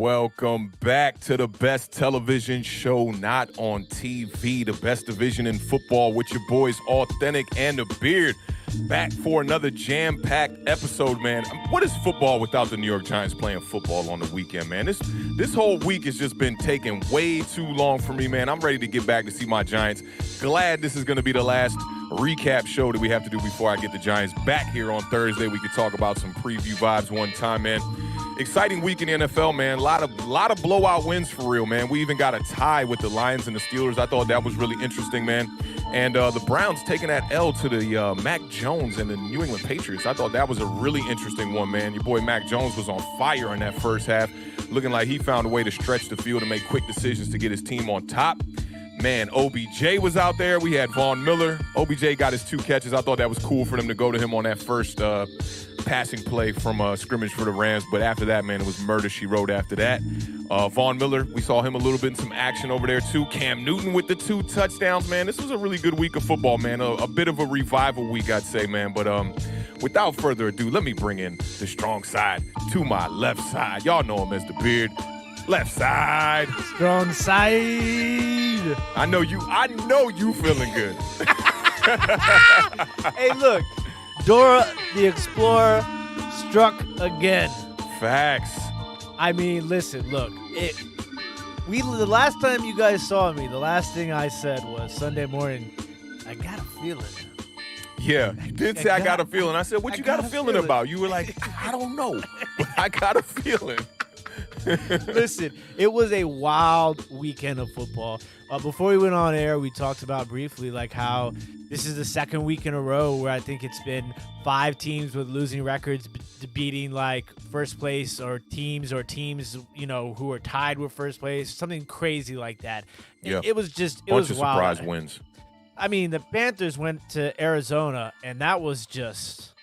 Welcome back to the best television show not on TV, the best division in football with your boys Awthentik and the Beard. Back for another jam-packed episode, man. What is football without the New York Giants playing football on the weekend, man? This whole week has just been taking way too long for me, man. I'm ready to get back to see my Giants. Glad this is going to be the last recap show that we have to do before I get the Giants back here on Thursday. We can talk about some preview vibes one time, man. Exciting week in the NFL, man. A lot of blowout wins for real, man. We even got a tie with the Lions and the Steelers. I thought that was really interesting, man. And the Browns taking that L to the Mac Jones and the New England Patriots. I thought that was a really interesting one, man. Your boy Mac Jones was on fire in that first half, looking like he found a way to stretch the field and make quick decisions to get his team on top. Man, OBJ was out there. We had Von Miller. OBJ got his 2 catches. I thought that was cool for them to go to him on that first passing play from scrimmage for the Rams. But after that, man, it was murder she wrote after that. Von Miller, we saw him a little bit in some action over there too. Cam Newton with the 2 touchdowns, man. This was a really good week of football, man. A bit of a revival week, I'd say, man. But without further ado, let me bring in the strong side to my left side. Y'all know him as the Beard. Left side. Strong side. I know you feeling good. Hey, look. Dora the Explorer struck again. Facts. I mean, listen, look. The last time you guys saw me, the last thing I said was Sunday morning, I got a feeling. Yeah, you did say I got a feeling. I said, what you got a feeling about? You were like, I don't know, but I got a feeling. Listen, it was a wild weekend of football. Before we went on air, we talked about briefly like how this is the second week in a row where I think it's been 5 teams with losing records beating like first place or teams, you know, who are tied with first place, something crazy like that. Yeah, it was just bunch of wild. surprise wins. I mean, the Panthers went to Arizona, and that was just,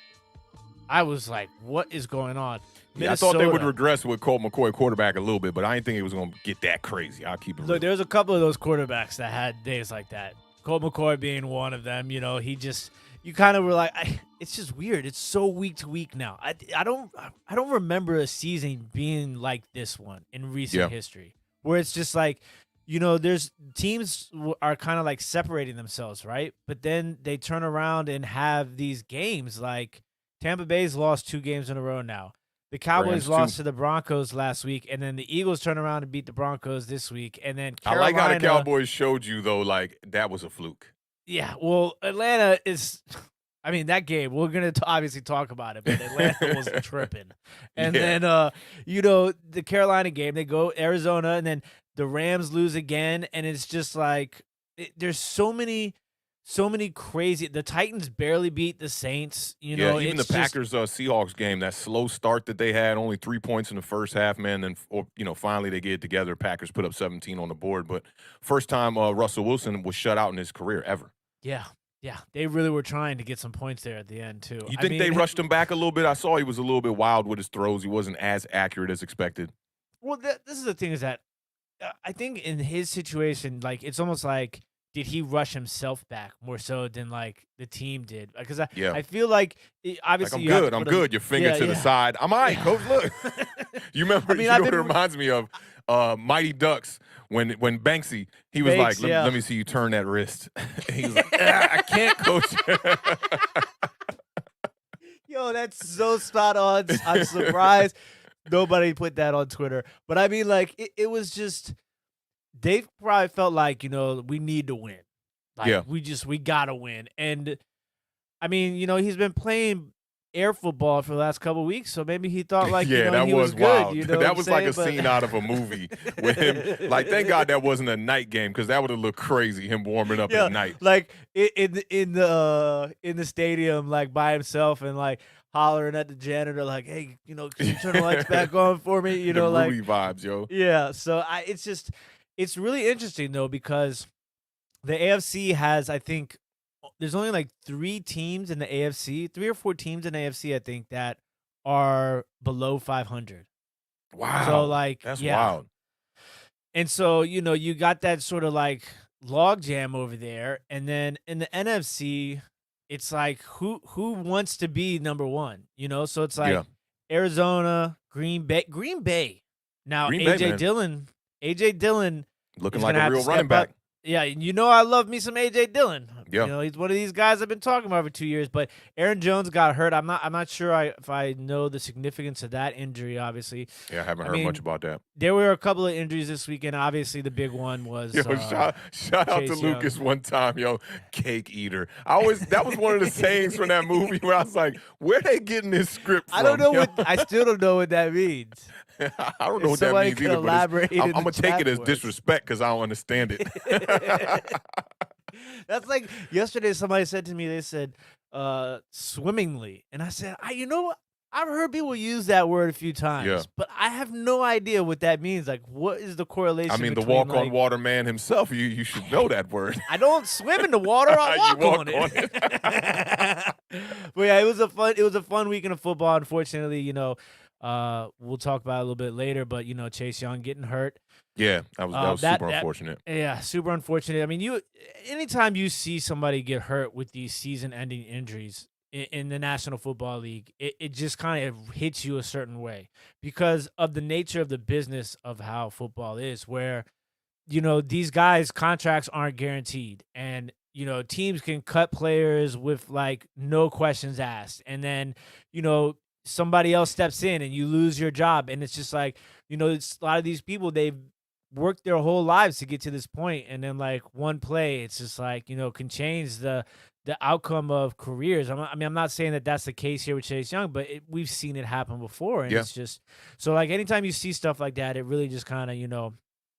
I was like, what is going on? Yeah, I thought they would regress with Colt McCoy quarterback a little bit, but I didn't think it was going to get that crazy. I'll keep it real. Look, there's a couple of those quarterbacks that had days like that. Colt McCoy being one of them. You know, you kind of were like, it's just weird. It's so week to week now. I don't remember a season being like this one in recent history, where it's just like, you know, there's teams are kind of like separating themselves, right? But then they turn around and have these games like Tampa Bay's lost 2 games in a row now. The Cowboys lost to the Broncos last week, and then the Eagles turned around and beat the Broncos this week. And then Carolina, I like how the Cowboys showed you, though, like that was a fluke. Yeah, well, Atlanta is – I mean, that game, we're going to obviously talk about it, but Atlanta was tripping. And then, you know, the Carolina game, they go Arizona, and then the Rams lose again, and it's just like there's so many crazy. The Titans barely beat the Saints. You know, even the Packers Seahawks game, that slow start that they had, only 3 points in the first half, man. Then, finally they get it together. Packers put up 17 on the board, but first time Russell Wilson was shut out in his career ever. Yeah, they really were trying to get some points there at the end too. You think they rushed him back a little bit? I saw he was a little bit wild with his throws. He wasn't as accurate as expected. Well, this is the thing is that I think in his situation, like it's almost like. Did he rush himself back more so than like the team did? Because I feel like obviously like I'm good. Your finger to the side. I'm all right, coach. Look, you remember? You know what it reminds me of? Mighty Ducks when Banksy he was like, let me see you turn that wrist. He was like, I can't, coach. Yo, that's so spot on. I'm surprised nobody put that on Twitter. But I mean, like it was just. They probably felt like, you know, we need to win. Like, we got to win. And, I mean, you know, he's been playing air football for the last couple of weeks, so maybe he thought, like, that he was wild. Good, you know that was like a scene out of a movie with him. Like, thank God that wasn't a night game because that would have looked crazy, him warming up at night. Like, in the stadium, like, by himself and, like, hollering at the janitor, like, hey, you know, can you turn the lights back on for me? You know, like. Movie vibes, yo. Yeah, so it's just. It's really interesting, though, because the AFC has, I think, there's only like 3 teams in the AFC, 3 or 4 teams in the AFC, I think, that are below 500. Wow. So, like, that's wild. And so, you know, you got that sort of like logjam over there. And then in the NFC, it's like, who wants to be number 1, you know? So it's like Arizona, Green Bay. Now, Green Bay, A.J. Dillon looking is like gonna a have real to running step back. up. Yeah, I love me some A.J. Dillon. Yeah. He's one of these guys I've been talking about for 2 years. But Aaron Jones got hurt. I'm not sure if I know the significance of that injury. Obviously, Yeah, I haven't heard much about that. There were a couple of injuries this weekend. Obviously, the big one was shout out to Lucas one time, cake eater. That was one of the sayings from that movie where I was like, where they getting this script from? I don't know I still don't know what that means. I don't know what that means either, but I'm going to take it as disrespect because I don't understand it. That's like yesterday somebody said to me, they said, swimmingly. And I said, I've heard people use that word a few times, but I have no idea what that means. Like, what is the correlation? I mean, the walk-on water man himself, you should know that word. I don't swim in the water. I walk on it. But yeah, it was a fun weekend of football. Unfortunately, we'll talk about it a little bit later, but Chase Young getting hurt. Yeah, that was super unfortunate. Yeah, super unfortunate. I mean, anytime you see somebody get hurt with these season-ending injuries in the National Football League, it just kind of hits you a certain way because of the nature of the business of how football is, where these guys' contracts aren't guaranteed, and teams can cut players with like no questions asked, and then somebody else steps in and you lose your job, and it's just like it's a lot of these people, they've worked their whole lives to get to this point, and then like one play, it's just like can change the outcome of careers. I'm not saying that that's the case here with Chase Young, but we've seen it happen before, and it's just so like anytime you see stuff like that, it really just kind of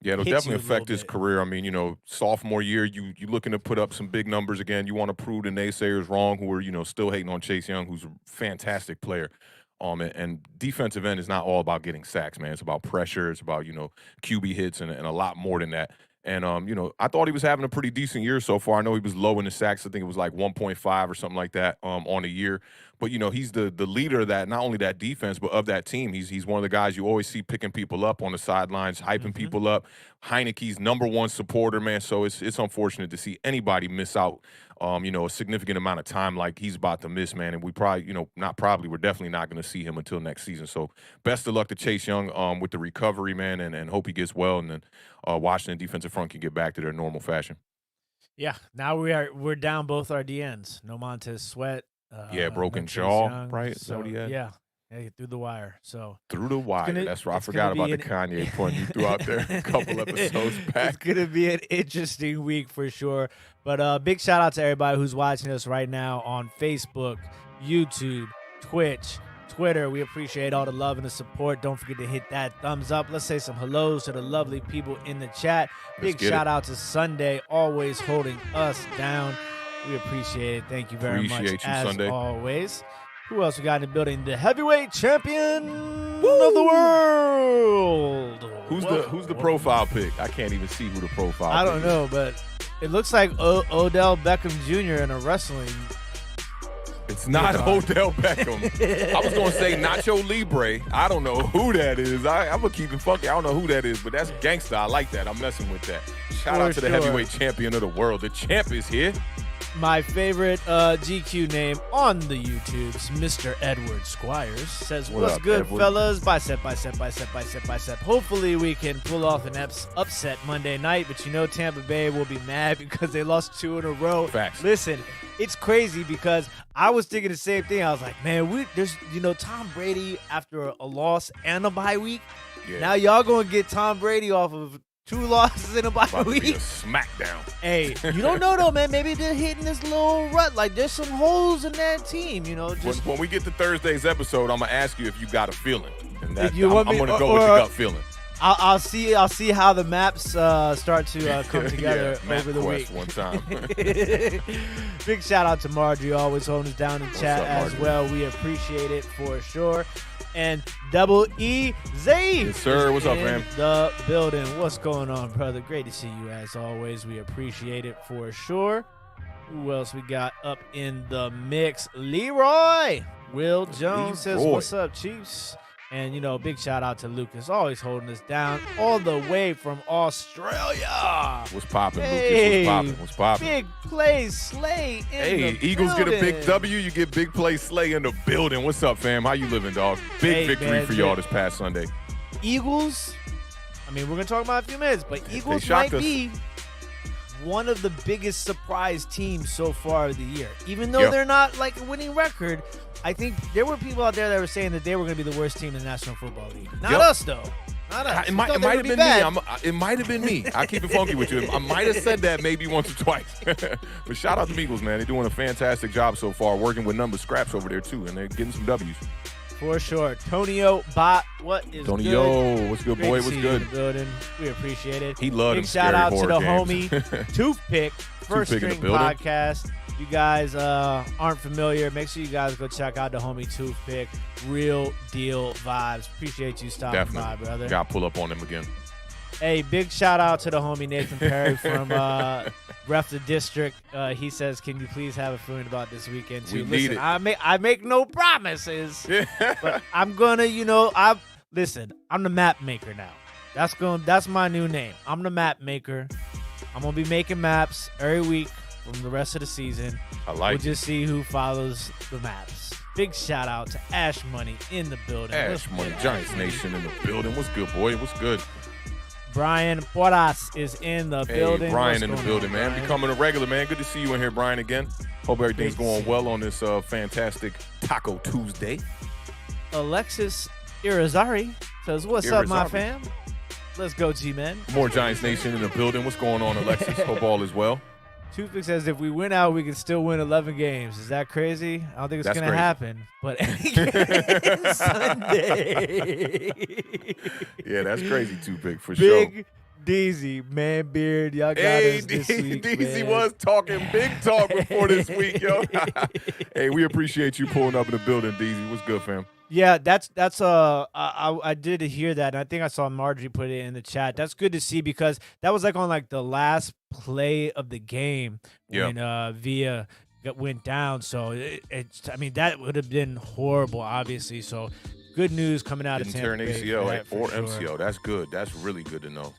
yeah, it'll definitely affect his career. I mean, sophomore year, you looking to put up some big numbers again. You want to prove the naysayers wrong who are still hating on Chase Young, who's a fantastic player. And defensive end is not all about getting sacks, man. It's about pressure. It's about, QB hits and a lot more than that. And, I thought he was having a pretty decent year so far. I know he was low in the sacks. I think it was like 1.5 or something like that on the year. But, he's the leader of that, not only that defense, but of that team. He's one of the guys you always see picking people up on the sidelines, hyping people up. Heinicke's #1 supporter, man. So it's unfortunate to see anybody miss out, a significant amount of time like he's about to miss, man. And we probably, we're definitely not going to see him until next season. So best of luck to Chase Young with the recovery, man, and hope he gets well. And then Washington defensive front can get back to their normal fashion. Yeah, now we're down both our DNs. No Montez Sweat. Broken jaw, Young, right? So, yeah, through the wire. So through the wire. That's right. I forgot about the Kanye point you threw out there a couple episodes back. It's gonna be an interesting week for sure. But big shout out to everybody who's watching us right now on Facebook, YouTube, Twitch, Twitter. We appreciate all the love and the support. Don't forget to hit that thumbs up. Let's say some hellos to the lovely people in the chat. Big shout out to Sunday, always holding us down. We appreciate it. Thank you very much, as Sunday. Always. Who else we got in the building? The heavyweight champion of the world. Who's the profile pic? I can't even see who the profile pic is. I don't know, but it looks like Odell Beckham Jr. in a wrestling. It's not Odell Beckham. I was going to say Nacho Libre. I don't know who that is. I'm going to keep it funky. I don't know who that is, but that's gangsta. I like that. I'm messing with that. Shout out to the heavyweight champion of the world. The champ is here. My favorite GQ name on the YouTubes, Mr. Edward Squires, says, what's good, Edward? Fellas? Bicep, bicep, bicep, bicep, bicep. Hopefully we can pull off an upset Monday night, but Tampa Bay will be mad because they lost 2 in a row. Facts. Listen, it's crazy because I was thinking the same thing. I was like, man, there's Tom Brady after a loss and a bye week. Yeah. Now y'all going to get Tom Brady off of 2 losses in a bye week. Be a smackdown. Hey, you don't know though, man. Maybe they're hitting this little rut. Like there's some holes in that team, Just when we get to Thursday's episode, I'm gonna ask you if you got a feeling. And that, I'm gonna go with your gut feeling. I'll see how the maps start to come together over the week. One time. Big shout out to Marjorie, always holding us down in chat as well. We appreciate it for sure. And Double E Zay. Yes, sir. What's up, man? The building. What's going on, brother? Great to see you as always. We appreciate it for sure. Who else we got up in the mix? Leroy. Will Jones says, what's up, Chiefs? And, big shout out to Lucas, always holding us down all the way from Australia. What's popping, Lucas? What's popping? Big play Slay in the Eagles building. get a big W. You get big play Slay in the building. What's up, fam? How you living, dog? Big victory for y'all this past Sunday. Eagles, I mean, we're going to talk about it in a few minutes, but Eagles shocked might us. be one of the biggest surprise teams so far of the year. Even though they're not like a winning record, I think there were people out there that were saying that they were going to be the worst team in the National Football League. Not us, though. Not us. It might have been me. It might have been me. I keep it funky with you. I might have said that maybe once or twice. But shout out to the Eagles, man. They're doing a fantastic job so far, working with number scraps over there, too, and they're getting some W's. For sure. Tonio Bot, what is good? Tonio, what's good, boy? What's good? In the building. We appreciate it. He loved Big shout out to the homie games. Toothpick, First Toothpick in String the building. Podcast. You guys aren't familiar, make sure you guys go check out the homie Toothpick. Real deal vibes. Appreciate you stopping by, brother. Got to pull up on him again. Hey, big shout out to the homie Nathan Perry from Ref the District. He says, "Can you please have a feeling about this weekend too?" We need it. I make no promises, but I'm gonna, I'm the map maker now. That's my new name. I'm the map maker. I'm gonna be making maps every week from the rest of the season. We'll just see who follows the maps. Big shout out to Ash Money in the building. Ash Money, Giants Nation in the building. What's good, boy? What's good? Brian Porras is in the building. Brian in the building, man. Brian? Becoming a regular, man. Good to see you in here, Brian, again. Hope everything's going well on this fantastic Taco Tuesday. Alexis Irizarry says, "What's up, my fam? Let's go, G-Men." More Giants Nation in the building. What's going on, Alexis? Hope all is well. Toothpick says, "If we win out, we can still win 11 games." Is that crazy? I don't think it's going to happen. But Sunday. Yeah, that's crazy, Toothpick, for sure. Big Deezy, man, Beard, y'all got us this week, Deezy man. was talking big talk before this week, yo. Hey, we appreciate you pulling up in the building, Deezy. What's good, fam? Yeah, that's I did hear that, and I think I saw Marjorie put it in the chat. That's good to see because that was like on like the last play of the game when Villa went down. So I mean that would have been horrible, obviously. So good news coming out of Tampa Bay. Didn't tear an ACL or sure. MCL. That's good. That's really good to know.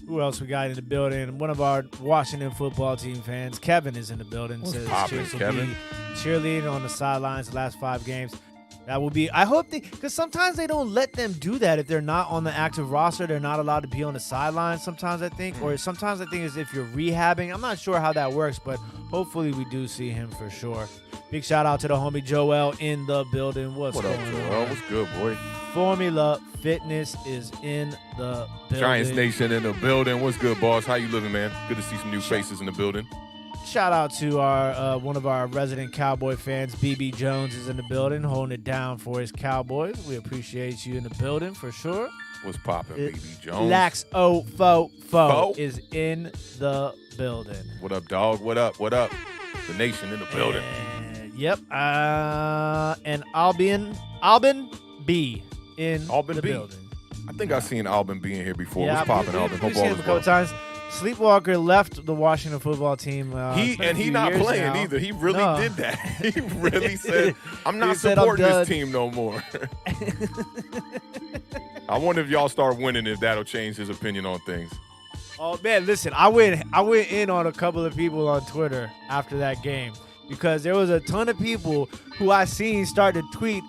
Who else we got in the building? One of our Washington football team fans, Kevin, is in the building. What's poppin', Kevin? Cheerleading on the sidelines the last 5 games. That will be. I hope because sometimes they don't let them do that if they're not on the active roster. They're not allowed to be on the sidelines. Sometimes I think, or sometimes I think is if you're rehabbing. I'm not sure how that works, but hopefully we do see him for sure. Big shout out to the homie Joel in the building. What up, Joel? What's good, boy? Formula Fitness is in the building. Giants Nation in the building. What's good, boss? How you living, man? Good to see some new faces in the building. Shout out to our one of our resident Cowboy fans, BB Jones, is in the building, holding it down for his Cowboys. We appreciate you in the building for sure. What's poppin', BB Jones? Lax O Fo is in the building. What up, dog? What up? What up? The nation in the building. Yep. And Albin B in Albin the B. building. I think I've seen Albin B in here before. Yeah, What's poppin', Albin? We've Hope seen all him is a couple well. times. Sleepwalker left the Washington football team. He not playing either. He really did that. He really said, "I'm not supporting this team no more." I wonder if y'all start winning, if that'll change his opinion on things. Oh man, listen, I went in on a couple of people on Twitter after that game because there was a ton of people who I seen start to tweet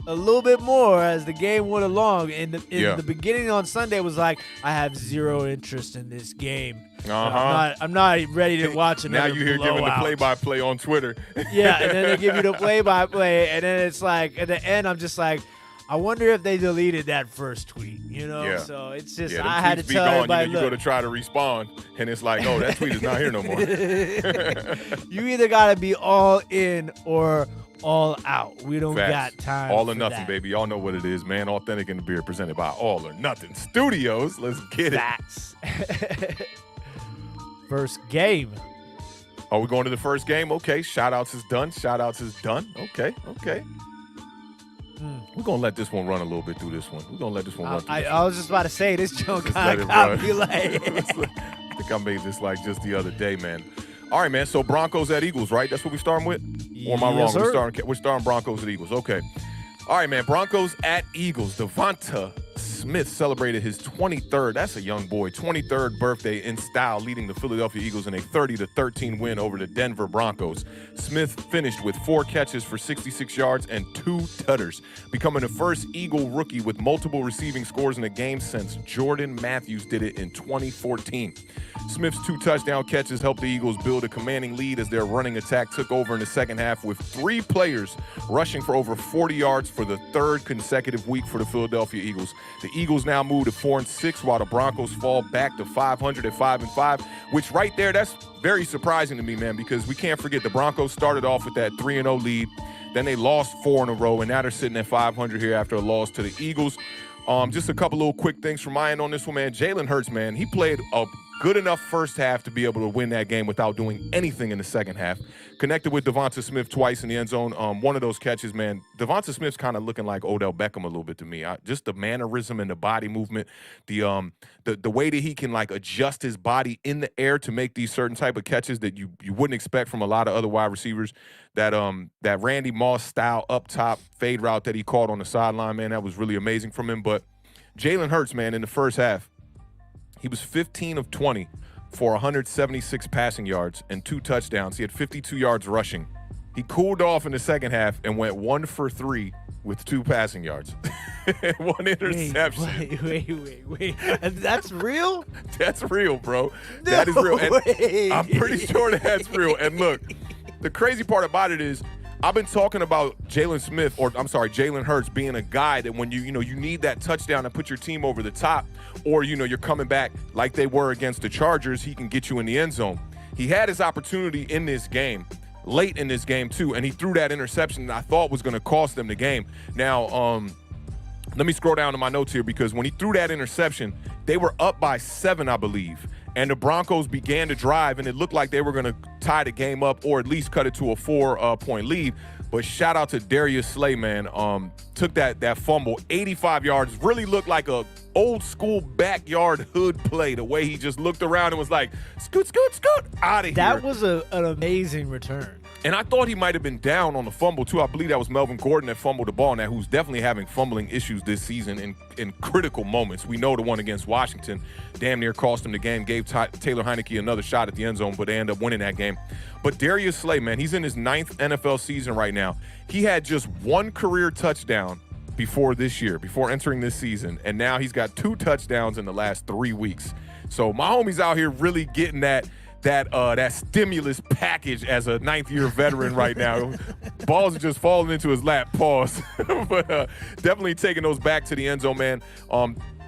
a little bit more as the game went along. In the beginning on Sunday was like, I have zero interest in this game. I'm not ready to watch another Now you hear giving the play-by-play on Twitter. Yeah, and then they give you the play-by-play, and then it's like at the end I'm just like, I wonder if they deleted that first tweet, Yeah. So it's just Yeah, I had to tell everybody, you go to try to respond, and it's like, oh, that tweet is not here no more. You either got to be all in or all out. We don't Facts. got time All for or nothing, that. baby. Y'all know what it is, man. Authentic and the Beer presented by All or Nothing Studios. Let's get it. Facts. First game. Are we going to the first game? Okay. Shout-outs is done. Okay. We're going to let this one run a little bit through this one. I was just about to say, this joke Just kind of let it copyright. I think I made this like just the other day, man. All right, man. So Broncos at Eagles, right? That's what we're starting with? Or am I wrong? Yes, sir. We're starting Broncos at Eagles. Okay. All right, man. Broncos at Eagles. Devonta Smith celebrated his 23rd, that's a young boy, 23rd birthday in style, leading the Philadelphia Eagles in a 30-13 win over the Denver Broncos. Smith finished with 4 catches for 66 yards and 2 tutters, becoming the first Eagle rookie with multiple receiving scores in a game since Jordan Matthews did it in 2014. Smith's 2 touchdown catches helped the Eagles build a commanding lead as their running attack took over in the second half, with 3 players rushing for over 40 yards for the 3rd consecutive week for the Philadelphia Eagles. The Eagles now move to 4-6, while the Broncos fall back to 500 at 5-5, which right there, that's very surprising to me, man, because we can't forget the Broncos started off with that 3-0 lead. Then they lost 4 in a row, and now they're sitting at 500 here after a loss to the Eagles. Just a couple little quick things from my end on this one, man. Jalen Hurts, man, he played a good enough first half to be able to win that game without doing anything in the second half. Connected with Devonta Smith twice in the end zone. One of those catches, man, Devonta Smith's kind of looking like Odell Beckham a little bit to me. Just the mannerism and the body movement, the way that he can like adjust his body in the air to make these certain type of catches that you wouldn't expect from a lot of other wide receivers. That Randy Moss style up top fade route that he caught on the sideline, man, that was really amazing from him. But Jalen Hurts, man, in the first half, he was 15 of 20 for 176 passing yards and 2 touchdowns. He had 52 yards rushing. He cooled off in the second half and went 1 for 3 with 2 passing yards. 1 interception. Wait. That's real? That's real, bro. No that is real. And way. I'm pretty sure that's real. And look, the crazy part about it is I've been talking about Jalen Hurts being a guy that when you need that touchdown to put your team over the top, or you're coming back like they were against the Chargers, he can get you in the end zone. He had his opportunity in this game, late in this game too, and he threw that interception that I thought was going to cost them the game. Now, let me scroll down to my notes here, because when he threw that interception, they were up by 7, I believe. And the Broncos began to drive, and it looked like they were going to tie the game up or at least cut it to a 4-point lead. But shout out to Darius Slay, man. Took that fumble, 85 yards. Really looked like a old school backyard hood play. The way he just looked around and was like, scoot, out of here. That was an amazing return. And I thought he might have been down on the fumble, too. I believe that was Melvin Gordon that fumbled the ball now, who's definitely having fumbling issues this season in critical moments. We know the one against Washington damn near cost him the game, gave Taylor Heinicke another shot at the end zone, but they end up winning that game. But Darius Slay, man, he's in his 9th NFL season right now. He had just 1 career touchdown before entering this season, and now he's got 2 touchdowns in the last 3 weeks. So my homie's out here really getting that stimulus package as a 9th-year veteran right now. Balls are just falling into his lap, pause. But definitely taking those back to the end zone, man.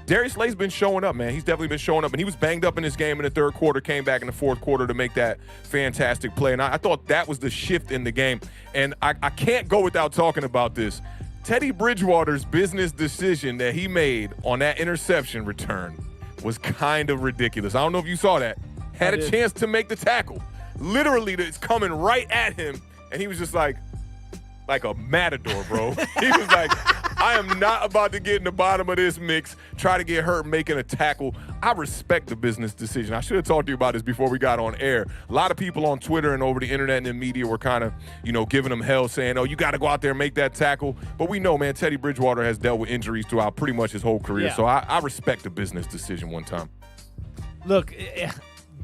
Darius Slay's been showing up, man. He's definitely been showing up, and he was banged up in this game in the 3rd quarter, came back in the 4th quarter to make that fantastic play. And I thought that was the shift in the game. And I can't go without talking about this. Teddy Bridgewater's business decision that he made on that interception return was kind of ridiculous. I don't know if you saw that. Had a chance to make the tackle. Literally, it's coming right at him, and he was just like a matador, bro. He was like, I am not about to get in the bottom of this mix, try to get hurt making a tackle. I respect the business decision. I should have talked to you about this before we got on air. A lot of people on Twitter and over the internet and the media were kind of, giving him hell, saying, oh, you got to go out there and make that tackle. But we know, man, Teddy Bridgewater has dealt with injuries throughout pretty much his whole career. Yeah. So I respect the business decision one time. Look,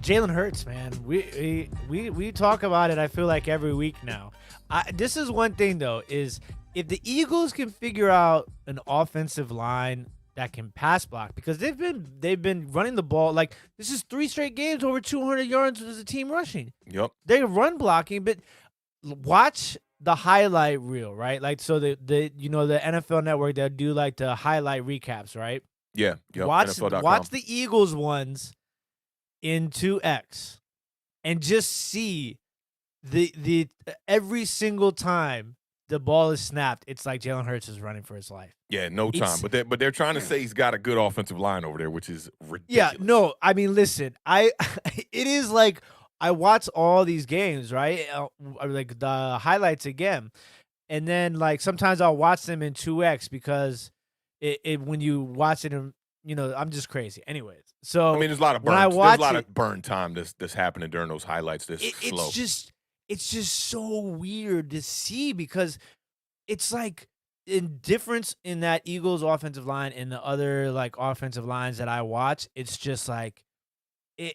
Jalen Hurts, man. We talk about it, I feel like, every week now. This is one thing, though, is if the Eagles can figure out an offensive line that can pass block, because they've been running the ball, like, this is 3 straight games over 200 yards as a team rushing. Yep. They're run blocking, but watch the highlight reel, right? Like, so the NFL Network, they'll do like the highlight recaps, right? Yeah. Yep. Watch the Eagles ones in 2X and just see the every single time the ball is snapped, it's like Jalen Hurts is running for his life. Yeah, no time. But they're trying to say he's got a good offensive line over there, which is ridiculous. Yeah, no, I mean, listen, it is like I watch all these games, right? Like the highlights again, and then like sometimes I'll watch them in 2X because when you watch it in, I'm just crazy. Anyways, so I mean, there's a lot of burn time that's happening during those highlights. Slow. It's just so weird to see because it's like in difference in that Eagles offensive line and the other like offensive lines that I watch, it's just like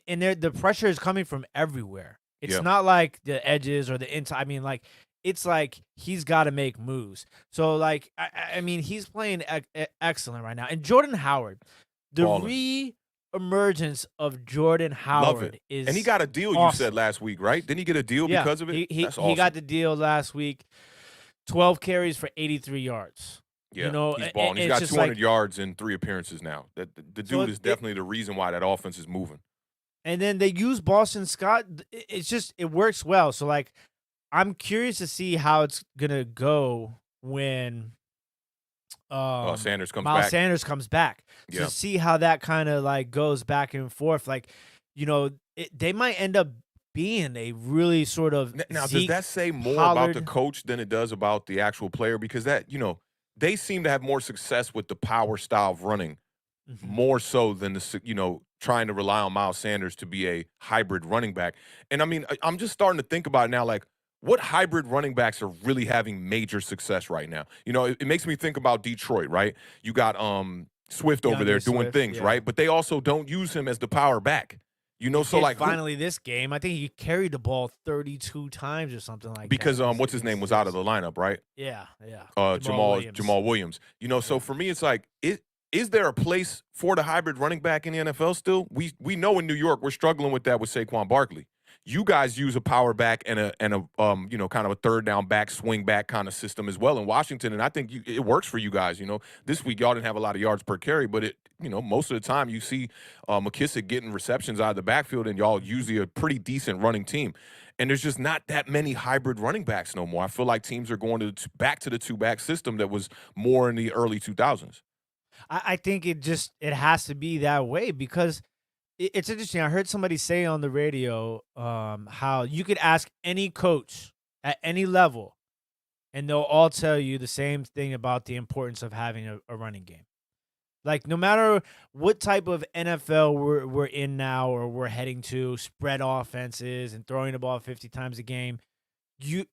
and the pressure is coming from everywhere. It's Yeah. not like the edges or the inside. I mean, like it's like he's got to make moves. So like I mean, he's playing excellent right now. And Jordan Howard, the Ballin'. re-emergence of Jordan Love Howard it. is And he got a deal, you said awesome. last week, right? Didn't he get a deal Yeah, because of it? he That's awesome. got the deal last week. 12 carries for 83 yards. Yeah, You know, he's balling. He's it's got just 200 like, yards in 3 appearances now. The so dude is definitely the reason why that offense is moving. and then they use Boston Scott. It's just it works well. So like, I'm curious to see how it's gonna go when Sanders comes Miles back. Sanders comes back. Yeah. To see how that kind of like goes back and forth. Like, you know, they might end up being a really sort of Now, does Zeke, that say more about the Pollard- coach than it does about the actual player? Because that, they seem to have more success with the power style of running, Mhm. more so than trying to rely on Miles Sanders to be a hybrid running back. And I mean, I'm just starting to think about it now, like, what hybrid running backs are really having major success right now? It makes me think about Detroit, right? You got Swift over there doing Swift, things, yeah. right? But they also don't use him as the power back. So did like finally this game, I think he carried the ball 32 times or something like because that. what's his name was out of the lineup, right? Yeah. Jamal Williams. So for me, it's like, is there a place for the hybrid running back in the NFL still? We know in New York we're struggling with that with Saquon Barkley. You guys use a power back and a kind of a third down back, swing back kind of system as well in Washington, and I think it works for you guys. This week y'all didn't have a lot of yards per carry, but most of the time you see McKissick getting receptions out of the backfield, and y'all usually a pretty decent running team. And there's just not that many hybrid running backs no more. I feel like teams are going back to the two-back system that was more in the early 2000s. I think it has to be that way because it's interesting. I heard somebody say on the radio how you could ask any coach at any level, and they'll all tell you the same thing about the importance of having a running game. Like, no matter what type of NFL we're in now or we're heading to, spread offenses and throwing the ball 50 times a game, you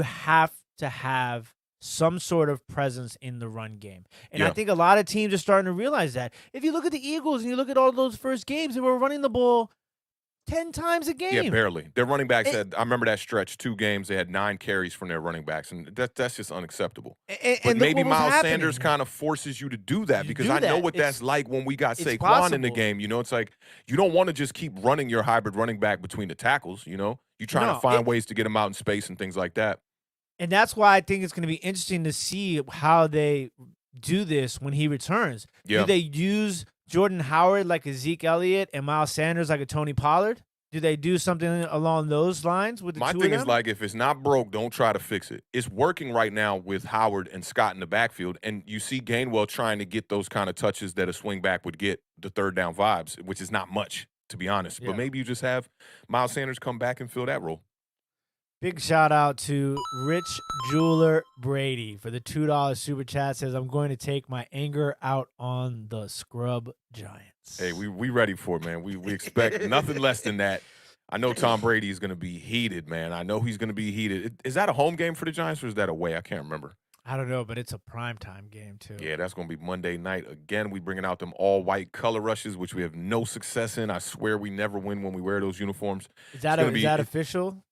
have to have some sort of presence in the run game. And I think a lot of teams are starting to realize that. If you look at the Eagles and you look at all those first games, they were running the ball 10 times a game. Yeah, barely. Their running backs I remember that stretch, 2 games, they had 9 carries from their running backs, and that's just unacceptable. And maybe Miles Sanders kind of forces you to do that because I know what that's like when we got Saquon in the game. It's like you don't want to just keep running your hybrid running back between the tackles, You're trying to find ways to get him out in space and things like that. And that's why I think it's going to be interesting to see how they do this when he returns. Yeah. Do they use Jordan Howard like a Zeke Elliott and Miles Sanders like a Tony Pollard? Do they do something along those lines with the two of them? My thing is, like, if it's not broke, don't try to fix it. It's working right now with Howard and Scott in the backfield, and you see Gainwell trying to get those kind of touches that a swing back would get, the third down vibes, which is not much, to be honest. Yeah. But maybe you just have Miles Sanders come back and fill that role. Big shout out to Rich Jeweler Brady for the $2 super chat. Says, I'm going to take my anger out on the scrub Giants. Hey, we ready for it, man. We expect nothing less than that. I know Tom Brady is going to be heated, man. I know he's going to be heated. Is that a home game for the Giants or is that away? I can't remember. I don't know, but it's a primetime game, too. Yeah, that's going to be Monday night. Again, we bringing out them all-white color rushes, which we have no success in. I swear we never win when we wear those uniforms. Is that official?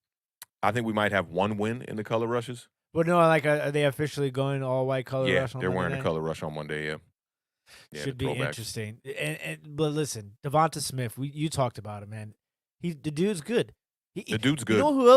I think we might have one win in the color rushes. But no, like, are they officially going all-white color rush on they're Monday wearing night? the color rush on Monday, yeah. Should be interesting. But listen, Devonta Smith, you talked about him, man. The dude's good. The dude's good. You know who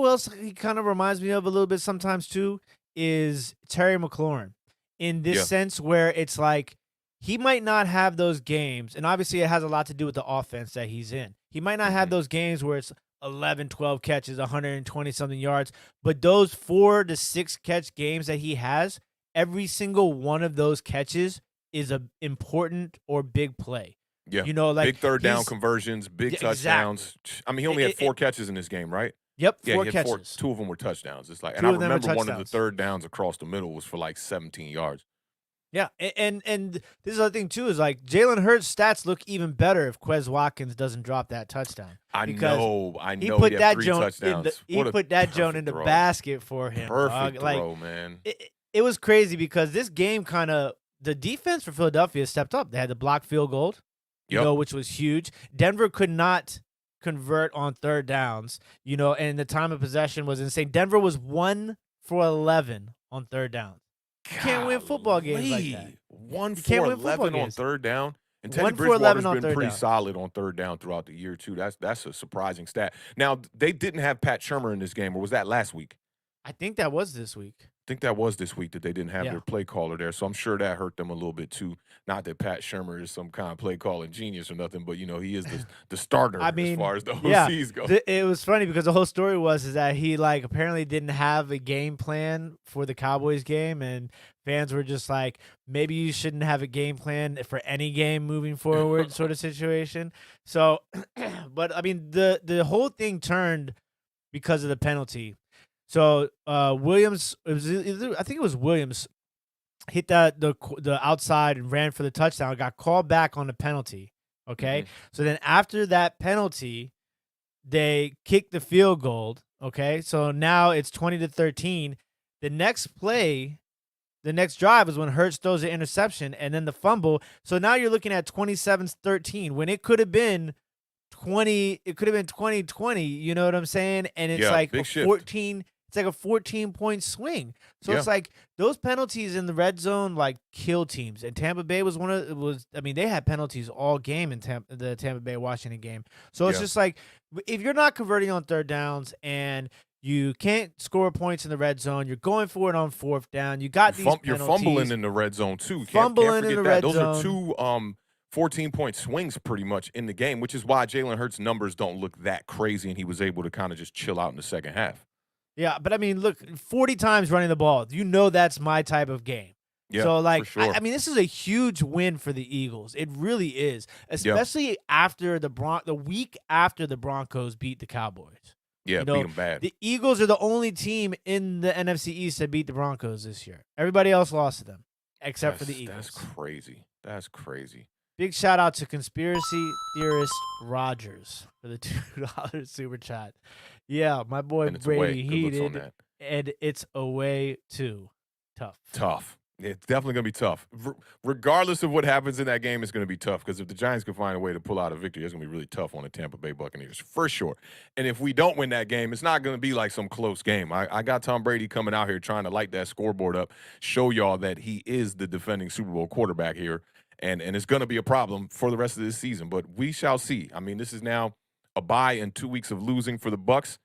else he kind of reminds me of a little bit sometimes too is Terry McLaurin in this sense where it's like he might not have those games, and obviously it has a lot to do with the offense that he's in. He might not have those games where it's 11, 12 catches, 120-something yards, but those 4 to 6 catch games that he has, every single one of those catches is a important or big play. Yeah, like big third down conversions, big touchdowns. Exactly. I mean, he only had 4 catches in this game, right? Yep, yeah, 4 he had catches. 2 of them were touchdowns. It's like, and I remember one of the third downs across the middle was for like 17 yards. Yeah, and this is the other thing too is like Jalen Hurts' stats look even better if Quez Watkins doesn't drop that touchdown. I know. He put he that had 3 joint touchdowns. he put that joint in the basket for him. Perfect dog. throw, man. it was crazy because this game the defense for Philadelphia stepped up. They had to block field goal, which was huge. Denver could not convert on third downs, and the time of possession was insane. Denver was 1 for 11 on third down. You can't win football games like that. 1 for 11 on third down. And Teddy 1 for 11 Bridgewater's on been pretty down. solid on third down throughout the year, too. That's a surprising stat. Now, they didn't have Pat Shurmur in this game, or was that last week? I think that was this week. I think that was this week that they didn't have their play caller there, so I'm sure that hurt them a little bit too. Not that Pat Shurmur is some kind of play calling genius or nothing, but he is the starter as far as the OCs go. It was funny because the whole story was that he apparently didn't have a game plan for the Cowboys game, and fans were just like, maybe you shouldn't have a game plan for any game moving forward, sort of situation. So, but I mean, the whole thing turned because of the penalty. So Williams, I think it was Williams, hit the outside and ran for the touchdown. Got called back on the penalty. Okay, so then after that penalty, they kicked the field goal. Okay, so now it's 20-13. The next play, the next drive is when Hurts throws an interception and then the fumble. So now you're looking at 27-13 when it could have been 20. It could have been 20-20. You know what I'm saying? And it's like a 14. It's like a 14-point swing. So it's like those penalties in the red zone kill teams. And Tampa Bay was they had penalties all game in the Tampa Bay Washington game. So it's just like, if you're not converting on third downs and you can't score points in the red zone, you're going for it on fourth down. You got these penalties. You're fumbling in the red zone too. Can't forget that. Those are two 14-point swings pretty much in the game, which is why Jalen Hurts' numbers don't look that crazy, and he was able to kind of just chill out in the second half. Yeah, but I mean, look, 40 times running the ball. That's my type of game. Yeah, so, for sure. I mean, this is a huge win for the Eagles. It really is, especially after the week after the Broncos beat the Cowboys. Yeah, beat them bad. The Eagles are the only team in the NFC East that beat the Broncos this year. Everybody else lost to them, except for the Eagles. That's crazy. That's crazy. Big shout out to conspiracy theorist Rogers for the $2 super chat. Yeah, my boy Brady heated, and it's away too. Tough. It's definitely going to be tough. Regardless of what happens in that game, it's going to be tough because if the Giants can find a way to pull out a victory, it's going to be really tough on the Tampa Bay Buccaneers, for sure. And if we don't win that game, it's not going to be like some close game. I got Tom Brady coming out here trying to light that scoreboard up, show y'all that he is the defending Super Bowl quarterback here, and it's going to be a problem for the rest of this season. But we shall see. I mean, this is now a bye and 2 weeks of losing for the Bucs.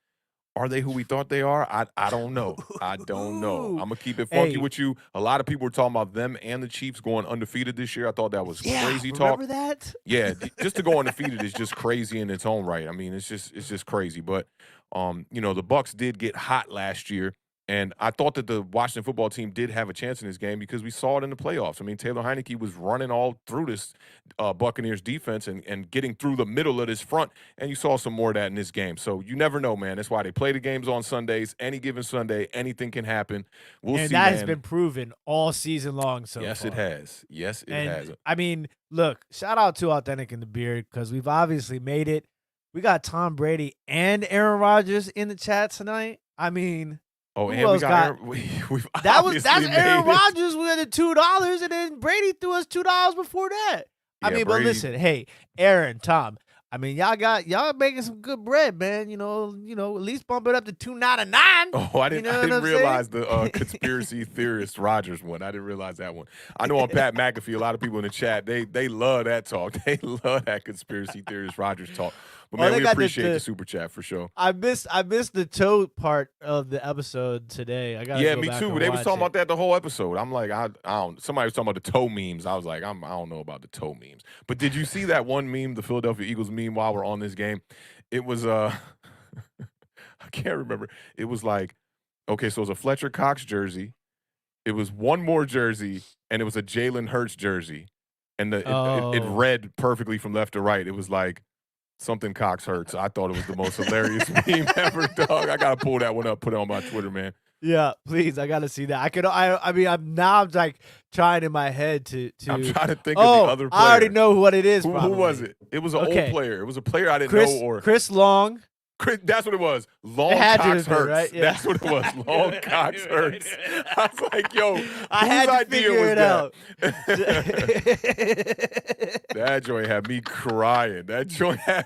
Are they who we thought they are? I don't know. I don't know. I'm going to keep it funky with you. A lot of people were talking about them and the Chiefs going undefeated this year. I thought that was crazy talk. Remember that? Yeah, just to go undefeated is just crazy in its own right. I mean, it's just crazy. But, the Bucs did get hot last year. And I thought that the Washington football team did have a chance in this game because we saw it in the playoffs. I mean, Taylor Heinicke was running all through this Buccaneers defense and getting through the middle of this front, and you saw some more of that in this game. So you never know, man. That's why they play the games on Sundays. Any given Sunday, anything can happen. We'll see, and that has been proven all season long so Yes, far. it has. Yes, it has. I mean, look, shout out to Awthentik in the Beard because we've obviously made it. We got Tom Brady and Aaron Rodgers in the chat tonight. I mean... Oh, and we got that's Aaron Rodgers with the $2, and then Brady threw us $2 before that. I mean, Brady. But listen, hey, Aaron, Tom, I mean, y'all making some good bread, man. At least bump it up to $2.99. Oh, I didn't realize the conspiracy theorist Rodgers one. I didn't realize that one. I know on Pat McAfee, a lot of people in the chat, they love that talk. They love that conspiracy theorist Rodgers talk. But man, we appreciate the super chat for sure. I missed the toe part of the episode today. I got me too. They was talking about that the whole episode. I'm like, I don't. Somebody was talking about the toe memes. I was like, I don't know about the toe memes. But did you see that one meme, the Philadelphia Eagles meme, while we're on this game? It was I can't remember. It was like, okay, so it was a Fletcher Cox jersey. It was one more jersey, and it was a Jalen Hurts jersey, and it read perfectly from left to right. It was like, something Cox Hurts. I thought it was the most hilarious meme ever, dog. I gotta pull that one up, put it on my Twitter, man. Yeah, please. I gotta see that. I'm like trying in my head to. I'm trying to think of the other player. I already know what it is. Who was it? It was an old player. It was a player I didn't know. Chris Long. That's what it was. Long had to Cox have been, hurts. right? Yeah. That's what it was. Long Cox hurts. I was like, yo, I had whose to idea figure was it that? out. That joint had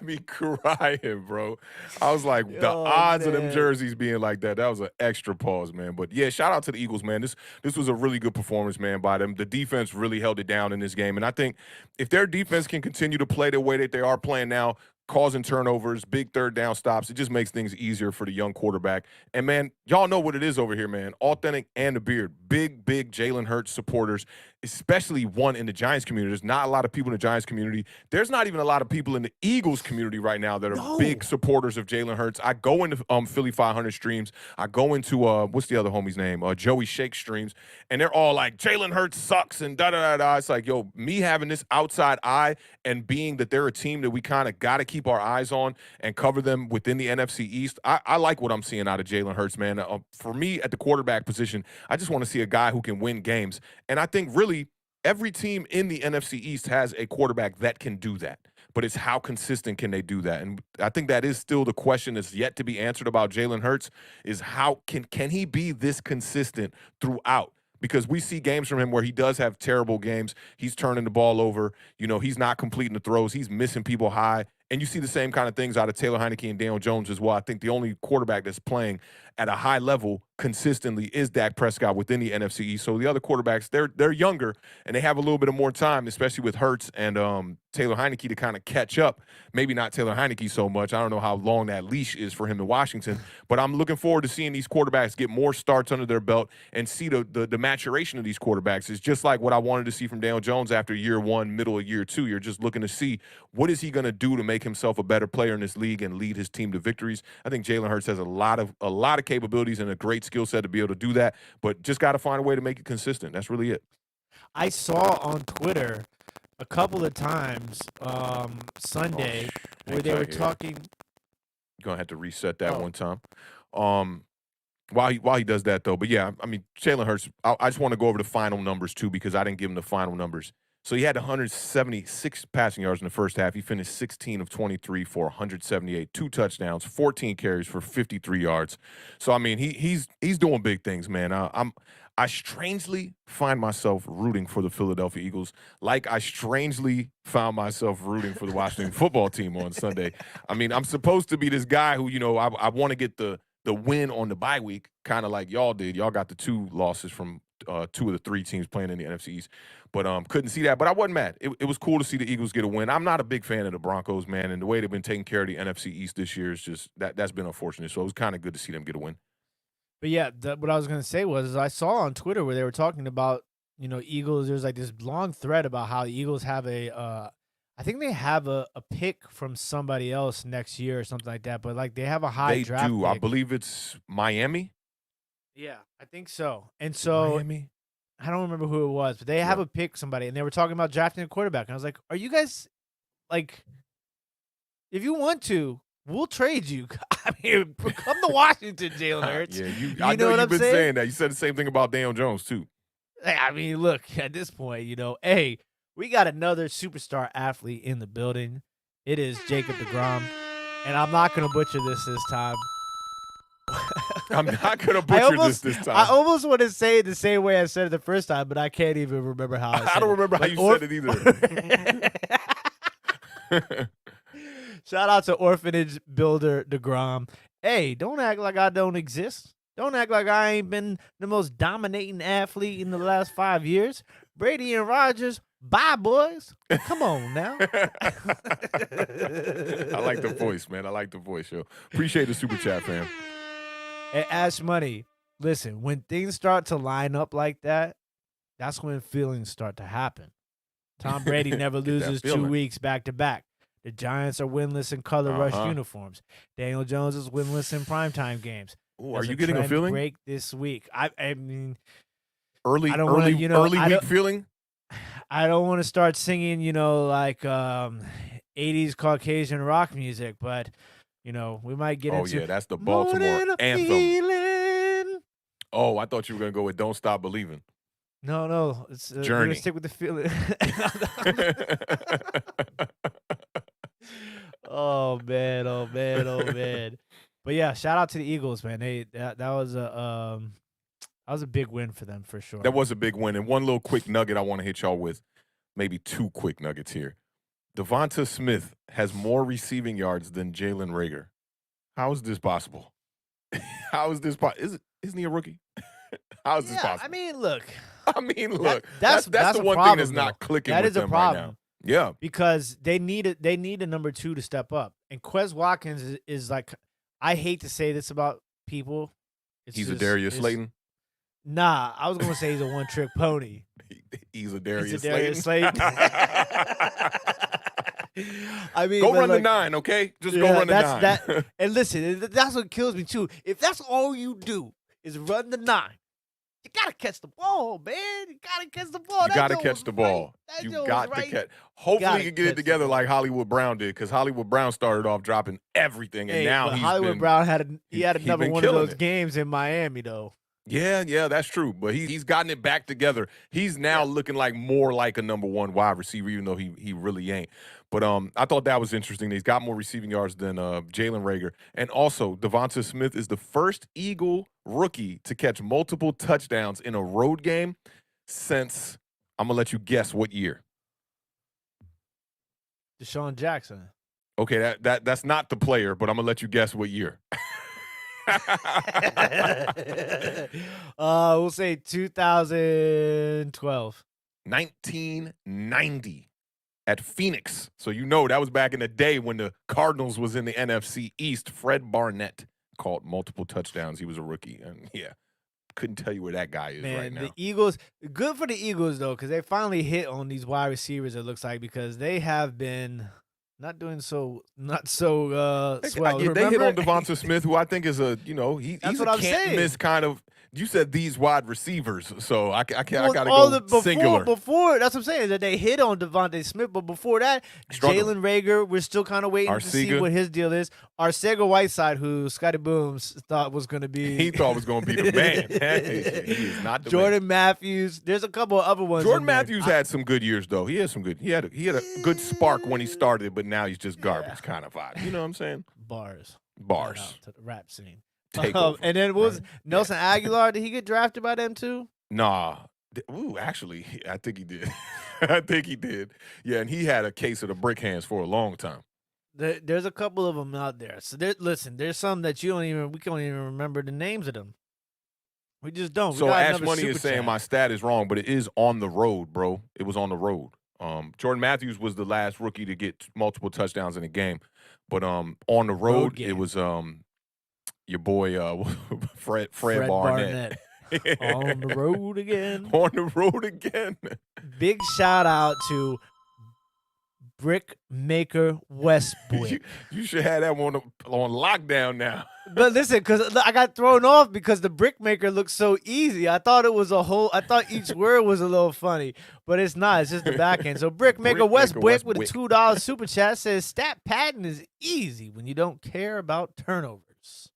me crying. Bro. I was like, the odds of them man. jerseys being like that was an extra pause, man. But yeah, shout out to the Eagles, man. This was a really good performance, man, by them. The defense really held it down in this game. And I think if their defense can continue to play the way that they are playing now, causing turnovers, big third down stops, it just makes things easier for the young quarterback. And, man, y'all know what it is over here, man. Awthentik and the Beard, big Jalen Hurts supporters, especially one in the Giants community. There's not a lot of people in the Giants community. There's not even a lot of people in the Eagles community right now that are big supporters of Jalen Hurts. I go into Philly 500 streams. I go into, what's the other homie's name? Joey Shake streams. And they're all like, Jalen Hurts sucks and da-da-da-da. It's like, yo, me having this outside eye and being that they're a team that we kind of got to keep our eyes on and cover them within the NFC East, I like what I'm seeing out of Jalen Hurts, man. For me, at the quarterback position, I just want to see a guy who can win games. And I think really every team in the NFC East has a quarterback that can do that. But it's how consistent can they do that? And I think that is still the question that's yet to be answered about Jalen Hurts, is how can he be this consistent throughout? Because we see games from him where he does have terrible games. He's turning the ball over. You know, he's not completing the throws. He's missing people high. And you see the same kind of things out of Taylor Heinicke and Daniel Jones as well. I think the only quarterback that's playing at a high level consistently is Dak Prescott within the NFC East. So the other quarterbacks, they're younger and they have a little bit of more time, especially with Hurts and Taylor Heinicke to kind of catch up. Maybe not Taylor Heinicke so much. I don't know how long that leash is for him in Washington, but I'm looking forward to seeing these quarterbacks get more starts under their belt and see the maturation of these quarterbacks. It's just like what I wanted to see from Daniel Jones after year one, middle of year two. You're just looking to see what is he going to do to make himself a better player in this league and lead his team to victories. I think Jalen Hurts has a lot of capabilities and a great skill set to be able to do that, but just got to find a way to make it consistent. That's really it. I saw on Twitter a couple of times Sunday where they were talking. You're going to have to reset that one time. While he does that, though. But, yeah, I mean, Jalen Hurts, I just want to go over the final numbers, too, because I didn't give him the final numbers. So he had 176 passing yards in the first half. He finished 16 of 23 for 178, 2 touchdowns, 14 carries for 53 yards. So, I mean, he's doing big things, man. I strangely find myself rooting for the Philadelphia Eagles, like I strangely found myself rooting for the Washington football team on Sunday. I mean, I'm supposed to be this guy who, you know, I want to get the win on the bye week, kind of like y'all did. Y'all got the 2 losses from 2 of the 3 teams playing in the NFC East, but couldn't see that. But I wasn't mad. It was cool to see the Eagles get a win. I'm not a big fan of the Broncos, man, and the way they've been taking care of the NFC East this year is just that's been unfortunate. So it was kind of good to see them get a win. But yeah, what I was gonna say was I saw on Twitter where they were talking about, you know, Eagles. There's like this long thread about how the Eagles have I think they have a pick from somebody else next year or something like that. But like they have a high draft pick. I believe it's Miami. Yeah, I think so. And so Miami? I don't remember who it was, but they have a pick somebody, and they were talking about drafting a quarterback. And I was like, are you guys like, if you want to, we'll trade you. I mean, come to Washington, Jalen Hurts. Yeah, I know you've been saying that. You said the same thing about Daniel Jones, too. I mean, look, at this point, you know, hey, we got another superstar athlete in the building. It is Jacob DeGrom, and I'm not going to butcher this time. I'm not going to butcher this time. I almost want to say it the same way I said it the first time, but I can't even remember how I said it. I don't remember how you said it either. Shout out to orphanage builder DeGrom. Hey, don't act like I don't exist. Don't act like I ain't been the most dominating athlete in the last 5 years. Brady and Rodgers, bye, boys. Come on now. I like the voice, man. I like the voice, yo. Appreciate the super chat, fam. Hey, Ash Money, listen, when things start to line up like that, that's when feelings start to happen. Tom Brady never loses 2 weeks back to back. The Giants are winless in color rush uniforms. Daniel Jones is winless in primetime games. Ooh, are you getting a feeling? Break this week. I mean, early week feeling. I don't want to start singing, you know, like 80s Caucasian rock music, but you know, we might get into. Oh yeah, that's the Baltimore anthem. Feeling. Oh, I thought you were gonna go with "Don't Stop Believing." No, it's Journey. We're gonna stick with the feeling. Oh man, oh man, oh man. But yeah, shout out to the Eagles, man. That was a big win for them for sure. That was a big win. And one little quick nugget I want to hit y'all with, maybe two quick nuggets here. Devonta Smith has more receiving yards than Jalen Reagor. How is this possible? How is this possible? Isn't he a rookie? How is this possible? I mean, look. That's the one problem, thing that's not clicking that with is a them problem. right now. Yeah. Because they need a number 2 to step up. And Quez Watkins is like, I hate to say this about people. He's a Darius Slayton? Nah, I was going to say he's a one-trick pony. He's a Darius Slayton. I mean, go run the 9, okay? Just go run the 9. And listen, that's what kills me too. If that's all you do is run the 9, you gotta catch the ball, man. You gotta catch the ball. You gotta catch the ball. You got to catch. Hopefully, you get it together like Hollywood Brown did, because Hollywood Brown started off dropping everything, and now Hollywood Brown had another one of those games in Miami, though. Yeah, that's true. But he's gotten it back together. He's now looking like more like a number 1 wide receiver, even though he really ain't. But I thought that was interesting. He's got more receiving yards than Jalen Reagor. And also, Devonta Smith is the first Eagle rookie to catch multiple touchdowns in a road game since, I'm going to let you guess what year. Deshaun Jackson. Okay, that's not the player, but I'm going to let you guess what year. We'll say 2012. 1990 at Phoenix. So that was back in the day when the Cardinals was in the NFC East. Fred Barnett caught multiple touchdowns. He was a rookie. And couldn't tell you where that guy is right now. The Eagles, good for the Eagles though, because they finally hit on these wide receivers, it looks like, because they have been not so swell. They hit on Devonta Smith, who I think is he's a can't-miss kind of. You said these wide receivers, so I got to go singular. Before, that's what I'm saying, that they hit on Devonta Smith, but before that, Jalen Reagor, we're still kind of waiting to see what his deal is. Arcega-Whiteside, who Scotty Booms thought was going to be. He thought was going to be the man. He is not the Jordan man. Matthews. There's a couple of other ones. Jordan Matthews had some good years, though. He had some good. He had a good spark when he started, but now he's just garbage kind of vibe. You know what I'm saying? Bars. To the rap scene. And then what was Nelson Aguilar? Did he get drafted by them too? Nah. Ooh, actually, I think he did. I think he did. Yeah, and he had a case of the brick hands for a long time. There's a couple of them out there. So there's some that we can't even remember the names of them. We just don't. So Ash Money is saying my stat is wrong, but it is on the road, bro. It was on the road. Jordan Matthews was the last rookie to get multiple touchdowns in a game, but on the road it was your boy Fred Barnett. On the road again. On the road again. Big shout out to Brickmaker Westbrook. You should have that one on lockdown now. But listen, because I got thrown off because the Brickmaker looks so easy. I thought each word was a little funny, but it's not. It's just the back end. So Brickmaker Westbrook with a $2 super chat says, stat padding is easy when you don't care about turnovers.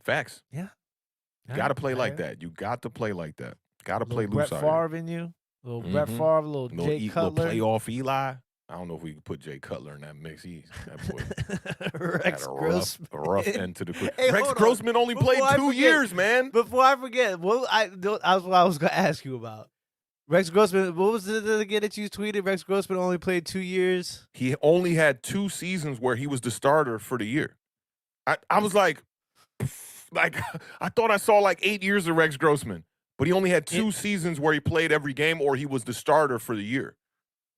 Facts. Yeah. You got to play like that. You got to play like that. Got to play loose Brett out Favre in you. Little Brett Favre, little Jay Cutler. Little playoff Eli. I don't know if we could put Jay Cutler in that mix. That boy Rex Grossman. A rough end to the quick. Hey, Rex Grossman only played 2 years, man. Before I forget, what I was going to ask you about. Rex Grossman, what was it again that you tweeted? Rex Grossman only played 2 years? He only had 2 seasons where he was the starter for the year. I was like, I thought I saw like 8 years of Rex Grossman, but he only had 2 seasons where he played every game or he was the starter for the year.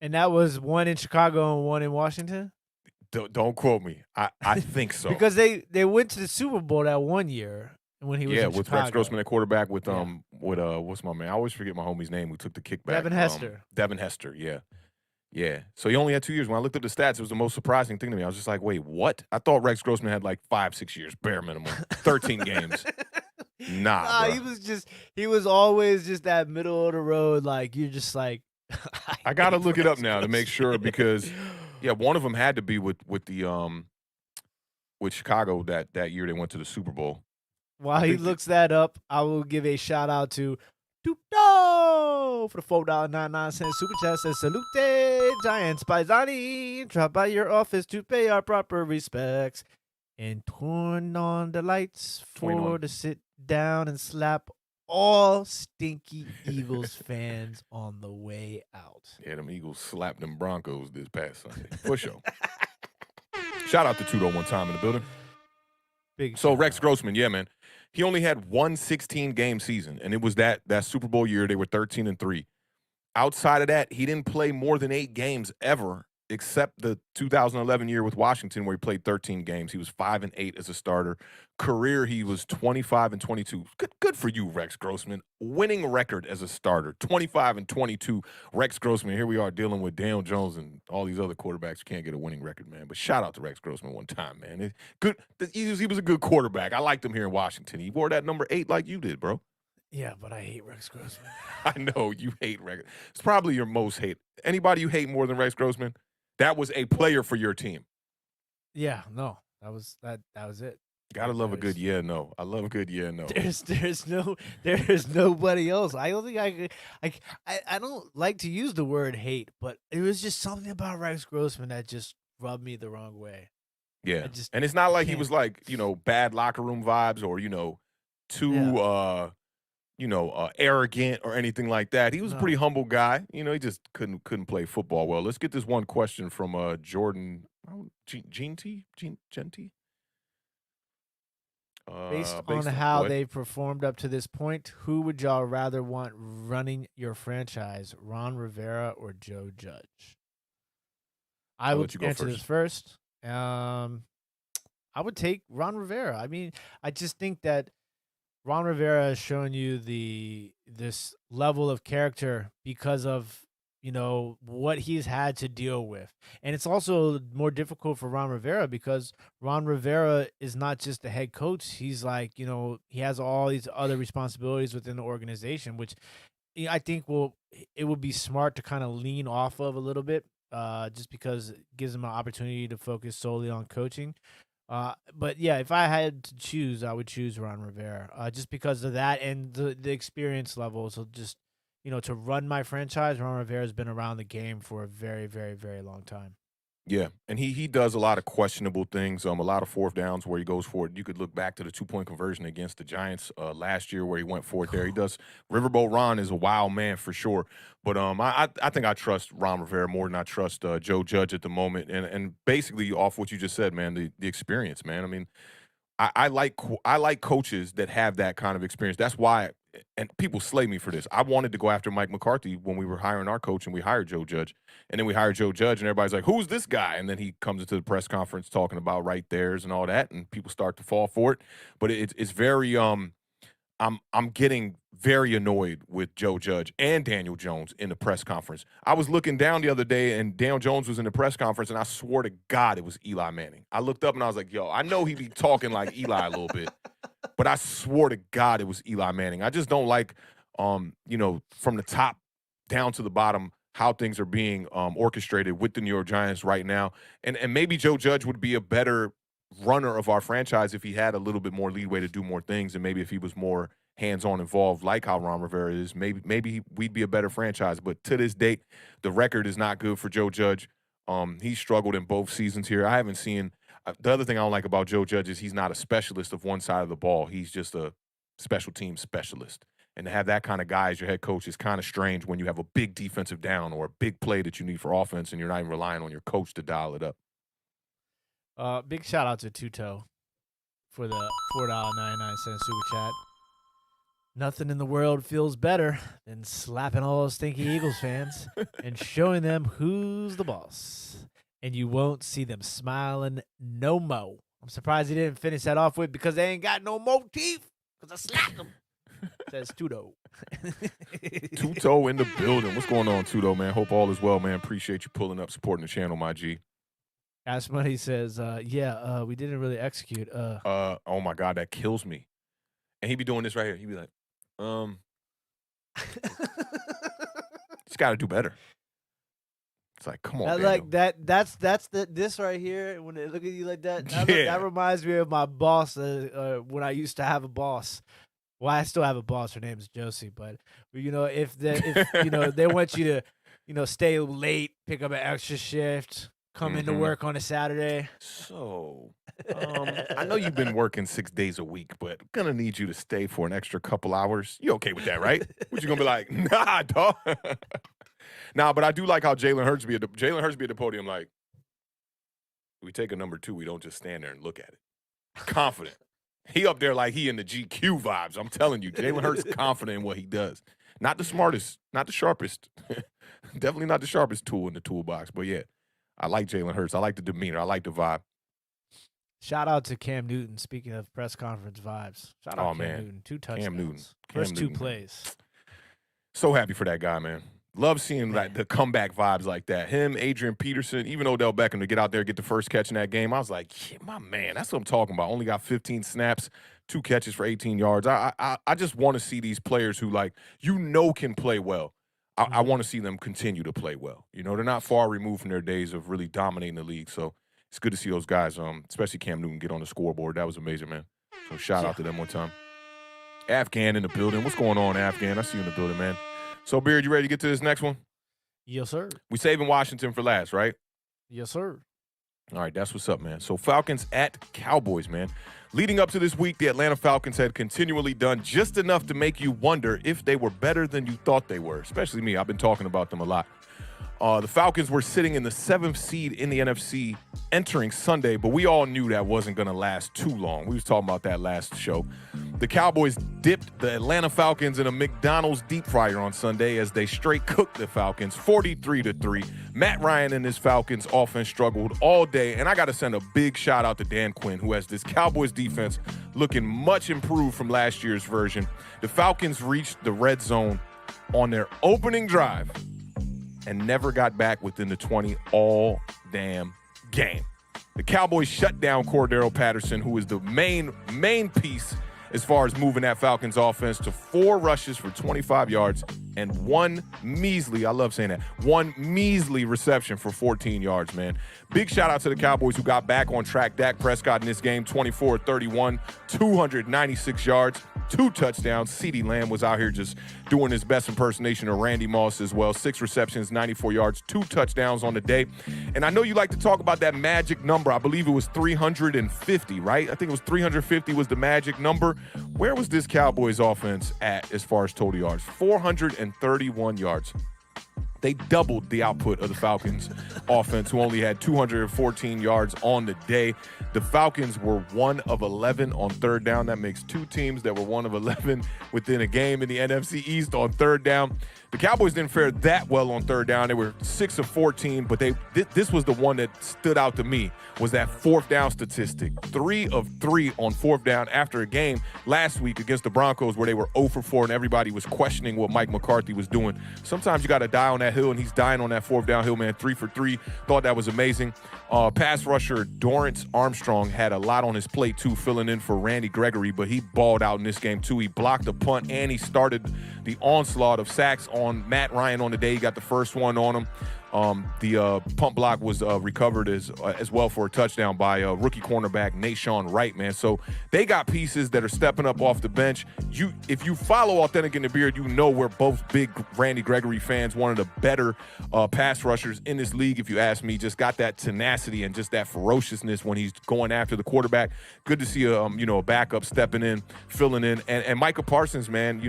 And that was one in Chicago and one in Washington? Don't quote me. I think so. Because they went to the Super Bowl that 1 year when he was in with Chicago. Rex Grossman at quarterback with what's my man? I always forget my homie's name who took the kickback. Devin Hester. Devin Hester, yeah. Yeah. So he only had 2 years. When I looked up the stats, it was the most surprising thing to me. I was just like, wait, what? I thought Rex Grossman had like 5-6 years, bare minimum. 13 games. Nah, he was always just that middle of the road, like you're just like I gotta look it up now to make sure because one of them had to be with Chicago that year they went to the Super Bowl. While he looks that up, I will give a shout out to Tuto for the $4.99 super chat says salute Giants Paisani. Drop by your office to pay our proper respects and turn on the lights for to sit down and slap all stinky Eagles fans on the way out. Yeah, them Eagles slapped them Broncos this past Sunday. For sure. Shout out to Tudo one time in the building. So Rex Grossman, yeah, man. He only had one 16-game season, and it was that Super Bowl year. They were 13-3. Outside of that, he didn't play more than 8 games ever, except the 2011 year with Washington where he played 13 games. He was 5-8 as a starter. Career, he was 25-22. Good for you, Rex Grossman. Winning record as a starter, 25-22. Rex Grossman, here we are dealing with Daniel Jones and all these other quarterbacks who can't get a winning record, man. But shout out to Rex Grossman one time, man. Good. He was a good quarterback. I liked him here in Washington. He wore that number 8 like you did, bro. Yeah, but I hate Rex Grossman. I know you hate Rex. It's probably your most hate. Anybody you hate more than Rex Grossman? That was a player for your team. Yeah, no, that was it. Gotta love a good no. I love a good no. There's nobody else. I don't think I don't like to use the word hate, but it was just something about Rex Grossman that just rubbed me the wrong way. Yeah, and it's not like he was like bad locker room vibes or too arrogant or anything like that. He was a pretty humble guy. He just couldn't play football well. Let's get this one question from Jordan Genti. Based on how they performed up to this point, who would y'all rather want running your franchise, Ron Rivera or Joe Judge? I would answer this first. I would take Ron Rivera. I mean, I just think that Ron Rivera has shown you this level of character because of what he's had to deal with. And it's also more difficult for Ron Rivera because Ron Rivera is not just the head coach. He's like, he has all these other responsibilities within the organization, which I think it would be smart to kind of lean off of a little bit, just because it gives him an opportunity to focus solely on coaching. But yeah, if I had to choose, I would choose Ron Rivera, just because of that and the experience level. So just, to run my franchise, Ron Rivera has been around the game for a very, very, very long time. Yeah, and he does a lot of questionable things, a lot of fourth downs where he goes for it. You could look back to the 2-point conversion against the Giants last year where he went for it there. He does. Riverboat Ron is a wild man for sure. But I think I trust Ron Rivera more than I trust Joe Judge at the moment. And basically off what you just said, man, the experience, man. I mean, I like coaches that have that kind of experience. That's why, and people slay me for this, I wanted to go after Mike McCarthy when we were hiring our coach, and we hired Joe Judge. And then we hired Joe Judge, and everybody's like, who's this guy? And then he comes into the press conference talking about right theirs and all that, and people start to fall for it. But it's very I'm getting very annoyed with Joe Judge and Daniel Jones in the press conference. I was looking down the other day, and Daniel Jones was in the press conference, and I swore to God it was Eli Manning. I looked up, and I was like, yo, I know he be talking like Eli a little bit, but I swore to God it was Eli Manning. I just don't like, from the top down to the bottom, how things are being orchestrated with the New York Giants right now. And maybe Joe Judge would be a better runner of our franchise if he had a little bit more leeway to do more things, and maybe if he was more hands-on involved like how Ron Rivera is, maybe we'd be a better franchise. But to this date, the record is not good for Joe Judge. He struggled in both seasons here. I haven't seen the other thing I don't like about Joe Judge is he's not a specialist of one side of the ball. He's just a special team specialist. And to have that kind of guy as your head coach is kind of strange when you have a big defensive down or a big play that you need for offense and you're not even relying on your coach to dial it up. Big shout out to Tuto for the $4.99 super chat. Nothing in the world feels better than slapping all those stinky Eagles fans and showing them who's the boss. And you won't see them smiling no mo. I'm surprised he didn't finish that off with because they ain't got no more teeth because I slapped them. Says Tuto. Tuto in the building. What's going on, Tuto, man? Hope all is well, man. Appreciate you pulling up, supporting the channel, my G. Ash Money says, we didn't really execute. Oh, my God, that kills me. And he'd be doing this right here. He'd be like, just got to do better. It's like, come on, like that's this right here. When they look at you like that, that reminds me of my boss when I used to have a boss. Well, I still have a boss. Her name's Josie, but if they want you to stay late, pick up an extra shift, come into work on a Saturday. So, I know you've been working 6 days a week, but I'm gonna need you to stay for an extra couple hours. You okay with that, right? What you gonna be like? Nah, dog. Nah, but I do like how Jalen Hurts be at the podium. Like, we take a number 2, we don't just stand there and look at it. Confident. He up there like he in the GQ vibes. I'm telling you, Jalen Hurts confident in what he does. Not the smartest, not the sharpest. Definitely not the sharpest tool in the toolbox. But yeah, I like Jalen Hurts. I like the demeanor. I like the vibe. Shout out to Cam Newton. Speaking of press conference vibes, shout out to Cam Newton. 2 touchdowns. Cam Newton. First 2 plays. So happy for that guy, man. Love seeing like the comeback vibes like that. Him, Adrian Peterson, even Odell Beckham to get out there, get the first catch in that game. I was like, yeah, my man, that's what I'm talking about. Only got 15 snaps, 2 catches for 18 yards. I just want to see these players who can play well. I want to see them continue to play well. They're not far removed from their days of really dominating the league. So it's good to see those guys, especially Cam Newton, get on the scoreboard. That was amazing, man. So shout out to them one time. Afghan in the building. What's going on, Afghan? I see you in the building, man. So, Beard, you ready to get to this next one? Yes, sir. We saving Washington for last, right? Yes, sir. All right, that's what's up, man. So, Falcons at Cowboys, man. Leading up to this week, the Atlanta Falcons had continually done just enough to make you wonder if they were better than you thought they were, especially me. I've been talking about them a lot. The Falcons were sitting in the 7th seed in the NFC entering Sunday, but we all knew that wasn't going to last too long. We was talking about that last show. The Cowboys dipped the Atlanta Falcons in a McDonald's deep fryer on Sunday as they straight cooked the Falcons 43-3. Matt Ryan and his Falcons offense struggled all day, and I got to send a big shout out to Dan Quinn, who has this Cowboys defense looking much improved from last year's version. The Falcons reached the red zone on their opening drive and never got back within the 20 all damn game. The Cowboys shut down Cordero Patterson, who is the main piece as far as moving that Falcons offense to 4 rushes for 25 yards and 1 measly reception for 14 yards, man. Big shout out to the Cowboys who got back on track. Dak Prescott in this game, 24-31, 296 yards, 2 touchdowns. CeeDee Lamb was out here just doing his best impersonation of Randy Moss as well. 6 receptions, 94 yards, 2 touchdowns on the day. And I know you like to talk about that magic number. I believe it was 350, right? I think it was 350 was the magic number. Where was this Cowboys offense at as far as total yards? 431 yards. They doubled the output of the Falcons offense, who only had 214 yards on the day. The Falcons were 1 of 11 on third down. That makes 2 teams that were 1 of 11 within a game in the NFC East on third down. The Cowboys didn't fare that well on third down. They were 6 of 14, but this was the one that stood out to me, was that 4th down statistic. 3 of 3 on 4th down after a game last week against the Broncos where they were 0 for 4 and everybody was questioning what Mike McCarthy was doing. Sometimes you got to die on that hill, and he's dying on that 4th down hill, man. 3 for 3. Thought that was amazing. Pass rusher Dorrance Armstrong had a lot on his plate, too, filling in for Randy Gregory, but he balled out in this game, too. He blocked a punt, and he started the onslaught of sacks on Matt Ryan on the day. He got the first one on him. The punt block was recovered as well for a touchdown by rookie cornerback Nashawn Wright, man. So they got pieces that are stepping up off the bench. If you follow Awthentik in the Beard, you know we're both big Randy Gregory fans, one of the better pass rushers in this league, if you ask me. Just got that tenacity and just that ferociousness when he's going after the quarterback. Good to see a backup stepping in, filling in. And Micah Parsons, man,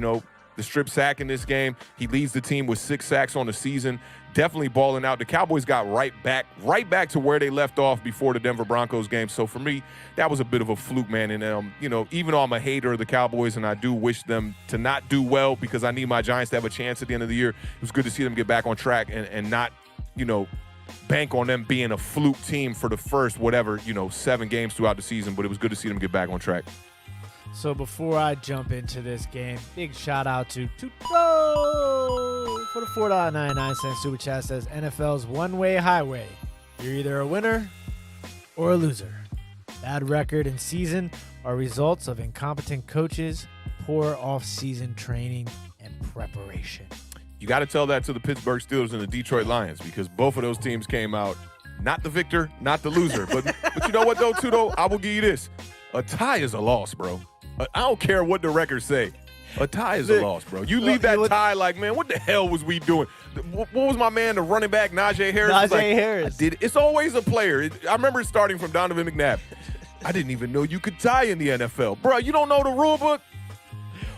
the strip sack in this game. He leads the team with 6 sacks on the season. Definitely balling out. The Cowboys got right back to where they left off before the Denver Broncos game. So for me, that was a bit of a fluke, man. And, even though I'm a hater of the Cowboys and I do wish them to not do well because I need my Giants to have a chance at the end of the year, it was good to see them get back on track and not, bank on them being a fluke team for the first, 7 games throughout the season. But it was good to see them get back on track. So before I jump into this game, big shout out to Tuto for the $4.99 super chat. Says NFL's one-way highway. You're either a winner or a loser. Bad record and season are results of incompetent coaches, poor off-season training, and preparation. You got to tell that to the Pittsburgh Steelers and the Detroit Lions because both of those teams came out not the victor, not the loser. But you know what, though, Tuto? I will give you this. A tie is a loss, bro. I don't care what the records say. A tie is a loss, bro. You leave that tie like, man, what the hell was we doing? What was my man, the running back, Najee Harris? Harris. It's always a player. I remember it starting from Donovan McNabb. I didn't even know you could tie in the NFL. Bro, you don't know the rule book?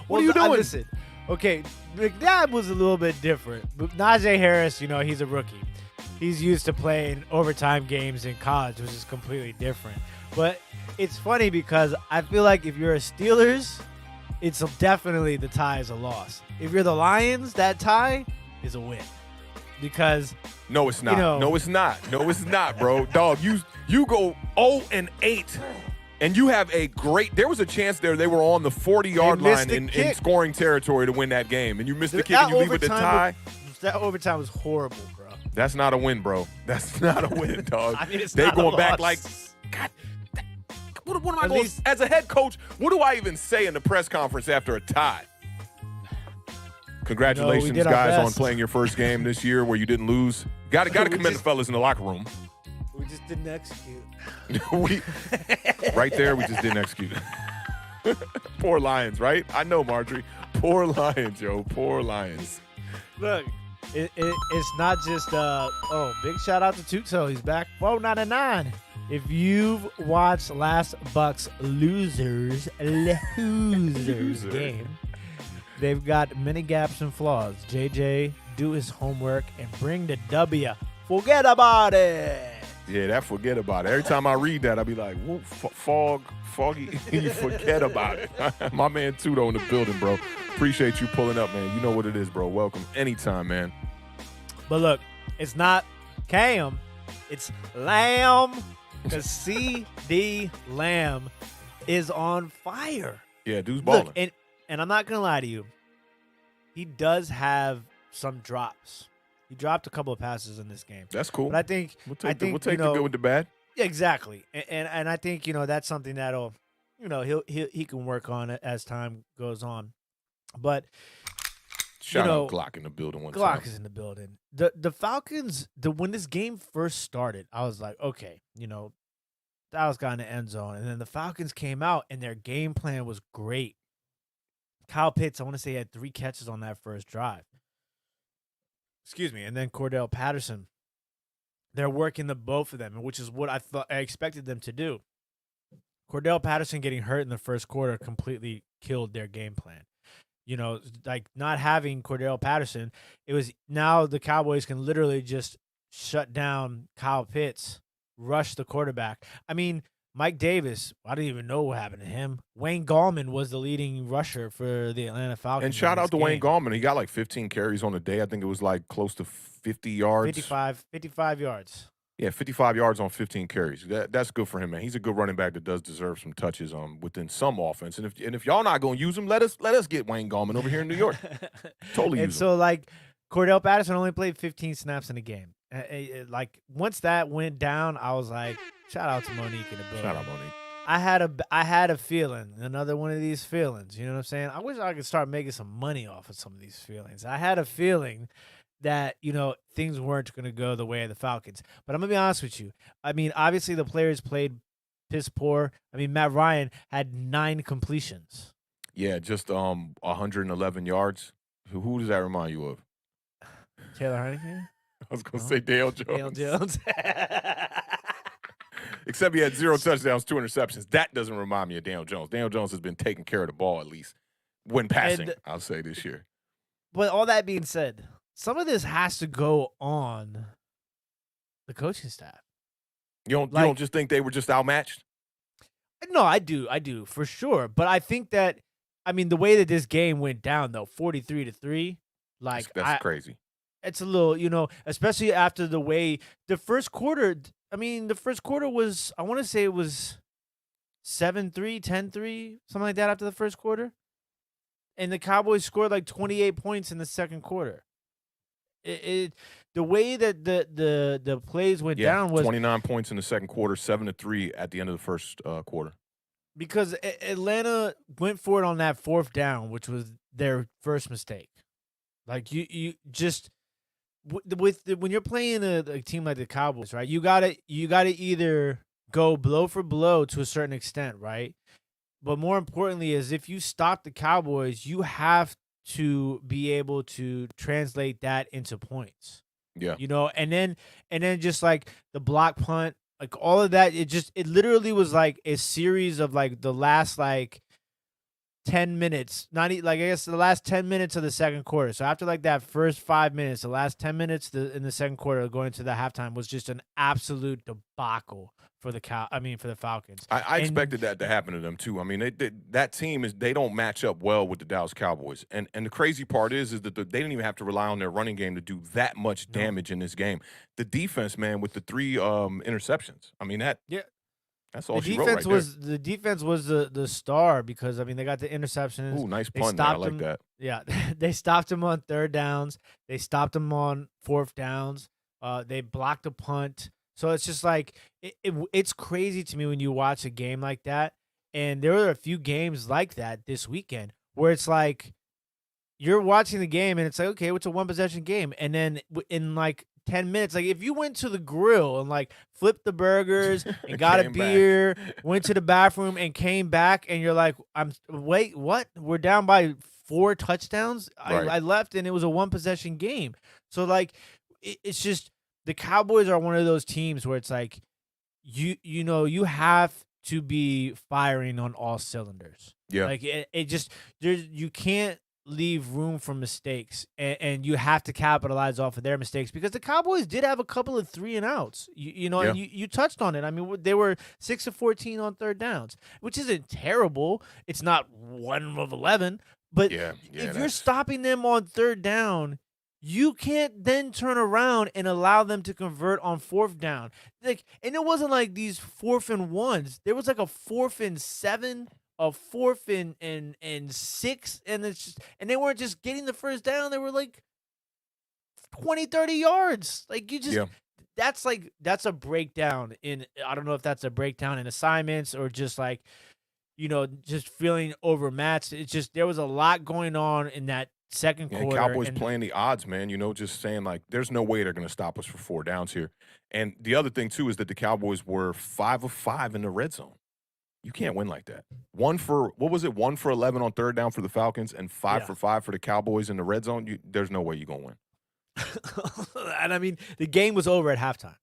What are you doing? Listen, okay, McNabb was a little bit different. But Najee Harris, he's a rookie. He's used to playing overtime games in college, which is completely different. But it's funny because I feel like if you're a Steelers, it's definitely the tie is a loss. If you're the Lions, that tie is a win. Because no, it's not. No, it's not. No, it's not, bro. Dog, you go 0-8, and you have a great. There was a chance there they were on the 40-yard line in scoring territory to win that game, and you missed the kick and you leave with the tie. That overtime was horrible, bro. That's not a win, bro. That's not a win, dog. I mean, it's they not going a back loss. like, God. What am I going as a head coach? What do I even say in the press conference after a tie? Congratulations, guys, on playing your first game this year where you didn't lose. Got to commend the fellas in the locker room. We just didn't execute. Right there, we just didn't execute. Poor Lions, right? I know, Marjorie. Poor Lions, yo. Poor Lions. Look, it's not just big shout out to Tuto. He's back. 499. If you've watched last Bucks losers game, they've got many gaps and flaws. JJ, do his homework and bring the W. Forget about it. Yeah, that forget about it. Every time I read that, I be like, whoa, foggy, you forget about it. My man Tuto in the building, bro. Appreciate you pulling up, man. You know what it is, bro. Welcome anytime, man. But look, it's not Cam, it's Lamb. Because C.D. Lamb is on fire. Yeah, dude's balling. Look, and I'm not going to lie to you. He does have some drops. He dropped a couple of passes in this game. That's cool. But I think we'll take the good with the bad. Exactly. And I think, that's something that'll, he can work on it as time goes on. But shout out Glock in the building one time. Glock is in the building. The Falcons, when this game first started, I was like, okay, Dallas got in the end zone. And then the Falcons came out, and their game plan was great. Kyle Pitts, I want to say, had 3 catches on that first drive. Excuse me. And then Cordell Patterson. They're working the both of them, which is what I expected them to do. Cordell Patterson getting hurt in the first quarter completely killed their game plan. Like not having Cordell Patterson, it was now the Cowboys can literally just shut down Kyle Pitts, rush the quarterback. I mean, Mike Davis, I didn't even know what happened to him. Wayne Gallman was the leading rusher for the Atlanta Falcons. And shout out to Wayne Gallman. He got like 15 carries on the day. I think it was like close to 50 yards. 55 yards. Yeah, 55 yards on 15 carries. That's good for him, man. He's a good running back that does deserve some touches within some offense. And if y'all not gonna use him, let us get Wayne Gallman over here in New York. Totally. And so like Cordell Patterson only played 15 snaps in a game. Like once that went down, I was like, shout out to Monique in the building. Shout out Monique. I had a feeling, another one of these feelings. You know what I'm saying? I wish I could start making some money off of some of these feelings. I had a feeling that, things weren't going to go the way of the Falcons. But I'm going to be honest with you. I mean, obviously the players played piss poor. I mean, Matt Ryan had 9 completions. Yeah, just 111 yards. Who does that remind you of? Taylor Heinicke? I was going to say Dale Jones. Dale Jones. Except he had 0 touchdowns, 2 interceptions. That doesn't remind me of Daniel Jones. Daniel Jones has been taking care of the ball at least when passing, I'll say this year. But all that being said, some of this has to go on the coaching staff. You don't just think they were just outmatched? No, I do for sure. But I think that, the way that this game went down though, 43-3, like that's crazy. It's a little, especially after the way the first quarter. The first quarter was, I want to say it was 7-3, 10-3, something like that after the first quarter, and the Cowboys scored like 28 points in the second quarter. The way that the plays went down was 29 points in the second quarter, 7-3 at the end of the first quarter. Because Atlanta went for it on that 4th down, which was their first mistake. Like you just when you're playing a team like the Cowboys, right? You gotta either go blow for blow to a certain extent, right? but more importantly is if you stop the Cowboys, you have to be able to translate that into points. Yeah. And then just like the block punt, like all of that, it literally was like a series of like the last like 10 minutes, like I guess the last 10 minutes of the second quarter. So after like that first 5 minutes, the last 10 minutes in the second quarter going into the halftime was just an absolute debacle for the for the Falcons. I expected that to happen to them too. I mean, that team they don't match up well with the Dallas Cowboys, and the crazy part is that they didn't even have to rely on their running game to do that much damage in this game. The defense, man, with the 3 interceptions. I mean that's all she wrote right there. The defense was the star because I mean they got the interceptions. Ooh, nice pun there. I like that. Yeah, they stopped him on third downs. They stopped him on fourth downs. They blocked a punt. So it's just like it's crazy to me when you watch a game like that. And there were a few games like that this weekend where it's like you're watching the game and it's like, okay, it's a one possession game, and then in like 10 minutes, like if you went to the grill and like flipped the burgers and got a beer, went to the bathroom and came back, and you're like, wait, what? We're down by 4 touchdowns. Right. I left and it was a one possession game. So like it's just the Cowboys are one of those teams where it's like you have to be firing on all cylinders. Yeah. Like you can't leave room for mistakes, and you have to capitalize off of their mistakes because the Cowboys did have a couple of 3 and outs. And you touched on it. I mean, they were 6 of 14 on third downs, which isn't terrible. It's not 1 of 11, but if you're stopping them on third down, you can't then turn around and allow them to convert on fourth down. Like, and it wasn't like these 4th and 1s. There was like a 4th and 7. A 4th and 6, and they weren't just getting the first down. They were like 20, 30 yards. Like that's a breakdown in. I don't know if that's a breakdown in assignments or just like, just feeling overmatched. It's just there was a lot going on in that second quarter. Cowboys playing the odds, man. Just saying like, there's no way they're going to stop us for 4 downs here. And the other thing too is that the Cowboys were 5 of 5 in the red zone. You can't win like that. 1 for 11 on third down for the Falcons and 5 for 5 for the Cowboys in the red zone. There's no way you're going to win. And I mean, the game was over at halftime.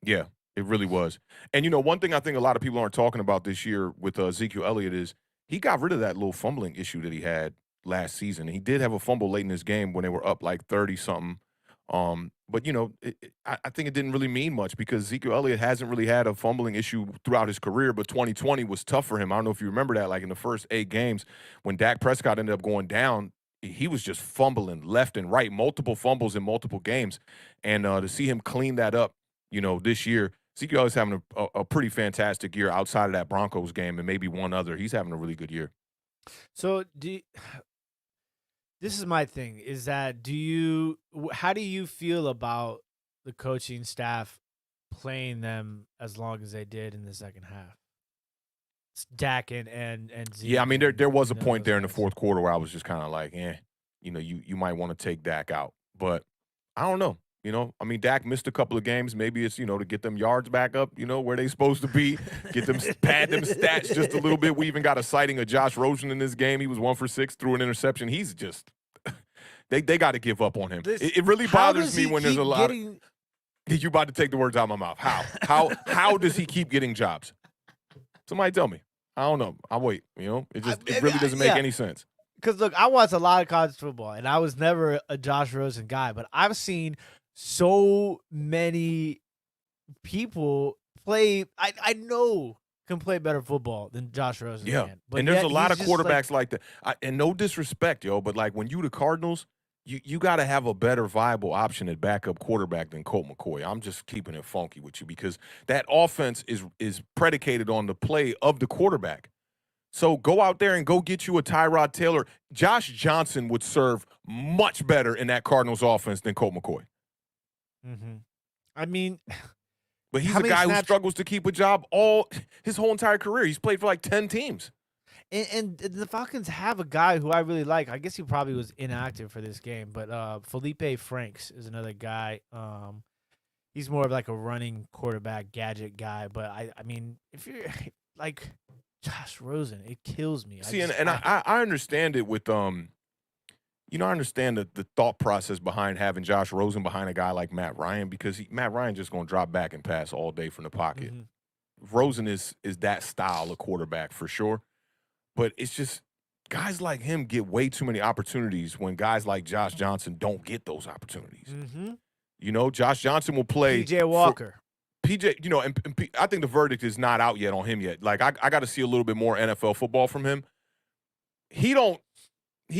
Yeah, it really was. And one thing I think a lot of people aren't talking about this year with Ezekiel Elliott is he got rid of that little fumbling issue that he had last season. He did have a fumble late in this game when they were up like 30-something. But I think it didn't really mean much because Ezekiel Elliott hasn't really had a fumbling issue throughout his career, but 2020 was tough for him. I don't know if you remember that, like in the first 8 games when Dak Prescott ended up going down, he was just fumbling left and right, multiple fumbles in multiple games. And to see him clean that up, this year, Ezekiel Elliott's having a pretty fantastic year outside of that Broncos game and maybe one other. He's having a really good year. So this is my thing, is that how do you feel about the coaching staff playing them as long as they did in the second half? It's Dak and Zeke. Yeah, I mean, there was a point there in the fourth quarter where I was just kind of like, you might want to take Dak out. But I don't know. I mean, Dak missed a couple of games. Maybe it's, to get them yards back up, where they supposed to be, get them, pad them stats just a little bit. We even got a sighting of Josh Rosen in this game. He was 1 for 6, threw an interception. He's just, they got to give up on him. It really bothers me when there's a lot. You about to take the words out of my mouth. How does he keep getting jobs? Somebody tell me. I don't know. I'll wait. It really doesn't make any sense. Because look, I watch a lot of college football, and I was never a Josh Rosen guy, but I've seen so many people play. I know can play better football than Josh Rosen can. But and there's a lot of quarterbacks like that. And no disrespect, but like when you the Cardinals, you got to have a better viable option at backup quarterback than Colt McCoy. I'm just keeping it funky with you because that offense is predicated on the play of the quarterback. So go out there and go get you a Tyrod Taylor. Josh Johnson would serve much better in that Cardinals offense than Colt McCoy. Mm-hmm. I mean, but he's a guy who struggles to keep a job his whole entire career. He's played for like 10 teams. And the Falcons have a guy who I really like. I guess he probably was inactive for this game, but Felipe Franks is another guy. He's more of like a running quarterback gadget guy. But I mean, if you're like, Josh Rosen, it kills me. See, I understand it with I understand the thought process behind having Josh Rosen behind a guy like Matt Ryan because Matt Ryan just going to drop back and pass all day from the pocket. Rosen is that style of quarterback for sure, but it's just guys like him get way too many opportunities when guys like Josh Johnson don't get those opportunities. Josh Johnson will play P.J. Walker. PJ, and I think the verdict is not out yet on him yet. Like, I got to see a little bit more NFL football from him. He's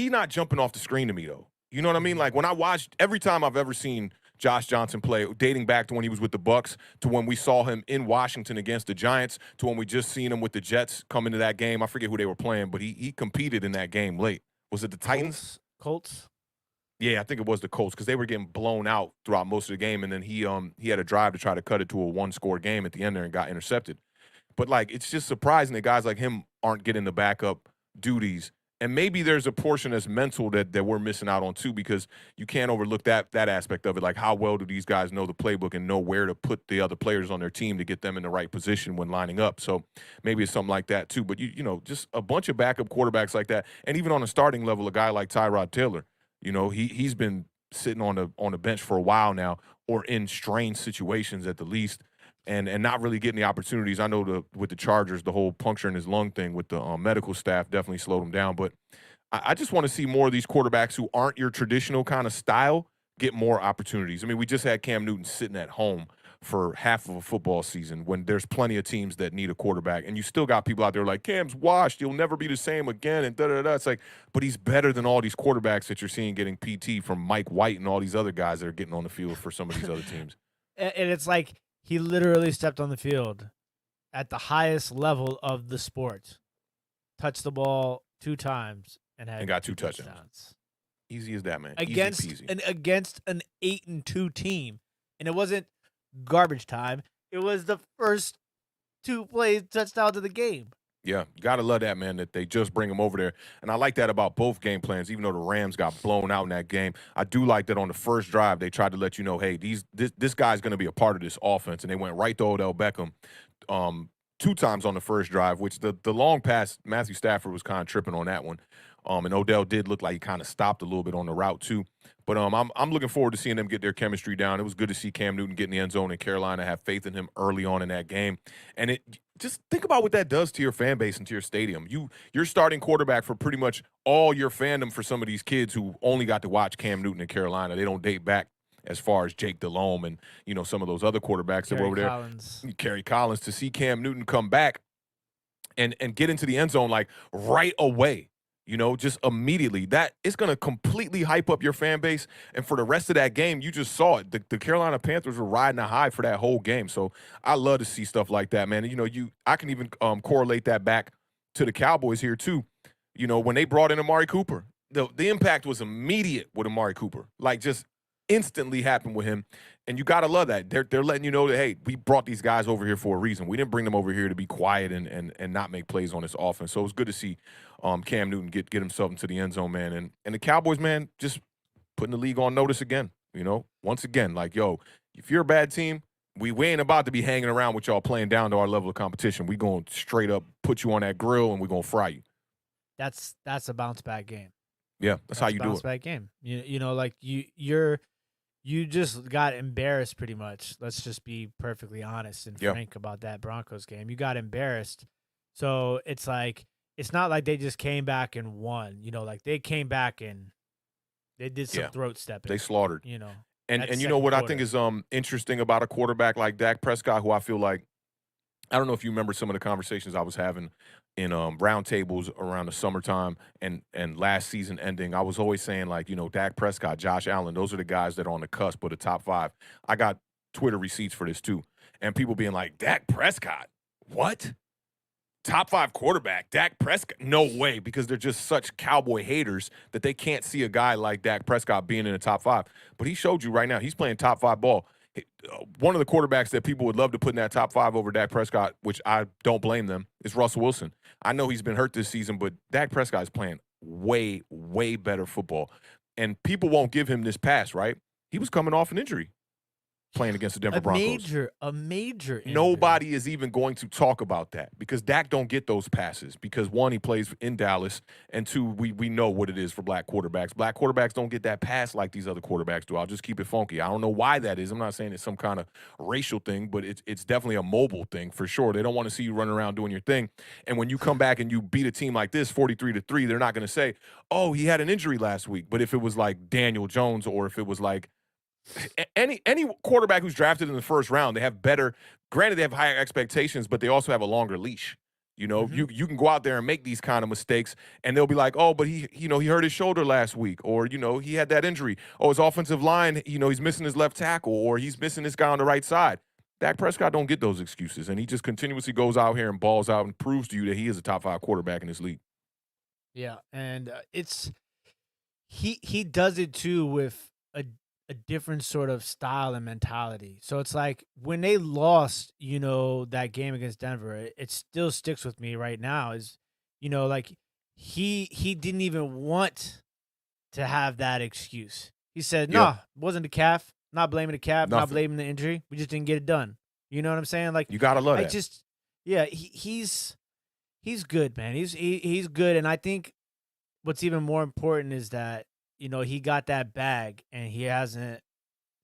not jumping off the screen to me, though. You know what I mean? Like, when I watched, every time I've ever seen Josh Johnson play, dating back to when he was with the Bucs, to when we saw him in Washington against the Giants, to when we just seen him with the Jets come into that game. I forget who they were playing, but he competed in that game late. Was it the Titans? Colts? Yeah, I think it was the Colts because they were getting blown out throughout most of the game, and then he had a drive to try to cut it to a one-score game at the end there and got intercepted. But, like, it's just surprising that guys like him aren't getting the backup duties. And maybe there's a portion that's mental that we're missing out on too, because you can't overlook that aspect of it. Like, how well do these guys know the playbook and know where to put the other players on their team to get them in the right position when lining up? So maybe it's something like that too. But, just a bunch of backup quarterbacks like that. And even on a starting level, a guy like Tyrod Taylor, he's been sitting on the bench for a while now, or in strange situations at the least, and not really getting the opportunities. I know with the Chargers, the whole puncture in his lung thing with the medical staff definitely slowed him down. But I just want to see more of these quarterbacks who aren't your traditional kind of style get more opportunities. I mean, we just had Cam Newton sitting at home for half of a football season when there's plenty of teams that need a quarterback, and you still got people out there like, Cam's washed, he'll never be the same again, and da-da-da. It's like, but he's better than all these quarterbacks that you're seeing getting PT from Mike White and all these other guys that are getting on the field for some of these other teams. And it's like he literally stepped on the field at the highest level of the sport, touched the ball 2 times, and got 2 touchdowns. Easy as that, man. Against an 8-2 team, and it wasn't garbage time. It was the first 2 plays touchdown to the game. Yeah, gotta love that, man, that they just bring him over there. And I like that about both game plans, even though the Rams got blown out in that game. I do like that on the first drive, they tried to let you know, hey, this guy's going to be a part of this offense. And they went right to Odell Beckham 2 times on the first drive, which the long pass, Matthew Stafford was kind of tripping on that one. And Odell did look like he kind of stopped a little bit on the route too. But I'm looking forward to seeing them get their chemistry down. It was good to see Cam Newton get in the end zone in Carolina, have faith in him early on in that game. And just think about what that does to your fan base and to your stadium. You're starting quarterback for pretty much all your fandom for some of these kids who only got to watch Cam Newton in Carolina. They don't date back as far as Jake Delhomme and, some of those other quarterbacks that were over there. Kerry Collins. To see Cam Newton come back and get into the end zone like right away. Just immediately. That is going to completely hype up your fan base. And for the rest of that game, you just saw it. The Carolina Panthers were riding a high for that whole game. So I love to see stuff like that, man. And, I can even correlate that back to the Cowboys here, too. When they brought in Amari Cooper, the impact was immediate with Amari Cooper. Like, just instantly happened with him. And you got to love that. They're letting you know that, hey, we brought these guys over here for a reason. We didn't bring them over here to be quiet and not make plays on this offense. So it was good to see Cam Newton get himself into the end zone, man. And the Cowboys, man, just putting the league on notice again, once again, like, yo, if you're a bad team, we ain't about to be hanging around with y'all playing down to our level of competition. We going to straight up put you on that grill and we're going to fry you. That's a bounce back game. Yeah, that's how you do it. Bounce back game. Like you just got embarrassed pretty much. Let's just be perfectly honest and frank about that Broncos game. You got embarrassed. So it's like, it's not like they just came back and won. Like they came back and they did some throat stepping. They slaughtered. And you know what I think is interesting about a quarterback like Dak Prescott, who I feel like, I don't know if you remember some of the conversations I was having in roundtables around the summertime and last season ending. I was always saying, like, Dak Prescott, Josh Allen, those are the guys that are on the cusp of the top 5. I got Twitter receipts for this too. And people being like, Dak Prescott, what? Top 5 quarterback, Dak Prescott? No way, because they're just such Cowboy haters that they can't see a guy like Dak Prescott being in the top 5. But he showed you right now, he's playing top 5 ball. One of the quarterbacks that people would love to put in that top 5 over Dak Prescott, which I don't blame them, is Russell Wilson. I know he's been hurt this season, but Dak Prescott is playing way, way better football. And people won't give him this pass, right? He was coming off an injury. playing against the Denver Broncos. A major injury. Nobody is even going to talk about that because Dak don't get those passes because, one, he plays in Dallas, and two, we know what it is for black quarterbacks. Black quarterbacks don't get that pass like these other quarterbacks do. I'll just keep it funky. I don't know why that is. I'm not saying it's some kind of racial thing, but it's definitely a mobile thing for sure. They don't want to see you running around doing your thing. And when you come back and you beat a team like this 43-3, they're not going to say, oh, he had an injury last week. But if it was like Daniel Jones or if it was like any quarterback who's drafted in the first round, they have better. Granted, they have higher expectations, but they also have a longer leash. You know, you can go out there and make these kind of mistakes, and they'll be like, oh, but he hurt his shoulder last week, or he had that injury. Oh, his offensive line, he's missing his left tackle, or he's missing this guy on the right side. Dak Prescott don't get those excuses, and he just continuously goes out here and balls out and proves to you that he is a top 5 quarterback in this league. Yeah, and he does it too with a different sort of style and mentality. So it's like when they lost, that game against Denver, it still sticks with me right now. Is like he didn't even want to have that excuse. He said, "No, it wasn't the calf. Not blaming the calf. Not blaming the injury. We just didn't get it done." You know what I'm saying? Like you gotta love that. He's good, man. He's good, and I think what's even more important is that he got that bag and he hasn't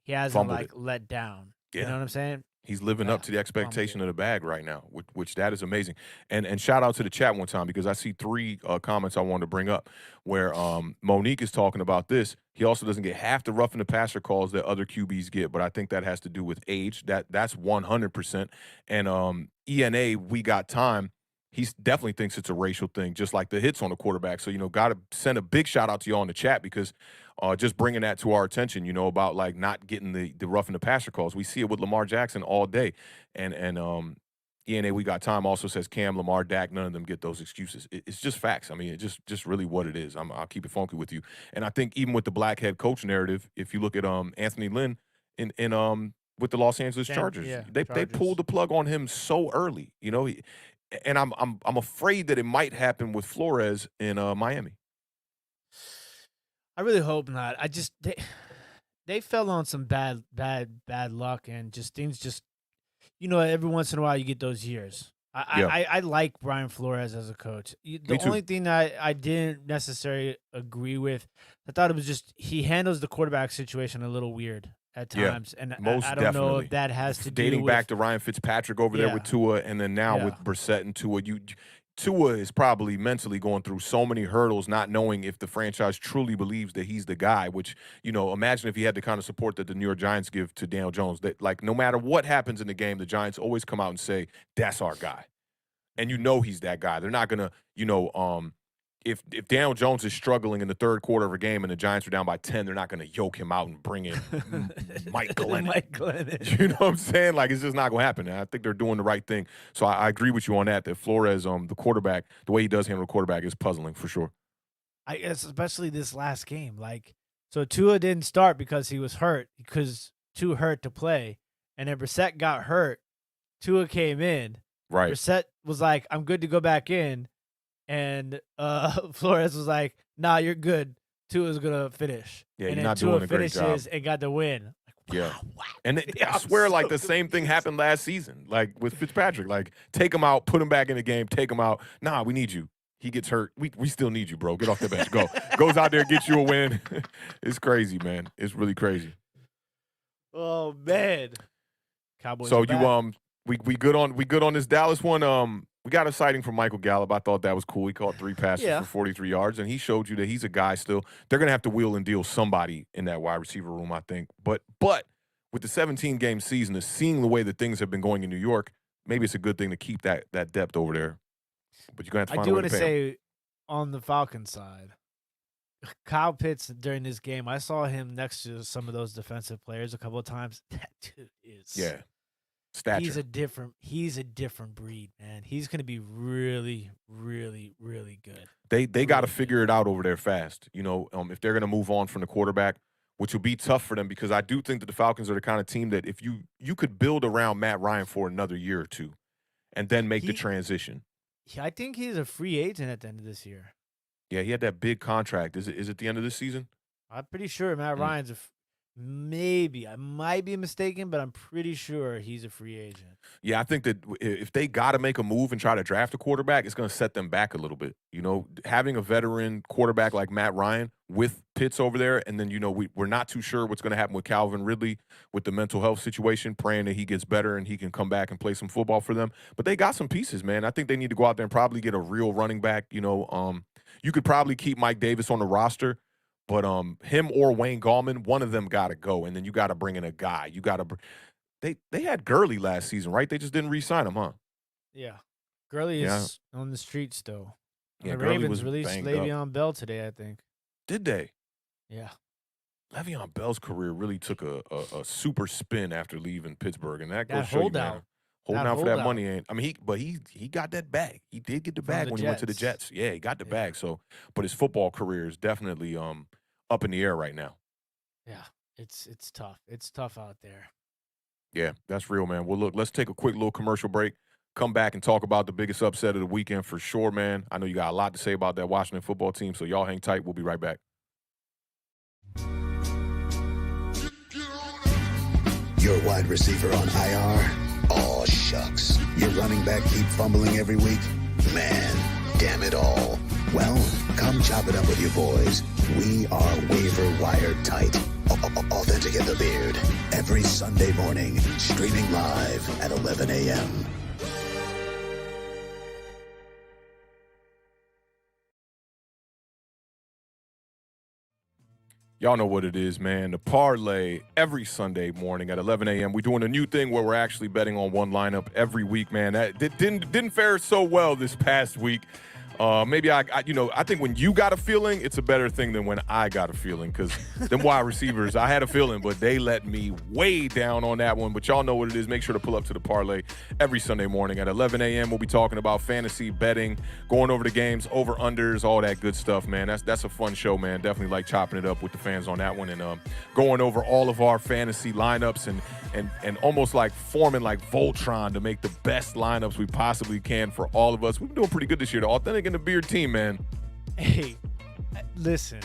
like let down. Yeah. You know what I'm saying? He's living up to the expectation of the bag right now, which that is amazing. And shout out to the chat one time because I see 3 comments I wanted to bring up where Monique is talking about this. He also doesn't get half the roughing the passer calls that other QBs get, but I think that has to do with age. That's 100%. And ENA, we got time. He definitely thinks it's a racial thing, just like the hits on the quarterback. So, got to send a big shout out to y'all in the chat because just bringing that to our attention, about like not getting the roughing the passer calls. We see it with Lamar Jackson all day. And ENA, we got time also says Cam, Lamar, Dak, none of them get those excuses. It's just facts. I mean, it's just really what it is. I'll keep it funky with you. And I think even with the black head coach narrative, if you look at Anthony Lynn in with the Los Angeles Chargers, they pulled the plug on him so early, and I'm afraid that it might happen with Flores in Miami. I really hope not. They fell on some bad luck and just things just every once in a while you get those years. I like Brian Flores as a coach. The only thing that I didn't necessarily agree with, I thought it was just he handles the quarterback situation a little weird at times, and I don't know if that has to do dating back to Ryan Fitzpatrick over there with Tua, and then now with Brissett and Tua. Tua is probably mentally going through so many hurdles, not knowing if the franchise truly believes that he's the guy. Which imagine if he had the kind of support that the New York Giants give to Daniel Jones. That like no matter what happens in the game, the Giants always come out and say that's our guy, and he's that guy. They're not gonna If Daniel Jones is struggling in the third quarter of a game and the Giants are down by 10, they're not going to yoke him out and bring in Mike Glennon. Mike Glennon. You know what I'm saying? Like, it's just not going to happen. And I think they're doing the right thing. So I agree with you on that Flores, the quarterback, the way he does handle the quarterback is puzzling for sure. I guess especially this last game. Like, so Tua didn't start because he was hurt, because Tua hurt to play. And then Brissett got hurt. Tua came in. Right. Brissett was like, I'm good to go back in. And Flores was like, "Nah, you're good. Tua's gonna finish." Yeah, and you're then not Tua doing a great job. finishes and got the win. Like, wow, wow. And I swear, like the same thing happened last season, like with Fitzpatrick. Like, take him out, put him back in the game, take him out. Nah, we need you. He gets hurt. We still need you, bro. Get off the bench. Go. Goes out there, get you a win. It's crazy, man. It's really crazy. Oh man. Cowboys. So we good on this Dallas one. We got a sighting from Michael Gallup. I thought that was cool. He caught 3 passes for 43 yards, and he showed you that he's a guy still. They're going to have to wheel and deal somebody in that wide receiver room, I think. But with the 17-game season, seeing the way that things have been going in New York, maybe it's a good thing to keep that depth over there. But you're going to have to find a way to pay him. I do want to say, on the Falcons side, Kyle Pitts, during this game, I saw him next to some of those defensive players a couple of times. That dude is... Yeah. Stature. He's a different breed, man. He's going to be really, really, really good. They got to figure it out over there fast. If they're going to move on from the quarterback, which will be tough for them, because I do think that the Falcons are the kind of team that if you could build around Matt Ryan for another year or two, and then make the transition. I think he's a free agent at the end of this year. Yeah, he had that big contract. Is it the end of this season? I'm pretty sure Matt Ryan's Maybe. I might be mistaken, but I'm pretty sure he's a free agent. Yeah, I think that if they got to make a move and try to draft a quarterback, it's going to set them back a little bit. Having a veteran quarterback like Matt Ryan with Pitts over there, and then we're not too sure what's going to happen with Calvin Ridley with the mental health situation. Praying that he gets better and he can come back and play some football for them. But they got some pieces, man. I think they need to go out there and probably get a real running back. You could probably keep Mike Davis on the roster. But him or Wayne Gallman, one of them got to go, and then you got to bring in a guy. You got to. They had Gurley last season, right? They just didn't re-sign him, huh? Yeah, Gurley is on the street still. Yeah, the Gurley Ravens was released banged Le'Veon Bell today, I think. Did they? Yeah. Le'Veon Bell's career really took a super spin after leaving Pittsburgh, and that That goes show you, man. holdout. Holding That out for that holdout. money ain't. I mean, he got that bag. He did get the From bag the when he went to the Jets. Jets. Yeah, he got the bag. So, but his football career is definitely up in the air right now. Yeah, it's tough. It's tough out there. Yeah, that's real, man. Well, look, let's take a quick little commercial break. Come back and talk about the biggest upset of the weekend for sure, man. I know you got a lot to say about that Washington football team, so y'all hang tight. We'll be right back. Your wide receiver on IR? Aw, shucks. Your running back keep fumbling every week? Man, damn it all. Well, come chop it up with your boys. We are waiver wire tight. Awthentik and the Beard. Every Sunday morning, streaming live at 11 a.m. Y'all know what it is, man. The parlay every Sunday morning at 11 a.m. We're doing a new thing where we're actually betting on one lineup every week, man. That didn't fare so well this past week. Maybe I think when you got a feeling, it's a better thing than when I got a feeling, because them wide receivers, I had a feeling, but they let me way down on that one. But y'all know what it is. Make sure to pull up to the parlay every Sunday morning at 11 a.m. We'll be talking about fantasy betting, going over the games, over unders, all that good stuff, man. That's a fun show, man. Definitely like chopping it up with the fans on that one, and going over all of our fantasy lineups and almost like forming like Voltron to make the best lineups we possibly can for all of us. We've been doing pretty good this year. The Awthentik and the Beard team, man. Hey, listen.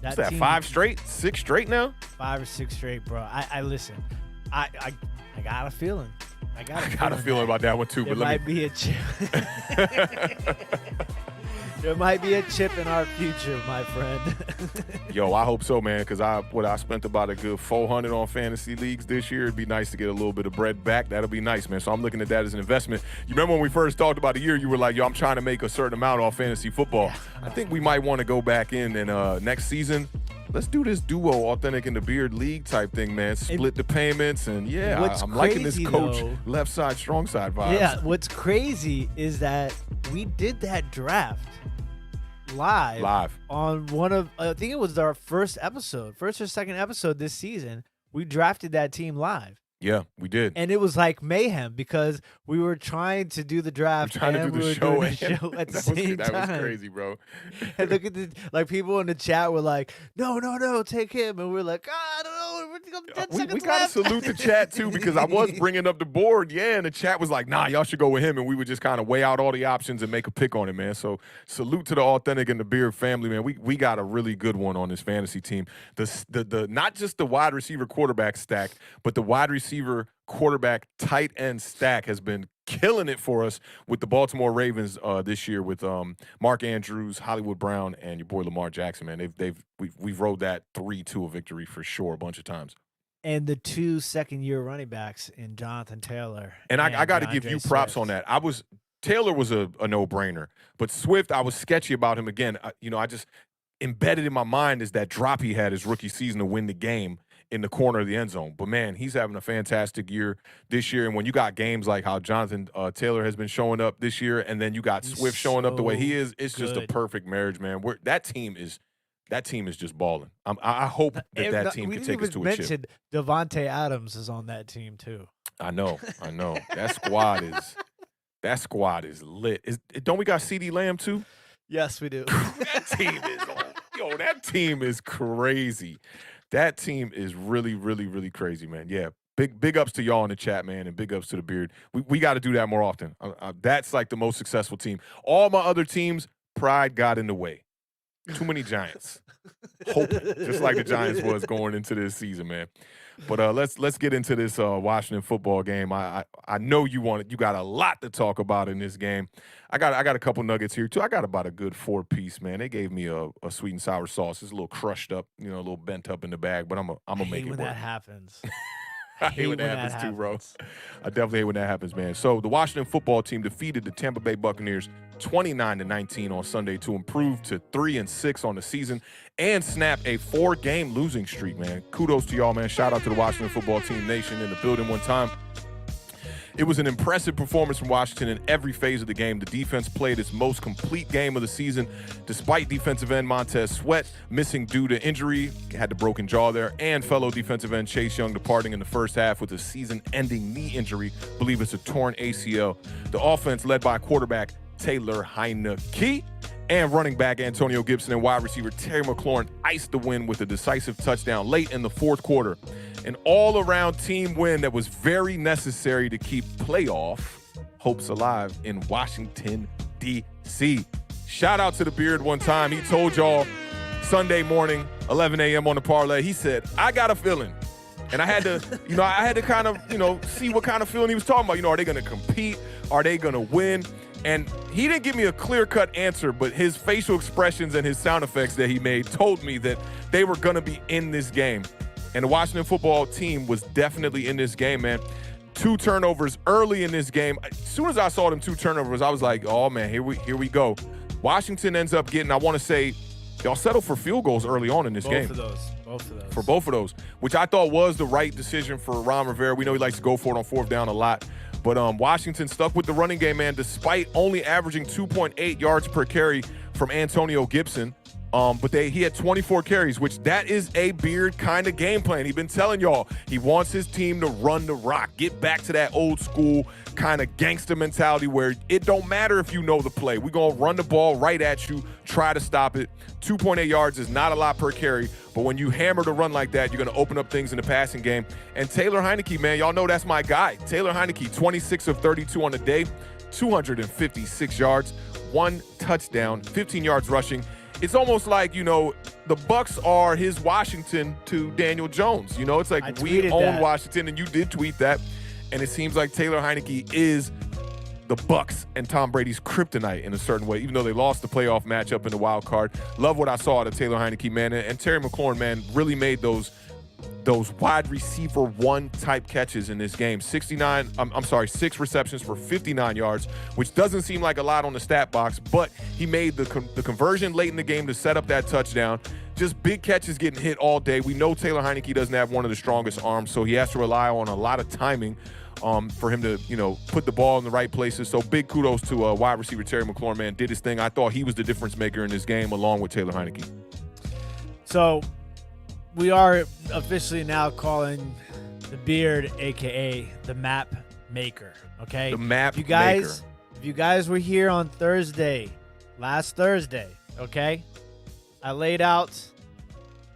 What's that, 5 straight? 6 straight now? 5 or 6 straight, bro. I listen. I got a feeling. I got a feeling about that one too. There But might be a chip. There might be a chip in our future, my friend. Yo, I hope so, man, because I spent about a good $400 on fantasy leagues this year. It'd be nice to get a little bit of bread back. That'll be nice, man. So I'm looking at that as an investment. You remember when we first talked about the year, you were like, yo, I'm trying to make a certain amount off fantasy football. Yeah. I think we might want to go back in and next season, let's do this duo Awthentik and the Beard league type thing, man. Split the payments, and I'm liking this coach though, left side, strong side vibes. Yeah, what's crazy is that we did that draft live on one of, I think it was our first or second episode this season. We drafted that team live. Yeah, we did. And it was like mayhem because we were trying to do the draft and we were doing the show at the same time. That was crazy, bro. And look at the people in the chat were like, no, take him. And we're like, I don't know. We're 10 seconds we got to salute the chat, too, because I was bringing up the board. Yeah, and the chat was like, nah, y'all should go with him. And we would just kind of weigh out all the options and make a pick on it, man. So salute to the Awthentik and the Beard family, man. We got a really good one on this fantasy team. The not just the wide receiver quarterback stack, but the wide receiver quarterback tight end stack has been killing it for us with the Baltimore Ravens this year with Mark Andrews, Hollywood Brown, and your boy Lamar Jackson, man. We've rode that 3-2 victory for sure a bunch of times. And the 2 second-year running backs in Jonathan Taylor. And I got to give DeAndre you props Swift. on that. Taylor was a no-brainer, but Swift, I was sketchy about him again. I just embedded in my mind is that drop he had his rookie season to win the game in the corner of the end zone. But, man, he's having a fantastic year this year. And when you got games like how Jonathan Taylor has been showing up this year, and then you got Swift showing up the way he is, it's just a perfect marriage, man. That team is just balling. I hope that team can take us to a chip. We mentioned Devontae Adams is on that team, too. I know. That squad is lit. Don't we got CeeDee Lamb, too? Yes, we do. That team is crazy. That team is really, really, really crazy, man. Yeah, big ups to y'all in the chat, man, and big ups to the Beard. We got to do that more often. That's like the most successful team. All my other teams, pride got in the way. Too many Giants. Hoping, just like the Giants was going into this season, man. But let's get into this Washington football game. I know you got a lot to talk about in this game. I got a couple nuggets here too. I got about a good 4-piece, man. They gave me a sweet and sour sauce. It's a little crushed up, a little bent up in the bag, but I'm gonna make it work. That happens. I hate when that happens too, bro. I definitely hate when that happens, man. So the Washington football team defeated the Tampa Bay Buccaneers 29-19 on Sunday to improve to 3-6 on the season and snap a 4-game losing streak, man. Kudos to y'all, man. Shout out to the Washington football team nation in the building one time. It was an impressive performance from Washington in every phase of the game. The defense played its most complete game of the season, despite defensive end Montez Sweat missing due to injury, had the broken jaw there, and fellow defensive end Chase Young departing in the first half with a season-ending knee injury. I believe it's a torn ACL. The offense, led by quarterback Taylor Heinicke and running back Antonio Gibson and wide receiver Terry McLaurin, iced the win with a decisive touchdown late in the fourth quarter. An all-around team win that was very necessary to keep playoff hopes alive in Washington, D.C. Shout out to the Beard one time. He told y'all Sunday morning, 11 a.m. on the parlay, he said, I got a feeling. And I had to, kind of, see what kind of feeling he was talking about. Are they going to compete? Are they going to win? And he didn't give me a clear-cut answer, but his facial expressions and his sound effects that he made told me that they were going to be in this game. And the Washington football team was definitely in this game, man. 2 turnovers early in this game. As soon as I saw them 2 turnovers, I was like, oh, man, here we go. Washington ends up getting, I want to say, y'all settled for field goals early on in this game. Both of those. For both of those, which I thought was the right decision for Ron Rivera. We know he likes to go for it on 4th down a lot. But Washington stuck with the running game, man, despite only averaging 2.8 yards per carry from Antonio Gibson. But he had 24 carries, which that is a Beard kind of game plan. He's been telling y'all he wants his team to run the rock, get back to that old school kind of gangster mentality where it don't matter if you know the play. We're going to run the ball right at you, try to stop it. 2.8 yards is not a lot per carry, but when you hammer the run like that, you're going to open up things in the passing game. And Taylor Heinicke, man, y'all know that's my guy. Taylor Heinicke, 26 of 32 on the day, 256 yards, 1 touchdown, 15 yards rushing. It's almost like, the Bucks are his Washington to Daniel Jones. It's like we own Washington, and you did tweet that. And it seems like Taylor Heinicke is the Bucks and Tom Brady's kryptonite in a certain way, even though they lost the playoff matchup in the wild card. Love what I saw out of Taylor Heinicke, man. And Terry McLaurin, man, really made those wide receiver 1 type catches in this game. 6 receptions for 59 yards, which doesn't seem like a lot on the stat box, but he made the conversion late in the game to set up that touchdown. Just big catches getting hit all day. We know Taylor Heinicke doesn't have one of the strongest arms, so he has to rely on a lot of timing for him to, put the ball in the right places. So big kudos to wide receiver Terry McLaurin, man. Did his thing. I thought he was the difference maker in this game along with Taylor Heinicke. So we are officially now calling the Beard, a.k.a. the map maker, okay? The map maker. If you guys were here on last Thursday, okay, I laid out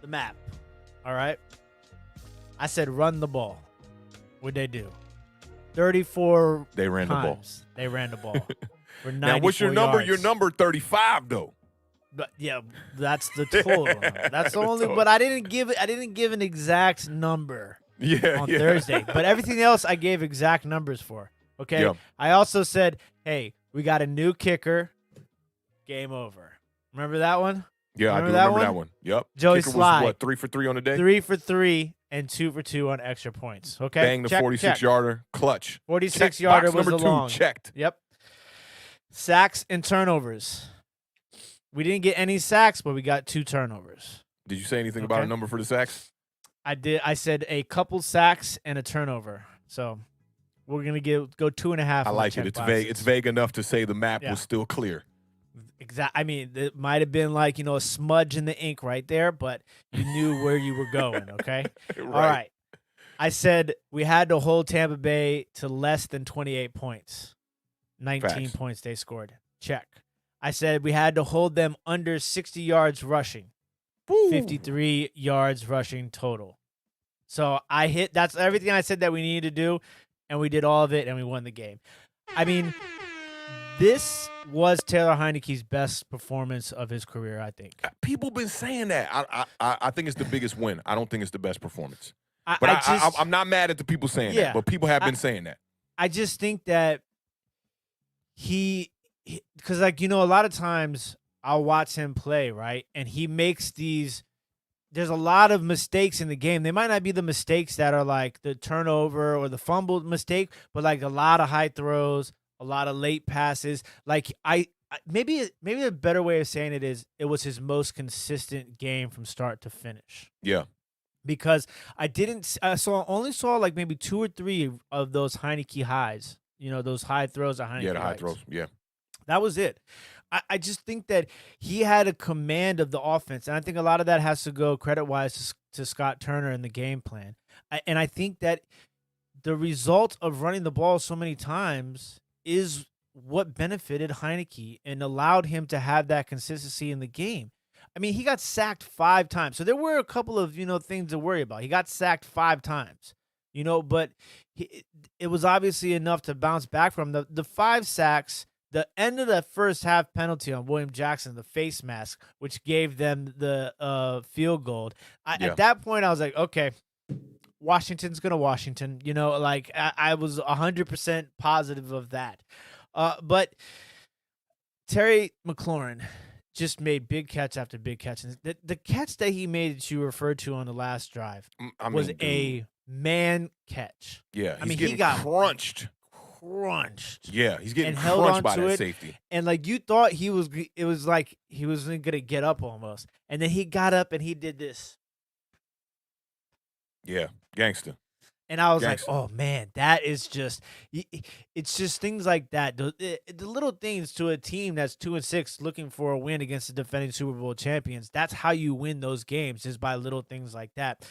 the map, all right? I said run the ball. What'd they do? 34 They ran the ball. They ran the ball. For 94 now, what's your number? yards. Your number 35, though. But yeah, that's the total. That's the only. But I didn't give an exact number. On Thursday, but everything else I gave exact numbers for. Okay. Yeah. I also said, hey, we got a new kicker. Game over. Remember that one? Yeah, I do remember that one. Yep. Joey kicker Sly. was what, 3 for 3 on the day? 3 for 3 and 2 for 2 on extra points. Okay. Bang the 46-yarder, clutch. 46-yarder was number a 2 long. checked. Yep. Sacks and turnovers. We didn't get any sacks, but we got 2 turnovers. Did you say anything about a number for the sacks? I did. I said a couple sacks and a turnover. So we're gonna go 2.5. I like it. It's vague. It's vague enough to say the map was still clear. Exactly. I mean, it might have been like a smudge in the ink right there, but you knew where you were going. Okay. Right. All right. I said we had to hold Tampa Bay to less than 28 points. 19 Facts. points they scored. Check. I said we had to hold them under 60 yards rushing. Woo. 53 yards rushing total. So that's everything I said that we needed to do, and we did all of it, and we won the game. I mean, This was Taylor Heinicke's best performance of his career, I think. People been saying that. I think it's the biggest win. I don't think it's the best performance. I But just, I'm not mad at the people saying Yeah. that. But people have been saying that. I just think that because like, a lot of times I'll watch him play, right? And he makes there's a lot of mistakes in the game. They might not be the mistakes that are like the turnover or the fumble mistake, but like a lot of high throws, a lot of late passes. Like maybe a better way of saying it is it was his most consistent game from start to finish. Yeah. Because I only saw like maybe 2 or 3 of those Heinicke highs. Those high throws at Heinicke. Yeah, the high likes. throws. Yeah. That was it. I just think that he had a command of the offense, and I think a lot of that has to go credit-wise to Scott Turner and the game plan. And I think that the result of running the ball so many times is what benefited Heinicke and allowed him to have that consistency in the game. I mean, he got sacked 5 times. So there were a couple of, things to worry about. He got sacked 5 times, but it was obviously enough to bounce back from. The 5 sacks, the end of the first half penalty on William Jackson, the face mask, which gave them the field goal. At that point, I was like, okay, Washington's going to Washington. I was 100% positive of that. But Terry McLaurin just made big catch after big catch. And the catch that he made that you referred to on the last drive was a man catch. Yeah, he got crunched. Yeah, he's getting held crunched by onto that it, safety. And like you thought it was like he wasn't going to get up almost. And then he got up and he did this. Yeah, gangster. And I was Gangster. like, oh, man, that is just – it's just things like that. The little things to a team that's 2-6 looking for a win against the defending Super Bowl champions, that's how you win those games, is by little things like that.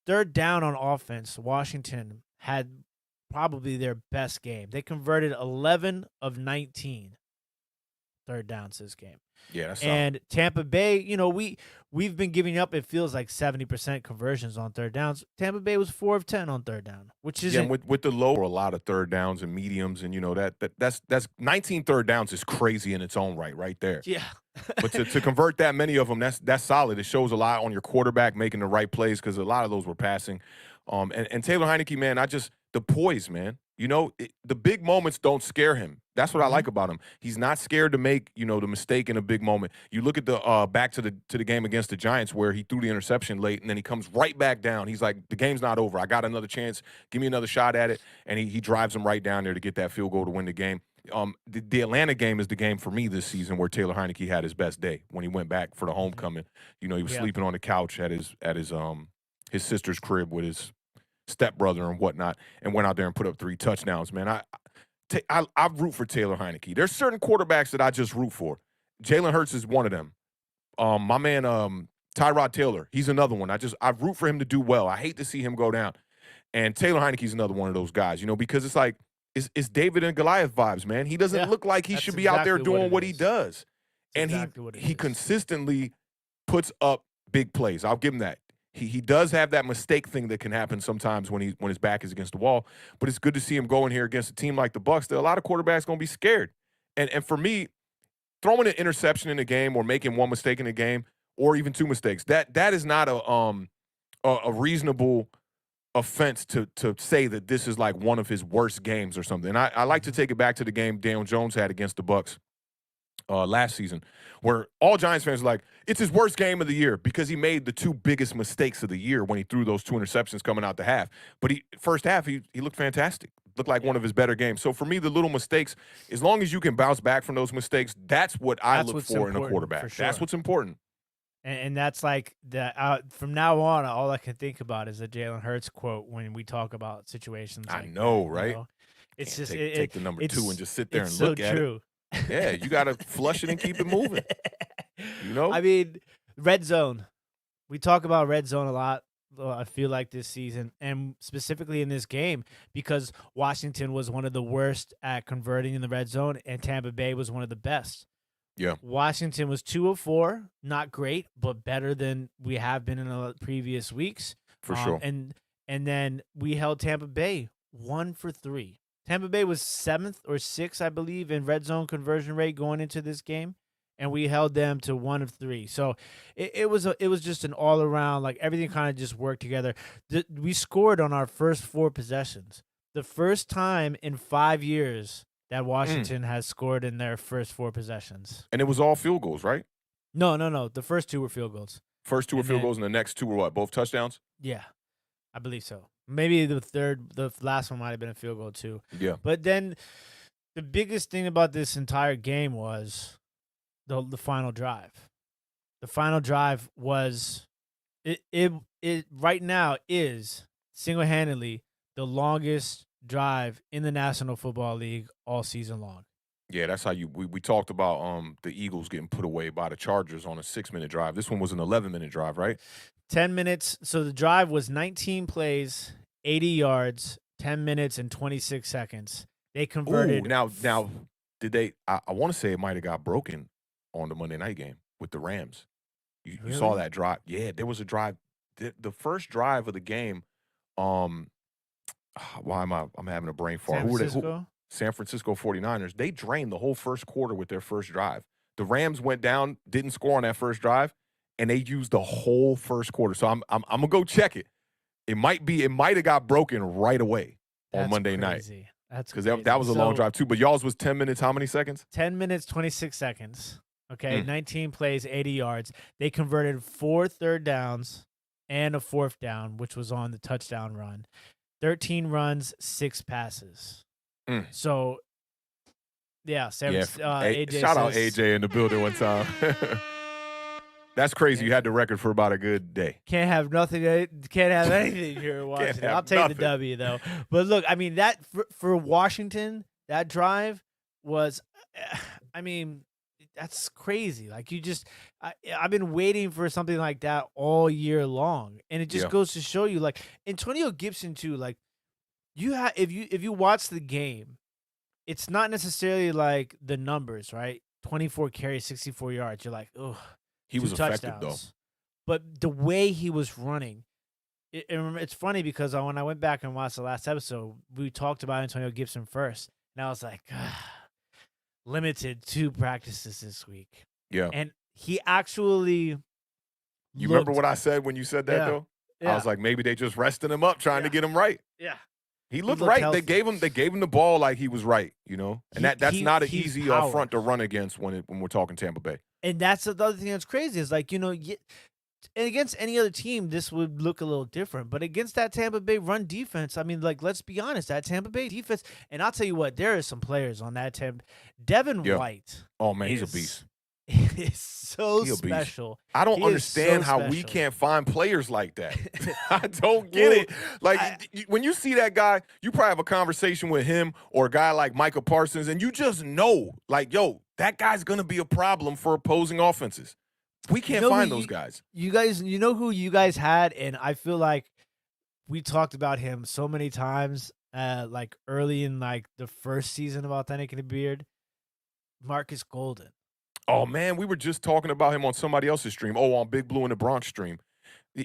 Third down on offense, Washington had probably their best game. They converted 11 of 19 third downs this game. Yeah, that's and solid. Tampa Bay, we've been giving up, it feels like 70% conversions on third downs. Tampa Bay was 4 of 10 on third down, which is with the low, a lot of third downs and mediums, and that's 19 third downs is crazy in its own right there. Yeah. But to convert that many of them, that's solid. It shows a lot on your quarterback making the right plays, because a lot of those were passing. And Taylor Heinicke, man, the poise, man. The big moments don't scare him. That's what I like about him. He's not scared to make, the mistake in a big moment. You look at the back to the game against the Giants, where he threw the interception late, and then he comes right back down. He's like, the game's not over. I got another chance. Give me another shot at it. And he drives him right down there to get that field goal to win the game. The Atlanta game is the game for me this season where Taylor Heinicke had his best day, when he went back for the homecoming. He was sleeping on the couch at his sister's crib with his stepbrother and whatnot, and went out there and put up 3 touchdowns, man. I root for Taylor Heinicke. There's certain quarterbacks that I just root for. Jalen Hurts is one of them. My man Tyrod Taylor, he's another one. I root for him to do well. I hate to see him go down. And Taylor Heinicke's another one of those guys, because it's like it's David and Goliath vibes, man. He doesn't look like he should be out there doing what he does. And he consistently puts up big plays. I'll give him that. He does have that mistake thing that can happen sometimes when his back is against the wall, but it's good to see him going here against a team like the Bucs. There are a lot of quarterbacks going to be scared. And for me, throwing an interception in a game or making one mistake in a game or even 2 mistakes, that is not a reasonable offense to say that this is like one of his worst games or something. And I like to take it back to the game Daniel Jones had against the Bucs last season, where all Giants fans are like, it's his worst game of the year because he made the 2 biggest mistakes of the year when he threw those 2 interceptions coming out the half. But first half, he looked fantastic. Looked like one of his better games. So for me, the little mistakes, as long as you can bounce back from those mistakes, that's what I look for in a quarterback. Sure. That's what's important. And that's like from now on, all I can think about is the Jalen Hurts quote when we talk about situations. I know, right? It's Can't just take the number 2 and just sit there and it's look so at true. it. Yeah, you got to flush it and keep it moving. I mean, red zone. We talk about red zone a lot, I feel like, this season, and specifically in this game, because Washington was one of the worst at converting in the red zone, and Tampa Bay was one of the best. Yeah. Washington was 2 of 4, not great, but better than we have been in the previous weeks. For sure. And then we held Tampa Bay 1 for 3. Tampa Bay was 7th or 6th, I believe, in red zone conversion rate going into this game, and we held them to 1 of 3. So it was just an all around, like, everything kind of just worked together. We scored on our first 4 possessions. The first time in 5 years that Washington has scored in their first 4 possessions. And it was all field goals, right? No. The first 2 were field goals. First 2 were field goals, and the next 2 were what? Both touchdowns? Yeah, I believe so. Maybe the last one might have been a field goal too. Yeah. But then the biggest thing about this entire game was the final drive. The final drive was it right now is single-handedly the longest drive in the National Football League all season long. Yeah, that's how we talked about the Eagles getting put away by the Chargers on a 6-minute drive. This one was an 11-minute drive, right? 10 minutes. So the drive was 19 plays, 80 yards, 10 minutes, and 26 seconds. They converted. Ooh, now, did they? I want to say it might have got broken on the Monday night game with the Rams. You saw that drive? Yeah, there was a drive. The first drive of the game. Why am I'm having a brain fart? San Francisco 49ers. They drained the whole first quarter with their first drive. The Rams went down, didn't score on that first drive, and they used the whole first quarter. So I'm gonna go check it. It might have got broken right away on Monday night. That's because that was a long drive too. But y'all's was 10 minutes. How many seconds? 10 minutes, 26 seconds. Okay, 19 plays, 80 yards. They converted 4 third downs and a 4th down, which was on the touchdown run. 13 runs, 6 passes. So, yeah, AJ shout out AJ in the building one time. That's crazy. You had the record for about a good day. Can't have anything here in Washington. I'll take the W, though. But look, I mean, that for Washington, that drive was, I mean, that's crazy. Like, I've been waiting for something like that all year long. And it just goes to show you, like, Antonio Gibson, too, like, if you watch the game, it's not necessarily like the numbers, right? 24 carries, 64 yards. You're like, oh, he was effective though. But the way he was running, it's funny because when I went back and watched the last episode, we talked about Antonio Gibson first, and I was like, limited 2 practices this week. Yeah, and he actually. You remember what I said when you said that though? Yeah. I was like, maybe they just resting him up, trying to get him right. Yeah. He looked right. Healthy. They gave him the ball like he was right, you know? And that's not an easy front to run against when we're talking Tampa Bay. And that's the other thing that's crazy is, like, you know, and against any other team, this would look a little different. But against that Tampa Bay run defense, I mean, like, let's be honest, that Tampa Bay defense, and I'll tell you what, there are some players on that Tampa. Devin White. Oh, man, he's a beast. It's so special. I don't understand how we can't find players like that. I don't get it. Like, when you see that guy, you probably have a conversation with him or a guy like Micah Parsons, and you just know, like, yo, that guy's going to be a problem for opposing offenses. We can't find those guys. You know who you guys had, and I feel like we talked about him so many times, like early in like the first season of Authentic and the Beard, Marcus Golden. Oh, man, we were just talking about him on somebody else's stream. Oh, on Big Blue in the Bronx stream.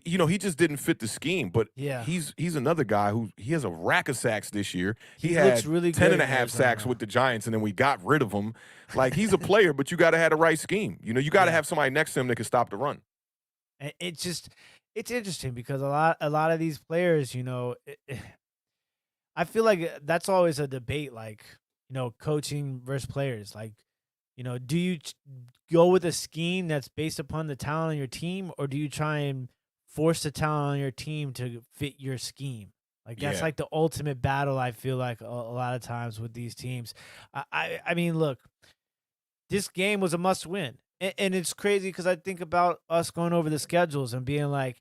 You know, he just didn't fit the scheme, but he's another guy who he has a rack of sacks this year. He had really 10 and a half sacks with the Giants, and then we got rid of him. Like, he's a player, but you got to have the right scheme. You know, you got to have somebody next to him that can stop the run. And it's interesting because a lot of these players, you know, I feel like that's always a debate, like, you know, coaching versus players. Like, you know, do you go with a scheme that's based upon the talent on your team, or do you try and force the talent on your team to fit your scheme? Like, that's like the ultimate battle, I feel like, a lot of times with these teams. I mean, look, this game was a must-win. And it's crazy because I think about us going over the schedules and being like,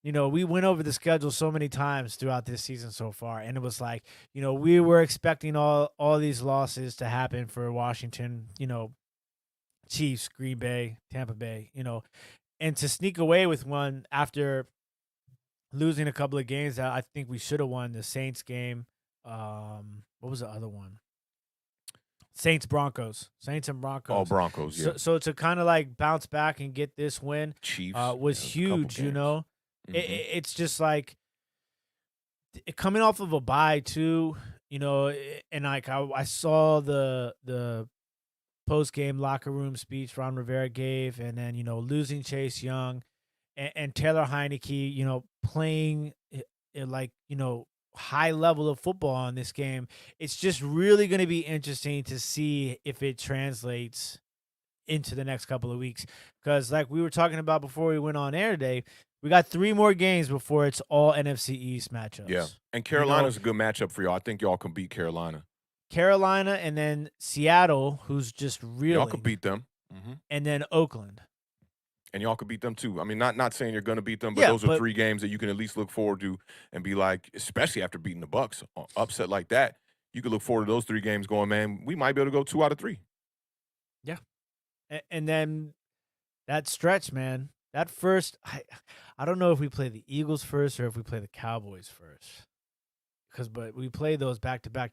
you know, we went over the schedule so many times throughout this season so far, and it was like, you know, we were expecting all these losses to happen for Washington, you know, Chiefs, Green Bay, Tampa Bay, you know, and to sneak away with one after losing a couple of games that I think we should have won. The Saints game. What was the other one? Saints and Broncos. Oh, Broncos, yeah. So to kind of like bounce back and get this win Chiefs was huge, you know. Mm-hmm. It's just like coming off of a bye too, And like I saw the post game locker room speech Ron Rivera gave, and then losing Chase Young and Taylor Heinicke, playing like high level of football in this game. It's just really going to be interesting to see if it translates into the next couple of weeks, because like we were talking about before we went on air today, we got 3 more games before it's all NFC East matchups. Yeah, and Carolina's a good matchup for y'all. I think y'all can beat Carolina. And then Seattle, who's just really y'all could beat them, and then Oakland. And y'all could beat them too. I mean, not saying you're going to beat them, but those are 3 games that you can at least look forward to and be like, especially after beating the Bucs, upset like that, you could look forward to those 3 games going, man, we might be able to go 2 out of 3. Yeah. And then that stretch, man, that first, I don't know if we play the Eagles first or if we play the Cowboys first. But we play those back to back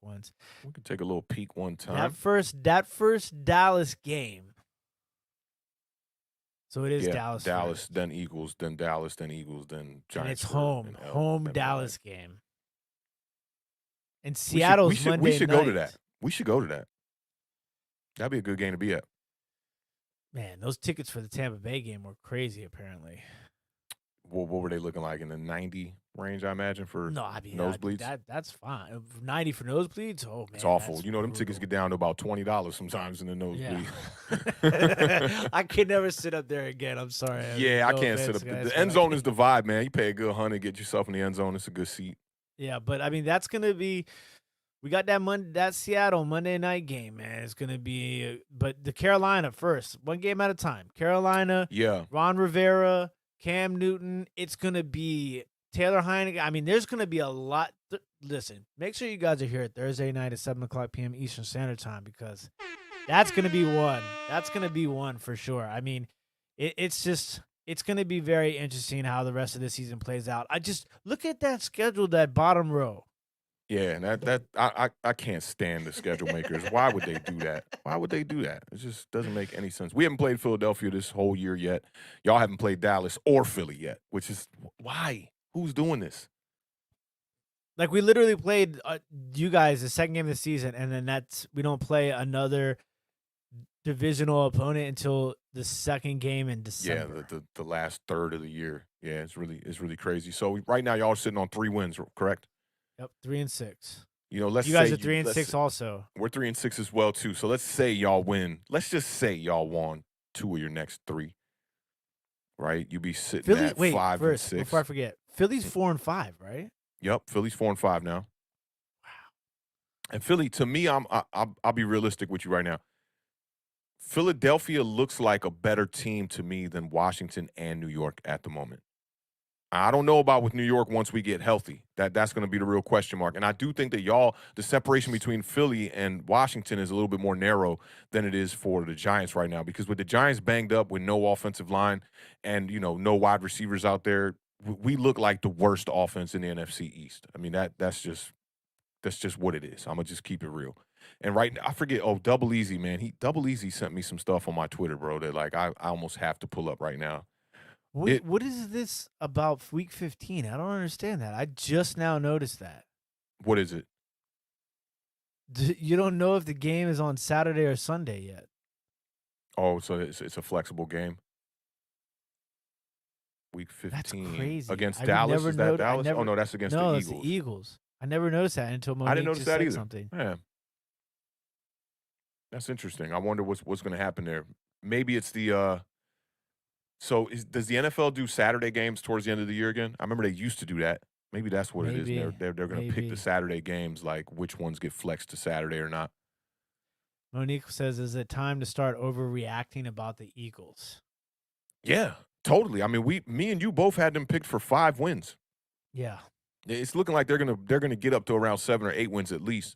ones. We could take a little peek one time. That first Dallas game. So it is Dallas. Dallas, first. Then Eagles, then Dallas, then Eagles, then Giants. And it's home Dallas game. And Seattle's Monday night. We should go to that. We should go to that. That'd be a good game to be at. Man, those tickets for the Tampa Bay game were crazy, apparently. What were they looking like, in the 90 range, I imagine, for nosebleeds? That's fine. 90 for nosebleeds? Oh, man. It's awful. Them tickets get down to about $20 sometimes in the nosebleed. Yeah. I could never sit up there again. I'm sorry. Yeah, I can't sit up there. The end zone is the vibe, man. You pay a good $100, get yourself in the end zone. It's a good seat. Yeah, but, I mean, that's going to be – we got that Seattle Monday night game, man. It's going to be but the Carolina first, one game at a time. Carolina, Ron Rivera, Cam Newton. It's going to be Taylor Heinicke. I mean, there's going to be a lot. Listen, make sure you guys are here Thursday night at 7 o'clock p.m. Eastern Standard Time, because that's going to be one. That's going to be one for sure. I mean, it's going to be very interesting how the rest of the season plays out. I just look at that schedule, that bottom row. Yeah, and I can't stand the schedule makers. Why would they do that? Why would they do that? It just doesn't make any sense. We haven't played Philadelphia this whole year yet. Y'all haven't played Dallas or Philly yet, which is why? Who's doing this? Like, we literally played you guys the second game of the season, and then we don't play another divisional opponent until the second game in December. Yeah, the last third of the year. Yeah, it's really crazy. So right now y'all are sitting on 3 wins, correct? Yep, 3-6. You guys are 3-6 also. We're 3-6 as well too. So let's say y'all win. Let's just say y'all won 2 of your next 3. Right? You'd be sitting at 5 and 6. Before I forget, Philly's 4-5, right? Yep, Philly's 4-5 now. Wow. And Philly, to me, I'll be realistic with you right now. Philadelphia looks like a better team to me than Washington and New York at the moment. I don't know about with New York once we get healthy. That's going to be the real question mark. And I do think that the separation between Philly and Washington is a little bit more narrow than it is for the Giants right now. Because with the Giants banged up with no offensive line and, no wide receivers out there, we look like the worst offense in the NFC East. I mean, that's just what it is. I'm going to just keep it real. And I forget, Double Easy, man. Double Easy sent me some stuff on my Twitter, bro, that like I almost have to pull up right now. What is this about Week 15? I don't understand that. I just now noticed that. What is it? You don't know if the game is on Saturday or Sunday yet. Oh, so it's a flexible game. Week 15. That's crazy. Against Dallas? Is that Dallas? Oh, no, that's against the Eagles. No, it's the Eagles. I never noticed that until Monique I didn't notice just that said either. Something. Yeah. That's interesting. I wonder what's going to happen there. Maybe it's the does the NFL do Saturday games towards the end of the year again? I remember they used to do that. Maybe that's what it is. They're going to pick the Saturday games, like which ones get flexed to Saturday or not. Monique says, is it time to start overreacting about the Eagles? Yeah, totally. I mean, me and you both had them picked for 5 wins. Yeah. It's looking like they're gonna get up to around 7 or 8 wins at least.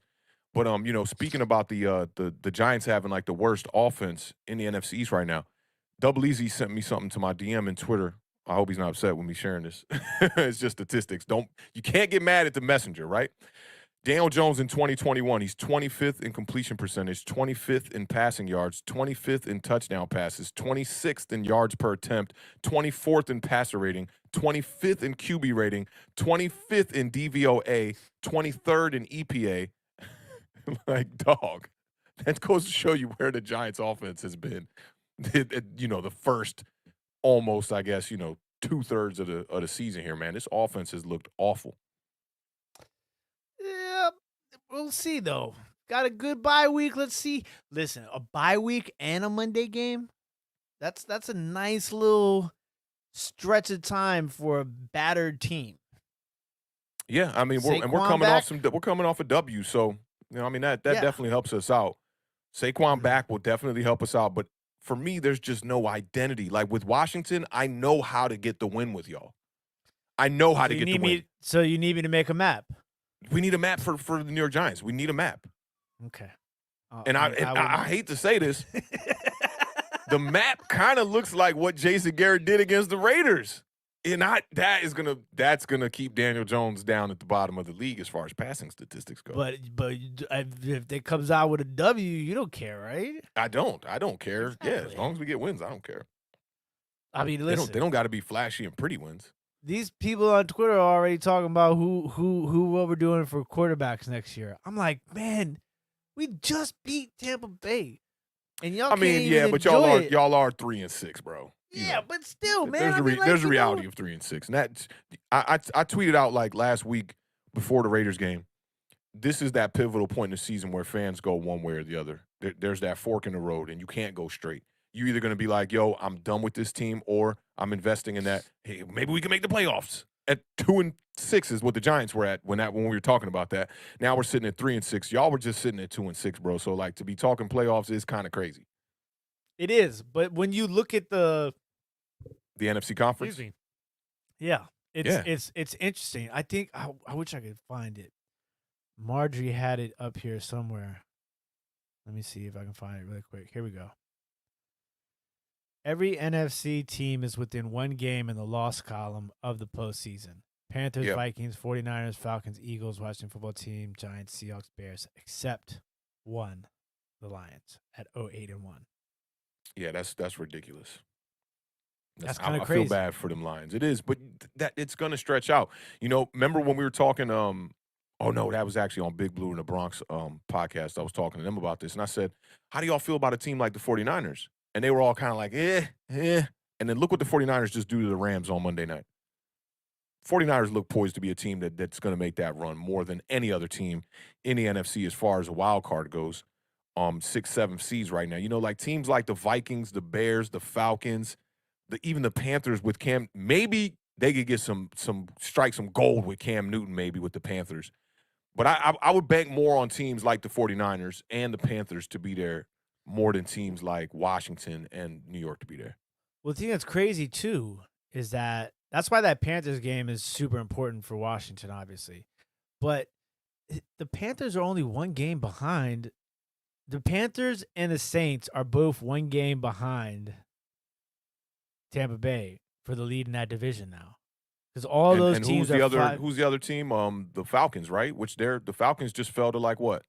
But speaking about the Giants having like the worst offense in the NFC East right now, Double Easy sent me something to my DM in Twitter. I hope he's not upset with me sharing this. It's just statistics. You can't get mad at the messenger, right? Daniel Jones in 2021, he's 25th in completion percentage, 25th in passing yards, 25th in touchdown passes, 26th in yards per attempt, 24th in passer rating, 25th in QB rating, 25th in DVOA, 23rd in EPA. Like, dog, that goes to show you where the Giants offense has been, the first almost, I guess, 2/3 of the season here, man. This offense has looked awful. Yeah, we'll see though. Got a good bye week. Let's see. Listen, a bye week and a Monday game. That's a nice little stretch of time for a battered team. Yeah, I mean, we're coming off a W, so that definitely helps us out. Saquon back will definitely help us out, but for me, there's just no identity. Like with Washington, I know how to get the win with y'all. I know how to get the win. So you need me to make a map. We need a map for the New York Giants. We need a map. Okay. I hate to say this. The map kind of looks like what Jason Garrett did against the Raiders. And that's gonna keep Daniel Jones down at the bottom of the league as far as passing statistics go. But if it comes out with a W, you don't care, right? I don't care. Exactly. Yeah, as long as we get wins, I don't care. I mean, listen, they don't got to be flashy and pretty wins. These people on Twitter are already talking about what we're doing for quarterbacks next year. I'm like, man, we just beat Tampa Bay, and y'all. But y'all are 3-6, bro. Yeah, but still, man. There's a reality of 3-6, and that I tweeted out like last week before the Raiders game. This is that pivotal point in the season where fans go one way or the other. There's that fork in the road, and you can't go straight. You're either going to be like, yo, I'm done with this team, or I'm investing in that. Hey, maybe we can make the playoffs. At 2-6 is what the Giants were at when we were talking about that. Now we're sitting at 3-6. Y'all were just sitting at 2-6, bro. So like to be talking playoffs is kind of crazy. It is, but when you look at the NFC conference, it's interesting. I think I wish I could find it. Marjorie had it up here somewhere. Let me see if I can find it really quick. Here we go. Every NFC team is within one game in the loss column of the postseason. Panthers, Vikings, 49ers, Falcons, Eagles, Washington football team, Giants, Seahawks, Bears, except one, the Lions, at 0-8-1. Yeah, that's ridiculous. That's kind of crazy. I feel bad for them Lions. It is, but that it's going to stretch out. Remember when we were talking that was actually on Big Blue in the Bronx podcast. I was talking to them about this, and I said, how do y'all feel about a team like the 49ers? And they were all kind of like, And then look what the 49ers just do to the Rams on Monday night. 49ers look poised to be a team that's going to make that run more than any other team in the NFC as far as a wild card goes. 6-7 seeds right now. Like teams like the Vikings, the Bears, the Falcons, even the Panthers with Cam. Maybe they could get some gold with Cam Newton, maybe with the Panthers. But I would bank more on teams like the 49ers and the Panthers to be there more than teams like Washington and New York to be there. Well, the thing that's crazy, too, is that's why that Panthers game is super important for Washington, obviously. But the Panthers are only one game behind. The Panthers and the Saints are both one game behind Tampa Bay for the lead in that division now. Because all those teams who's the other team? The Falcons, right? The Falcons just fell to like what?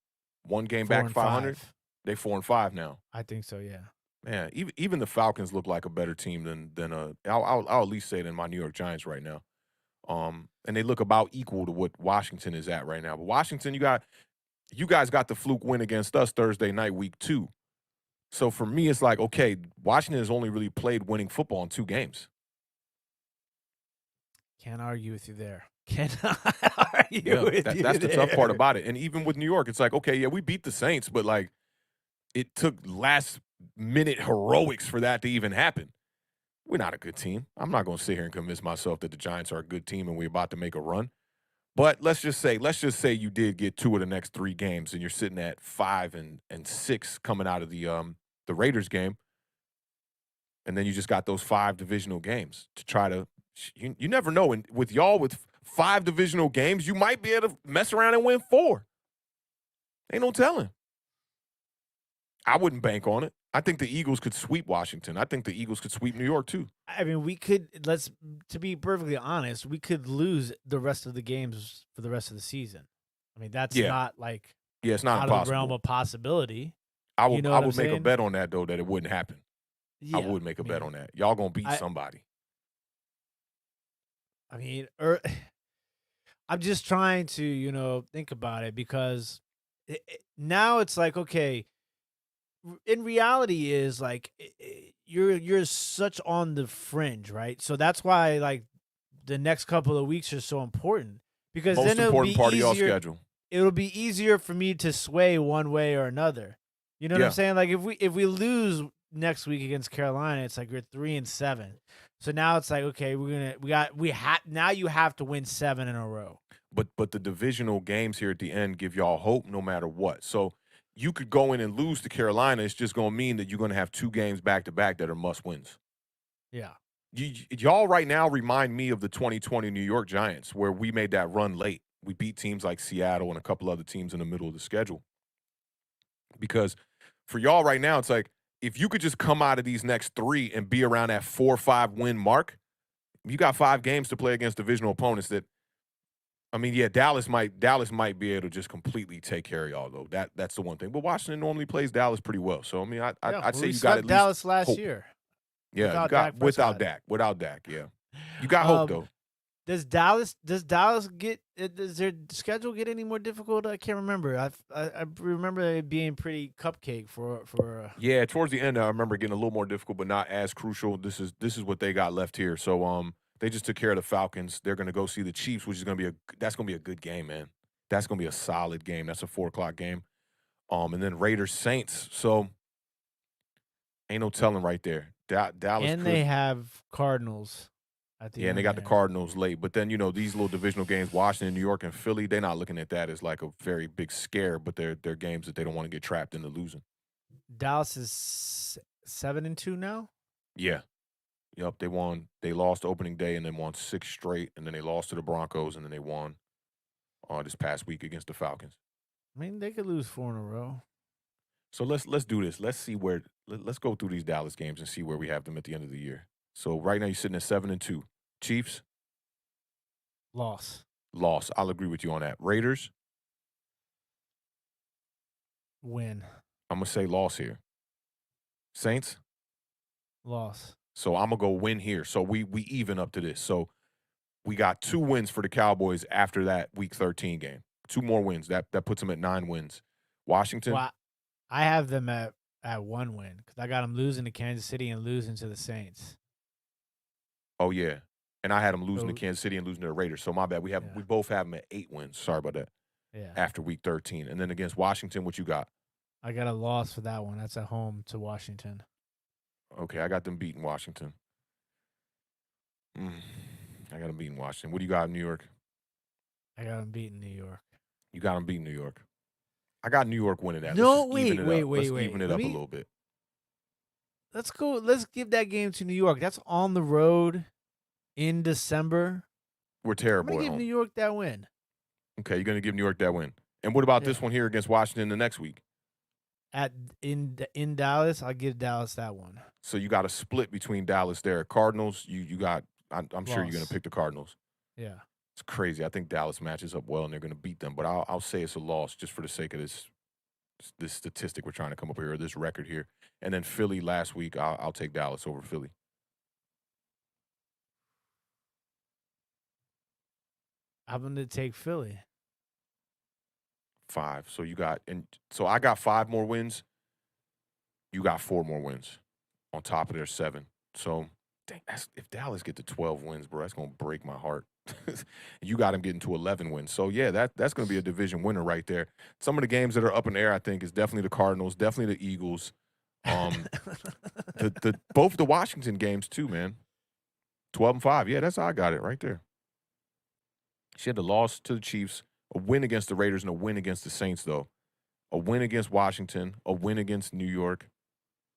One game back 500? They 4-5 now. I think so, yeah. Man, even the Falcons look like a better team than I'll at least say than my New York Giants right now. And they look about equal to what Washington is at right now. But Washington, you guys got the fluke win against us Thursday night, week 2. So for me, it's like, okay, Washington has only really played winning football in 2 games. Can't argue with you there. Cannot argue with you. That's the tough part about it. And even with New York, it's like, okay, yeah, we beat the Saints, but like it took last-minute heroics for that to even happen. We're not a good team. I'm not going to sit here and convince myself that the Giants are a good team and we're about to make a run. But let's just say you did get 2 of the next 3 games and you're sitting at 5-6 coming out of the Raiders game. And then you just got those 5 divisional games to try to you never know. And with y'all with 5 divisional games, you might be able to mess around and win 4. Ain't no telling. I wouldn't bank on it. I think the Eagles could sweep Washington. I think the Eagles could sweep New York too. I mean, to be perfectly honest, we could lose the rest of the games for the rest of the season. I mean, that's Yeah. not like Yeah, it's not out of the realm impossible. of possibility. I You would know I what I'm would make a saying? bet on that though that it wouldn't happen. I Yeah. would make a I bet mean, on that. Y'all gonna beat I somebody. I mean, I'm just trying to, think about it because now it's like, okay, in reality is like you're such on the fringe, right? So that's why like the next couple of weeks are so important because Most then it'll important be part of y'all easier. schedule. It'll be easier for me to sway one way or another. You know what I'm Yeah. saying? Like if we lose next week against Carolina, it's like we're 3-7. So now it's like, okay, now you have to win 7 in a row. But the divisional games here at the end give y'all hope no matter what. So you could go in and lose to Carolina. It's just gonna mean that you're gonna have 2 games back to back that are must wins. Yeah. Y'all right now remind me of the 2020 New York Giants, where we made that run late. We beat teams like Seattle and a couple other teams in the middle of the schedule. Because for y'all right now, it's like if you could just come out of these next 3 and be around that 4 or 5 win mark, you got 5 games to play against divisional opponents that, I mean, yeah, Dallas might be able to just completely take care of y'all though. That's the one thing. But Washington normally plays Dallas pretty well. So I mean, Yeah, I'd well, say we you got at swept least Dallas last hope. year Yeah, you without got Dak Prescott. without Dak. Yeah, you got hope Um, though. Does Dallas get? Does their schedule get any more difficult? I can't remember. I remember it being pretty cupcake for. Yeah, towards the end, I remember getting a little more difficult, but not as crucial. This is what they got left here. So they just took care of the Falcons. They're gonna go see the Chiefs, which is gonna be a good game, man. That's gonna be a solid game. That's a 4:00 game. And then Raiders Saints. So ain't no telling right there. Dallas And could. they have Cardinals at the Yeah, and they end got the there. Cardinals late. But then, these little divisional games, Washington, New York, and Philly, they're not looking at that as like a very big scare, but they're games that they don't want to get trapped into losing. Dallas is 7-2 now. Yeah. Yep. They lost opening day and then won 6 straight, and then they lost to the Broncos, and then they won this past week against the Falcons. I mean, they could lose 4 in a row. So let's do this. Let's see let's go through these Dallas games and see where we have them at the end of the year. So right now you're sitting at 7-2. Chiefs, Loss. I'll agree with you on that. Raiders, Win. I'm gonna say loss here. Saints, Loss. so I'm gonna go win here. So we even up to this. So we got 2 wins for the Cowboys after that Week 13 game. 2 more wins. That puts them at 9 wins. Washington. Well, I have them at 1 win because I got them losing to Kansas City and losing to the Saints. Oh yeah, and I had them losing to So- Kansas City and losing to the Raiders. So my bad. We both have them at 8 wins. Sorry about that. Yeah. After Week 13, and then against Washington, what you got? I got a loss for that one. That's at home to Washington. Okay, I got them beating Washington. I got them beating Washington. What do you got in New York? I got them beating New York. You got them beating New York. I got New York winning that. No, Let's just even it wait, up. wait, Let's wait. even it Let up a me- little bit. Let's go. Let's give that game to New York. That's on the road in December. We're I'm terrible gonna at give home. New York that win. Okay, you're going to give New York that win. And what about this Yeah. one here against Washington the next week? In Dallas, I'll give Dallas that one. So you got a split between Dallas there. Cardinals, you got. I'm sure you're going Loss. to pick the Cardinals. Yeah. It's crazy. I think Dallas matches up well, and they're going to beat them. But I'll say it's a loss just for the sake of this statistic we're trying to come up here, or this record here. And then Philly last week, I'll take Dallas over Philly. I'm gonna take Philly. 5. So so I got 5 more wins. You got 4 more wins on top of their 7. So dang, if Dallas get to 12 wins, bro, that's gonna break my heart. You got them getting to 11 wins. So yeah, that's gonna be a division winner right there. Some of the games that are up in the air, I think, is definitely the Cardinals, definitely the Eagles. Both the Washington games too, man. 12-5. Yeah, that's how I got it right there. She had the loss to the Chiefs, a win against the Raiders, and a win against the Saints, though. A win against Washington, a win against New York,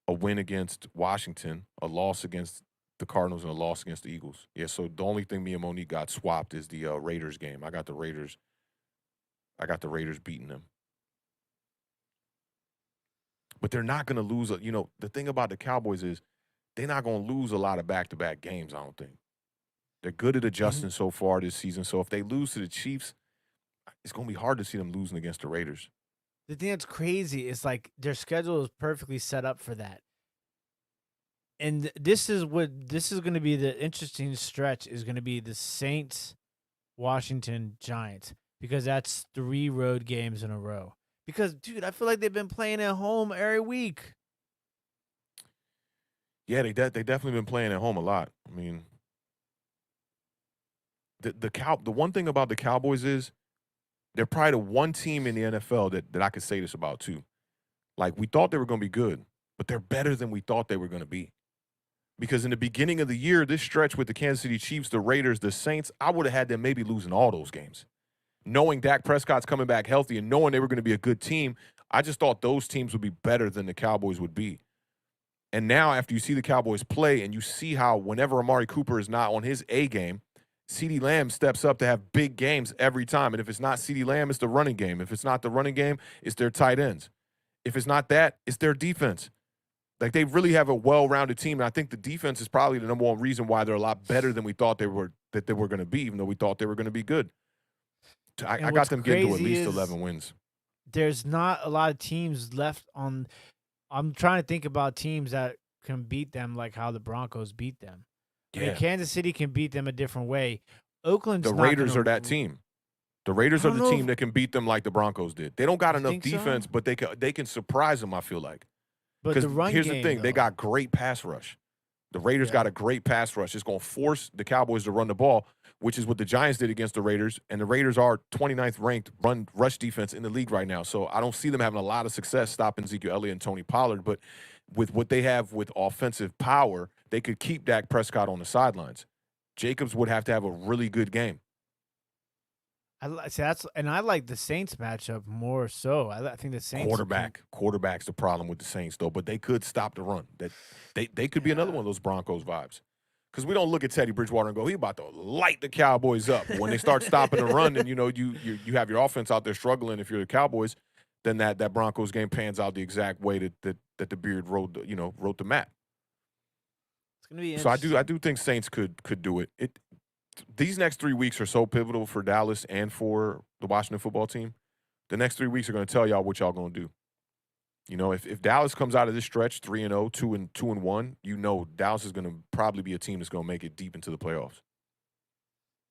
a win against Washington, a loss against the Cardinals, and a loss against the Eagles. Yeah, so the only thing me and Monique got swapped is the Raiders game. I got the Raiders beating them. But they're not going to lose. The thing about the Cowboys is they're not going to lose a lot of back-to-back games, I don't think. They're good at adjusting so far this season. So if they lose to the Chiefs, it's going to be hard to see them losing against the Raiders. The thing that's crazy is like their schedule is perfectly set up for that. And this is going to be the interesting stretch is going to be the Saints, Washington, Giants, because that's 3 road games in a row. Because, dude, I feel like they've been playing at home every week. Yeah, they definitely been playing at home a lot. I mean, the one thing about the Cowboys is they're probably the one team in the NFL that I could say this about too. Like, we thought they were going to be good, but they're better than we thought they were going to be. Because in the beginning of the year, this stretch with the Kansas City Chiefs, the Raiders, the Saints, I would have had them maybe losing all those games. Knowing Dak Prescott's coming back healthy and knowing they were going to be a good team, I just thought those teams would be better than the Cowboys would be. And now after you see the Cowboys play and you see how whenever Amari Cooper is not on his A game, CeeDee Lamb steps up to have big games every time. And if it's not CeeDee Lamb, it's the running game. If it's not the running game, it's their tight ends. If it's not that, it's their defense. Like, they really have a well-rounded team, and I think the defense is probably the number one reason why they're a lot better than we thought they were going to be, even though we thought they were going to be good. I got them getting to at least 11 wins. There's not a lot of teams left on. I'm trying to think about teams that can beat them like how the Broncos beat them. Yeah. I mean, Kansas City can beat them a different way. Oakland's the not Raiders gonna, are that team. The Raiders are the team that can beat them like the Broncos did. They don't got enough defense, but they can surprise them, I feel like. But the run here's game, the thing. though, They got great pass rush. The Raiders got a great pass rush. It's going to force the Cowboys to run the ball, which is what the Giants did against the Raiders. And the Raiders are 29th ranked run rush defense in the league right now. So I don't see them having a lot of success stopping Ezekiel Elliott and Tony Pollard. But with what they have with offensive power, they could keep Dak Prescott on the sidelines. Jacobs would have to have a really good game. I like the Saints matchup more so. I think the Saints Quarterback's the problem with the Saints though, but they could stop the run. That they could be another one of those Broncos vibes. Because we don't look at Teddy Bridgewater and go, he about to light the Cowboys up. But when they start stopping the run, and you have your offense out there struggling. If you're the Cowboys, then that Broncos game pans out the exact way that the Beard wrote the map. It's gonna be so I do think Saints could do it. These next 3 weeks are so pivotal for Dallas and for the Washington football team. The next 3 weeks are going to tell y'all what y'all going to do. If Dallas comes out of this stretch 3-0, 2-1, Dallas is going to probably be a team that's going to make it deep into the playoffs.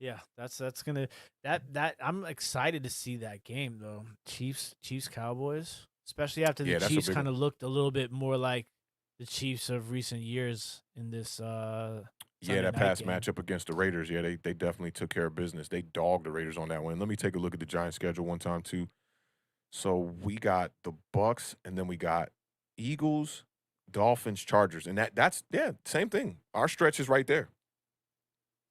Yeah, that's gonna that I'm excited to see that game though. Chiefs Cowboys, especially after the Chiefs kind of looked a little bit more like the Chiefs of recent years in this. That past matchup against the Raiders, they definitely took care of business. They dogged the Raiders on that one. Let me take a look at the Giants' schedule one time too. So we got the Bucks, and then we got Eagles, Dolphins, Chargers, and that's same thing. Our stretch is right there.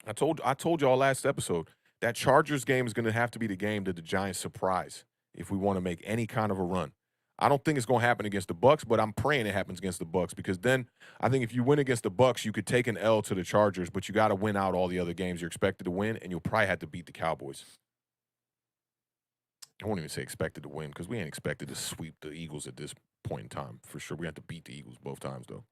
I told y'all last episode that Chargers game is going to have to be the game that the Giants surprise if we want to make any kind of a run. I don't think it's going to happen against the Bucks, but I'm praying it happens against the Bucks because then I think if you win against the Bucks, you could take an L to the Chargers, but you got to win out all the other games you're expected to win, and you'll probably have to beat the Cowboys. I won't even say expected to win because we ain't expected to sweep the Eagles at this point in time. For sure, we have to beat the Eagles both times, though.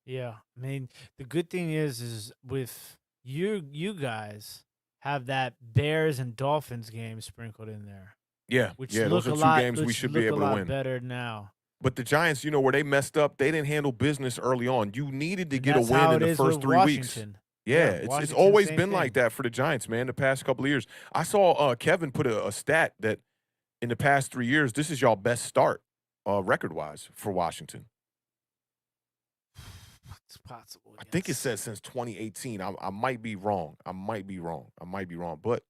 Yeah, I mean, the good thing is with you guys have that Bears and Dolphins game sprinkled in there. Yeah, those are two games we should be able to win. Better now. But the Giants, where they messed up, they didn't handle business early on. You needed to get a win in the first 3 weeks. Yeah, it's always been like that for the Giants, man, the past couple of years. I saw Kevin put a stat that in the past 3 years, this is y'all best start record-wise for Washington. It's possible. I think it says since 2018. I might be wrong. But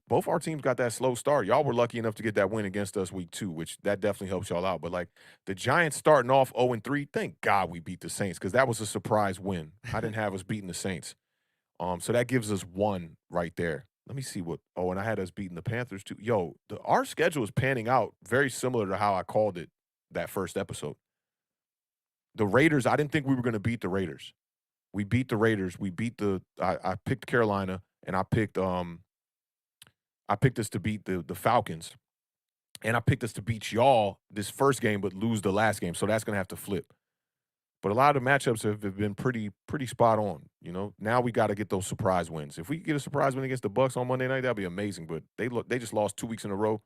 both our teams got that slow start. Y'all were lucky enough to get that win against us week 2, which that definitely helps y'all out. But like the Giants starting off 0-3, thank God we beat the Saints because that was a surprise win. I didn't have us beating the Saints. So that gives us 1 right there. Let me see what. Oh, and I had us beating the Panthers too. Yo, our schedule is panning out very similar to how I called it that first episode. The Raiders, I didn't think we were going to beat the Raiders. We beat the Raiders. We beat I picked Carolina, and I picked us to beat the Falcons, and I picked us to beat y'all this first game but lose the last game, so that's going to have to flip. But a lot of the matchups have been pretty spot on. Now we got to get those surprise wins. If we get a surprise win against the Bucs on Monday night, that'd be amazing. But they just lost 2 weeks in a row,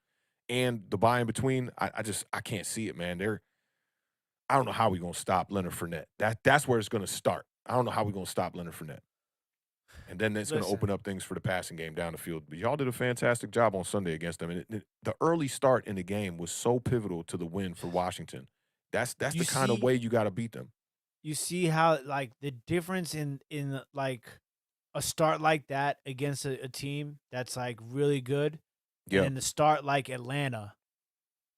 and the bye in between, I can't see it, man. I don't know how we're gonna stop Leonard Fournette. That's where it's gonna start. I don't know how we're gonna stop Leonard Fournette. And then it's going to open up things for the passing game down the field. But y'all did a fantastic job on Sunday against them. And the early start in the game was so pivotal to the win for Washington. That's the kind of way you got to beat them. You see how, like, the difference in like a start like that against a team that's, like, really good, Yeah. and the start like Atlanta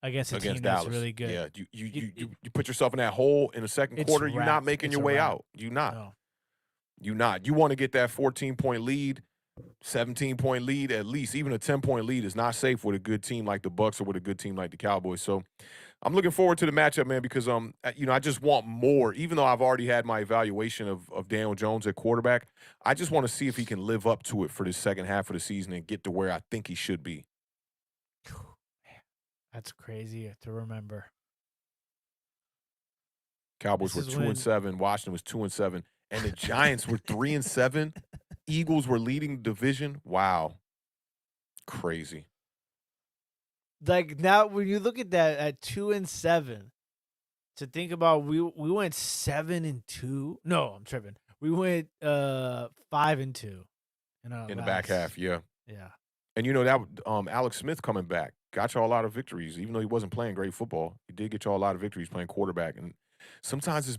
against a team Dallas. that's really good. Yeah, you put yourself in that hole in the second quarter. You're not making your way out. You're not. No. You're not. You want to get that 14-point lead, 17-point lead at least. Even a 10-point lead is not safe with a good team like the Bucs or with a good team like the Cowboys. So I'm looking forward to the matchup, man, because I just want more. Even though I've already had my evaluation of Daniel Jones at quarterback, I just want to see if he can live up to it for the second half of the season and get to where I think he should be. That's crazy to remember. Cowboys were 2-7. Washington was 2-7. And the Giants were 3-7. Eagles were leading the division. Wow. Crazy. Like, now when you look at that at 2-7, to think about we went 7-2. No, I'm tripping. We went 5-2 in the back half, yeah. Yeah. And that Alex Smith coming back got y'all a lot of victories. Even though he wasn't playing great football, he did get y'all a lot of victories playing quarterback. And sometimes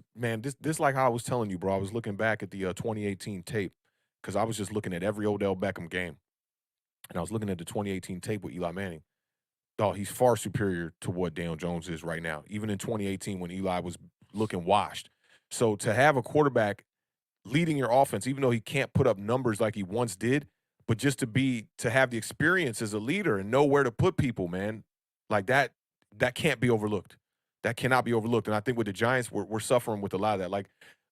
this like how I was telling you, bro. I was looking back at the 2018 tape because I was just looking at every Odell Beckham game, and I was looking at the 2018 tape with Eli Manning. Oh, he's far superior to what Daniel Jones is right now, even in 2018 when Eli was looking washed. So to have a quarterback leading your offense, even though he can't put up numbers like he once did, but just to have the experience as a leader and know where to put people, man, like that can't be overlooked. That cannot be overlooked. And I think with the Giants, we're suffering with a lot of that. Like,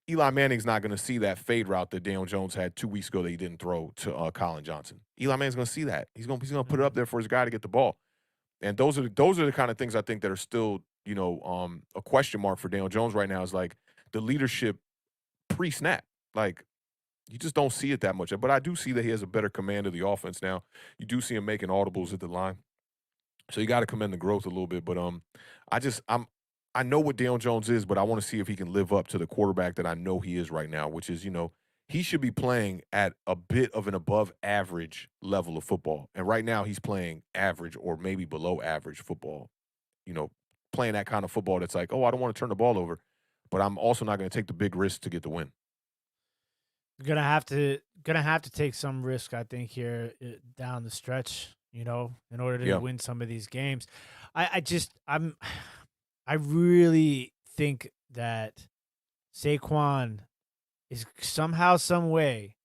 Eli Manning's not going to see that fade route that Daniel Jones had 2 weeks ago that he didn't throw to Colin Johnson. Eli Manning's going to see that. He's going to put it up there for his guy to get the ball. And those are the kind of things I think that are still, a question mark for Daniel Jones right now is like the leadership pre-snap. Like, you just don't see it that much. But I do see that he has a better command of the offense now. You do see him making audibles at the line. So you got to commend the growth a little bit. But I know what Daniel Jones is, but I want to see if he can live up to the quarterback that I know he is right now, which is, he should be playing at a bit of an above average level of football. And right now he's playing average or maybe below average football, playing that kind of football that's like, oh, I don't want to turn the ball over, but I'm also not going to take the big risk to get the win. Gonna have to take some risk, I think, here down the stretch, in order to win some of these games. I really think that Saquon is somehow, some way,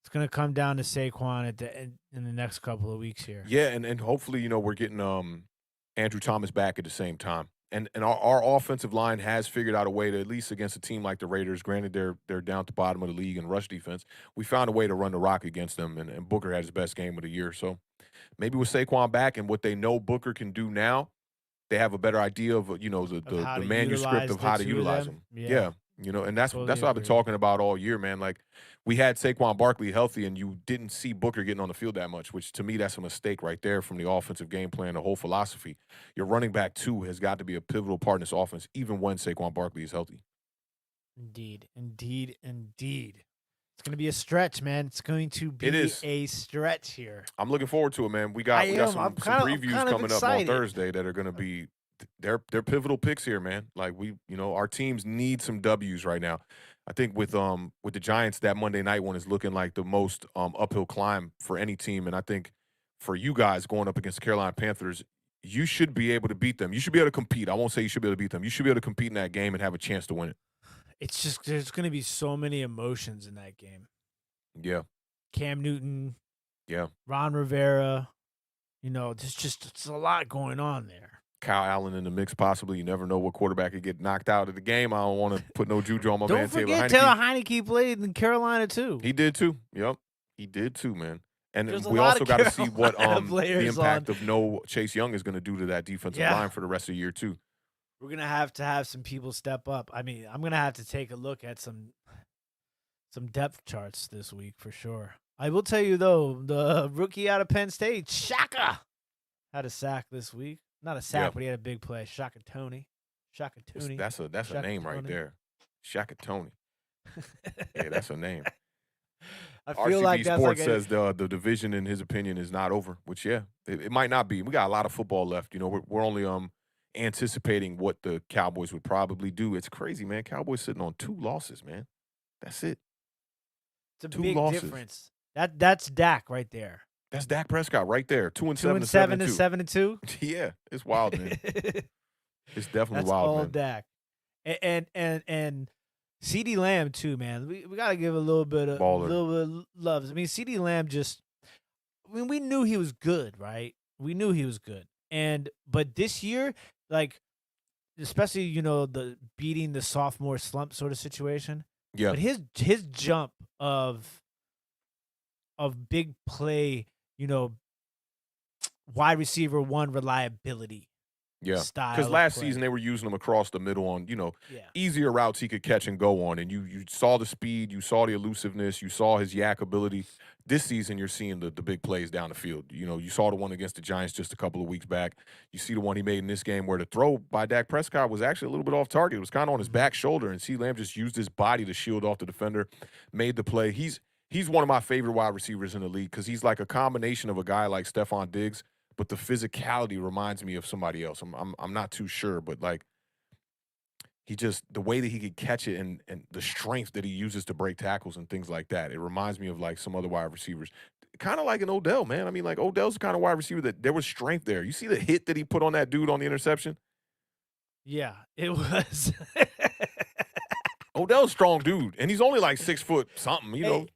it's gonna come down to Saquon in the next couple of weeks here. Yeah, and hopefully, we're getting Andrew Thomas back at the same time. And our offensive line has figured out a way to, at least against a team like the Raiders, granted they're down at the bottom of the league in rush defense, we found a way to run the rock against them, and Booker had his best game of the year. So maybe with Saquon back and what they know Booker can do now, they have a better idea of, the manuscript of how to utilize him. Yeah. And that's what I've been talking about all year, man. Like, we had Saquon Barkley healthy, and you didn't see Booker getting on the field that much, which to me, that's a mistake right there from the offensive game plan, the whole philosophy. Your running back, too, has got to be a pivotal part in this offense, even when Saquon Barkley is healthy. Indeed. It's going to be a stretch, man. It's going to be a stretch here. I'm looking forward to it, man. We got some previews coming up on Thursday that are going to be they're pivotal picks here, man. Like, our teams need some W's right now. I think with the Giants, that Monday night one is looking like the most uphill climb for any team. And I think for you guys going up against the Carolina Panthers, you should be able to beat them. You should be able to compete. I won't say you should be able to beat them. You should be able to compete in that game and have a chance to win it. It's just, there's going to be so many emotions in that game. Yeah. Cam Newton. Yeah. Ron Rivera. It's a lot going on there. Kyle Allen in the mix, possibly. You never know what quarterback could get knocked out of the game. I don't want to put no juju on my man Taylor Heinicke. Don't forget, Taylor Heinicke played in Carolina, too. He did, too. Yep. He did, too, man. And we also got to see what the impact of no Chase Young is going to do to that defensive line for the rest of the year, too. we're gonna have to have some people step up. I mean, I'm gonna have to take a look at some depth charts this week for sure. I will tell you though, the rookie out of Penn State, Shaka, had a sack this week. Not a sack, but he had a big play. Shaka Tony. That's a name right there. Shaka Tony. Yeah, that's a name. I feel RCB like that's Sports like says the division, in his opinion, is not over. Which, yeah, it might not be. We got a lot of football left. You know, we're only anticipating what the Cowboys would probably do. It's crazy, man. Cowboys sitting on 2 losses, man. That's it. it's a 2 big losses. difference. That's Dak right there. That's Dak Prescott right there. 2-7 2 and 7 to 7-2. Yeah, it's wild, man. It's definitely That's wild, all man. Dak. And CeeDee Lamb too, man. We gotta give a little bit of love. I mean, CeeDee Lamb we knew he was good, right? We knew he was good. But this year, like, especially, the beating the sophomore slump sort of situation. Yeah. But his jump of big play, wide receiver 1 reliability. Yeah, style because of last play. season they were using him across the middle on, Yeah. easier routes he could catch and go on. And you saw the speed, you saw the elusiveness, you saw his yak ability. This season you're seeing the big plays down the field. You saw the one against the Giants just a couple of weeks back. You see the one he made in this game where the throw by Dak Prescott was actually a little bit off target. It was kind of on his back shoulder, and CeeDee Lamb just used his body to shield off the defender, made the play. He's one of my favorite wide receivers in the league because he's like a combination of a guy like Stephon Diggs, but the physicality reminds me of somebody else. I'm not too sure, but like the way that he could catch it and the strength that he uses to break tackles and things like that. It reminds me of like some other wide receivers. Kind of like an Odell, man. I mean, like Odell's the kind of wide receiver that there was strength there. You see the hit that he put on that dude on the interception? Yeah, it was. Odell's a strong dude, and he's only like 6 foot something, you know.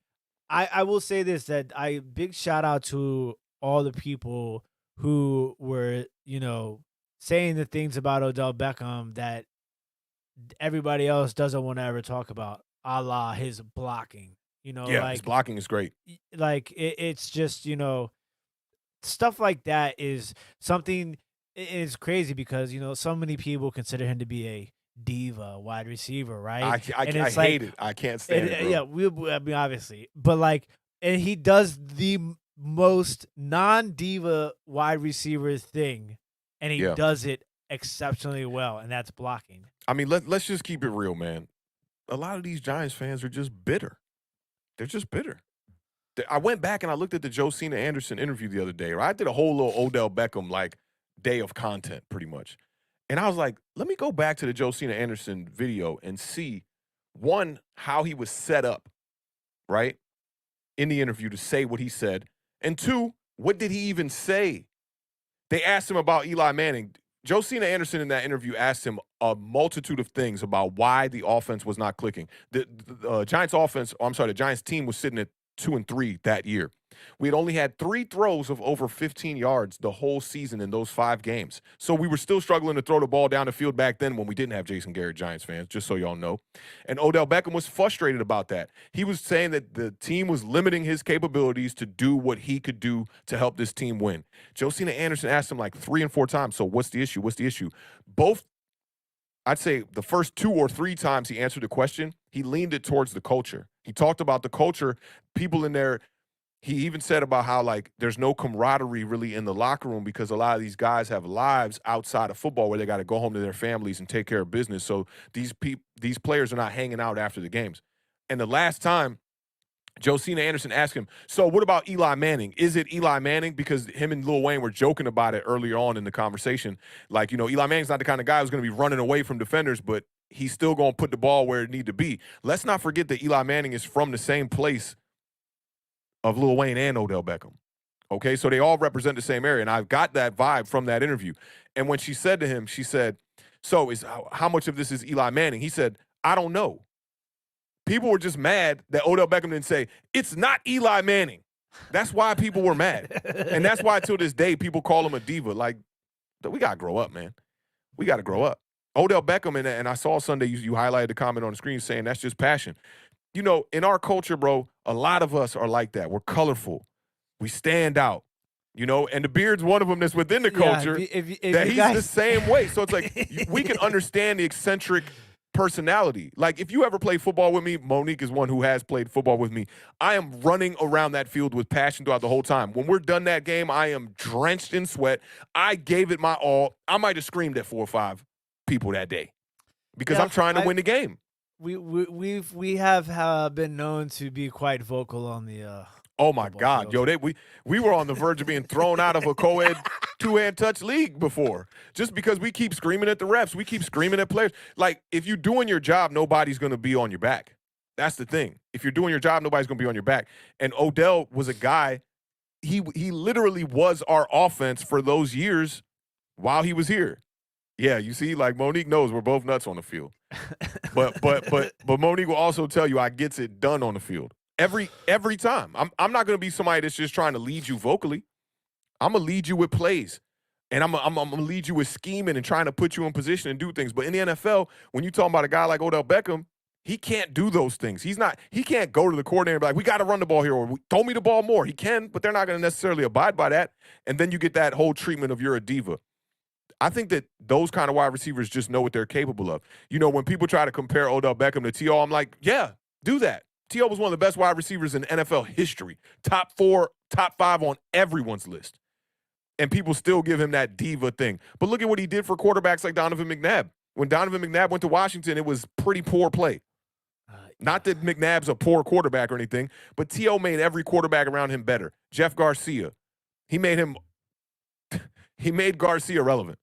I will say this, that big shout out to all the people who were, saying the things about Odell Beckham that everybody else doesn't want to ever talk about, a la his blocking. His blocking is great. Like it's just, stuff like that is something. It's crazy because so many people consider him to be a diva wide receiver, right? I hate it. I can't stand it, bro. Yeah, I mean, obviously, but like, and he does the most non-diva wide receiver thing, and he does it exceptionally well, and that's blocking. I mean, let's just keep it real, man. A lot of these Giants fans are just bitter. They're just bitter. I went back and I looked at the Josina Anderson interview the other day. Right? I did a whole little Odell Beckham like day of content, pretty much. And I was like, let me go back to the Josina Anderson video and see, one, how he was set up, right, in the interview to say what he said. And two, what did he even say? They asked him about Eli Manning. Josina Anderson in that interview asked him a multitude of things about why the offense was not clicking. The Giants team was sitting at 2-3 that year. We had only had 3 throws of over 15 yards the whole season in those 5 games. So we were still struggling to throw the ball down the field back then when we didn't have Jason Garrett, Giants fans, just so y'all know. And Odell Beckham was frustrated about that. He was saying that the team was limiting his capabilities to do what he could do to help this team win. Josina Anderson asked him like 3 and 4 times, so what's the issue? What's the issue? Both, I'd say the first 2 or 3 times he answered the question, he leaned it towards the culture. He talked about the culture, people in there. He even said about how, like, there's no camaraderie really in the locker room because a lot of these guys have lives outside of football where they got to go home to their families and take care of business. So these players are not hanging out after the games. And the last time, Josina Anderson asked him, so what about Eli Manning? Is it Eli Manning? Because him and Lil Wayne were joking about it earlier on in the conversation. Like, Eli Manning's not the kind of guy who's going to be running away from defenders, but he's still going to put the ball where it need to be. Let's not forget that Eli Manning is from the same place of Lil Wayne and Odell Beckham. Okay, so they all represent the same area, and I've got that vibe from that interview. And when she said to him, she said, so how much of this is Eli Manning? He said, I don't know. People were just mad that Odell Beckham didn't say, it's not Eli Manning. That's why people were mad. And that's why till this day people call him a diva. Like, we got to grow up, man. We got to grow up. Odell Beckham, and I saw Sunday you highlighted the comment on the screen saying that's just passion. In our culture, bro, a lot of us are like that. We're colorful. We stand out. And the Beard's one of them that's within the culture if that he's guys... the same way. So it's like we can understand the eccentric personality. Like if you ever play football with me, Monique is one who has played football with me. I am running around that field with passion throughout the whole time. When we're done that game, I am drenched in sweat. I gave it my all. I might have screamed at 4 or 5 people that day because I'm trying to win the game. We have been known to be quite vocal on the oh my God, field. yo, we were on the verge of being thrown out of a co-ed 2-hand touch league before, just because we keep screaming at the refs, we keep screaming at players. Like if you're doing your job, nobody's gonna be on your back. That's the thing. If you're doing your job, nobody's gonna be on your back. And Odell was a guy. He literally was our offense for those years while he was here. Yeah, you see, like Monique knows we're both nuts on the field. But Monique will also tell you I gets it done on the field. Every time. I'm not gonna be somebody that's just trying to lead you vocally. I'm gonna lead you with plays. And I'm gonna lead you with scheming and trying to put you in position and do things. But in the NFL, when you talking about a guy like Odell Beckham, he can't do those things. He can't go to the coordinator and be like, we got to run the ball here, or throw me the ball more. He can, but they're not gonna necessarily abide by that. And then you get that whole treatment of you're a diva. I think that those kind of wide receivers just know what they're capable of. When people try to compare Odell Beckham to T.O., I'm like, yeah, do that. T.O. was one of the best wide receivers in NFL history. Top 4, top 5 on everyone's list. And people still give him that diva thing. But look at what he did for quarterbacks like Donovan McNabb. When Donovan McNabb went to Washington, it was pretty poor play. Not that McNabb's a poor quarterback or anything, but T.O. made every quarterback around him better. Jeff Garcia, he made Garcia relevant.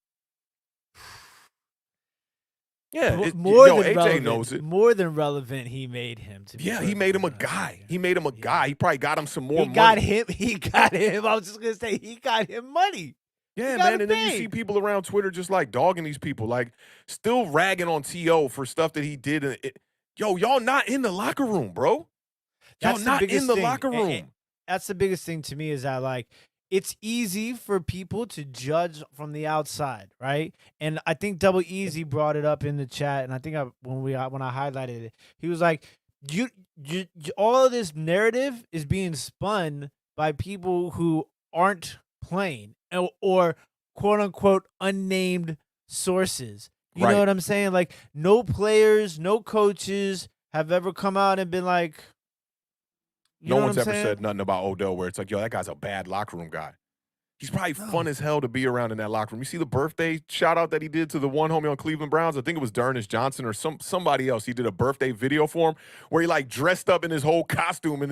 Yeah, AJ knows it. More than relevant, he made him. He made him a guy. He made him a guy. He probably got him some more money. He got him. I was just going to say, he got him money. Yeah, man, and then you see people around Twitter just like dogging these people, like still ragging on T.O. for stuff that he did. Y'all not in the locker room, bro. Y'all not in the locker room. And that's the biggest thing to me is that, like, it's easy for people to judge from the outside, right? And I think Double Easy brought it up in the chat, and I think when I highlighted it, he was like, "You all of this narrative is being spun by people who aren't playing or quote unquote unnamed sources." You know what I'm saying? Like, no players, no coaches have ever come out and been like, no one's ever said nothing about Odell where it's like, yo, that guy's a bad locker room guy. He's probably fun as hell to be around in that locker room. You see the birthday shout out that he did to the one homie on Cleveland Browns? I think it was D'Ernest Johnson or somebody else. He did a birthday video for him where he like dressed up in his whole costume in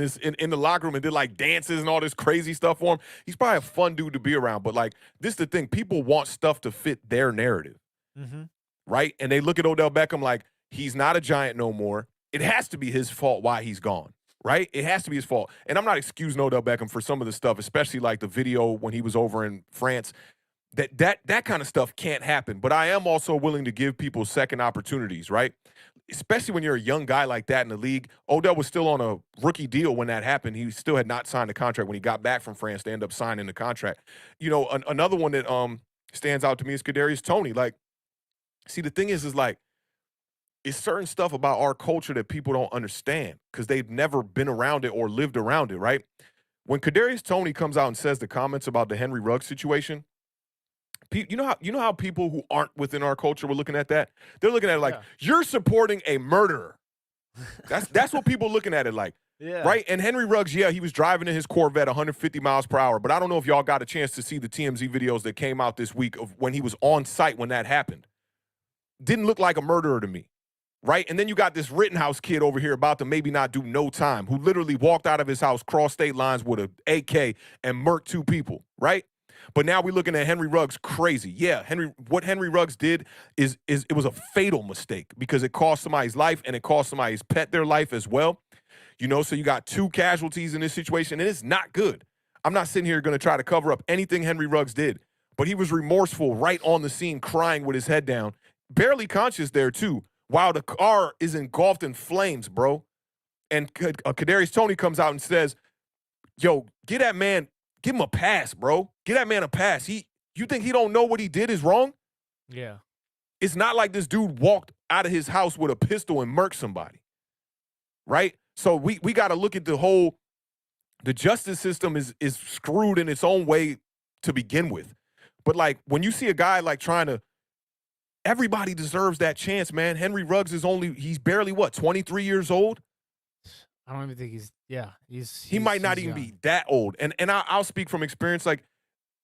the locker room and did like dances and all this crazy stuff for him. He's probably a fun dude to be around. But like, this is the thing. People want stuff to fit their narrative. Mm-hmm. Right? And they look at Odell Beckham like he's not a Giant no more. It has to be his fault why he's gone. Right? It has to be his fault. And I'm not excusing Odell Beckham for some of the stuff, especially like the video when he was over in France. That kind of stuff can't happen. But I am also willing to give people second opportunities, right? Especially when you're a young guy like that in the league. Odell was still on a rookie deal when that happened. He still had not signed a contract when he got back from France to end up signing the contract. Another one that stands out to me is Kadarius Toney. Like, see, the thing is like, it's certain stuff about our culture that people don't understand because they've never been around it or lived around it, right? When Kadarius Toney comes out and says the comments about the Henry Ruggs situation, you know how people who aren't within our culture were looking at that? They're looking at it like, you're supporting a murderer. That's what people looking at it like. Yeah. Right? And Henry Ruggs, he was driving in his Corvette 150 miles per hour, but I don't know if y'all got a chance to see the TMZ videos that came out this week of when he was on site when that happened. Didn't look like a murderer to me. Right? And then you got this Rittenhouse kid over here about to maybe not do no time who literally walked out of his house, crossed state lines with an AK and murked 2 people, right? But now we're looking at Henry Ruggs crazy. Yeah, what Henry Ruggs did is it was a fatal mistake because it cost somebody's life and it cost somebody's pet their life as well. So you got 2 casualties in this situation, and it's not good. I'm not sitting here going to try to cover up anything Henry Ruggs did, but he was remorseful right on the scene, crying with his head down, barely conscious there too. While the car is engulfed in flames, bro. And Kadarius Toney comes out and says, yo, give him a pass, bro. Give that man a pass. You think he don't know what he did is wrong? Yeah. It's not like this dude walked out of his house with a pistol and murked somebody, right? So we got to look at the justice system is screwed in its own way to begin with. But like when you see a guy like trying to, everybody deserves that chance, man. Henry Ruggs he's barely what, 23 years old? I don't even think he might not even young. be that old. And I'll speak from experience. Like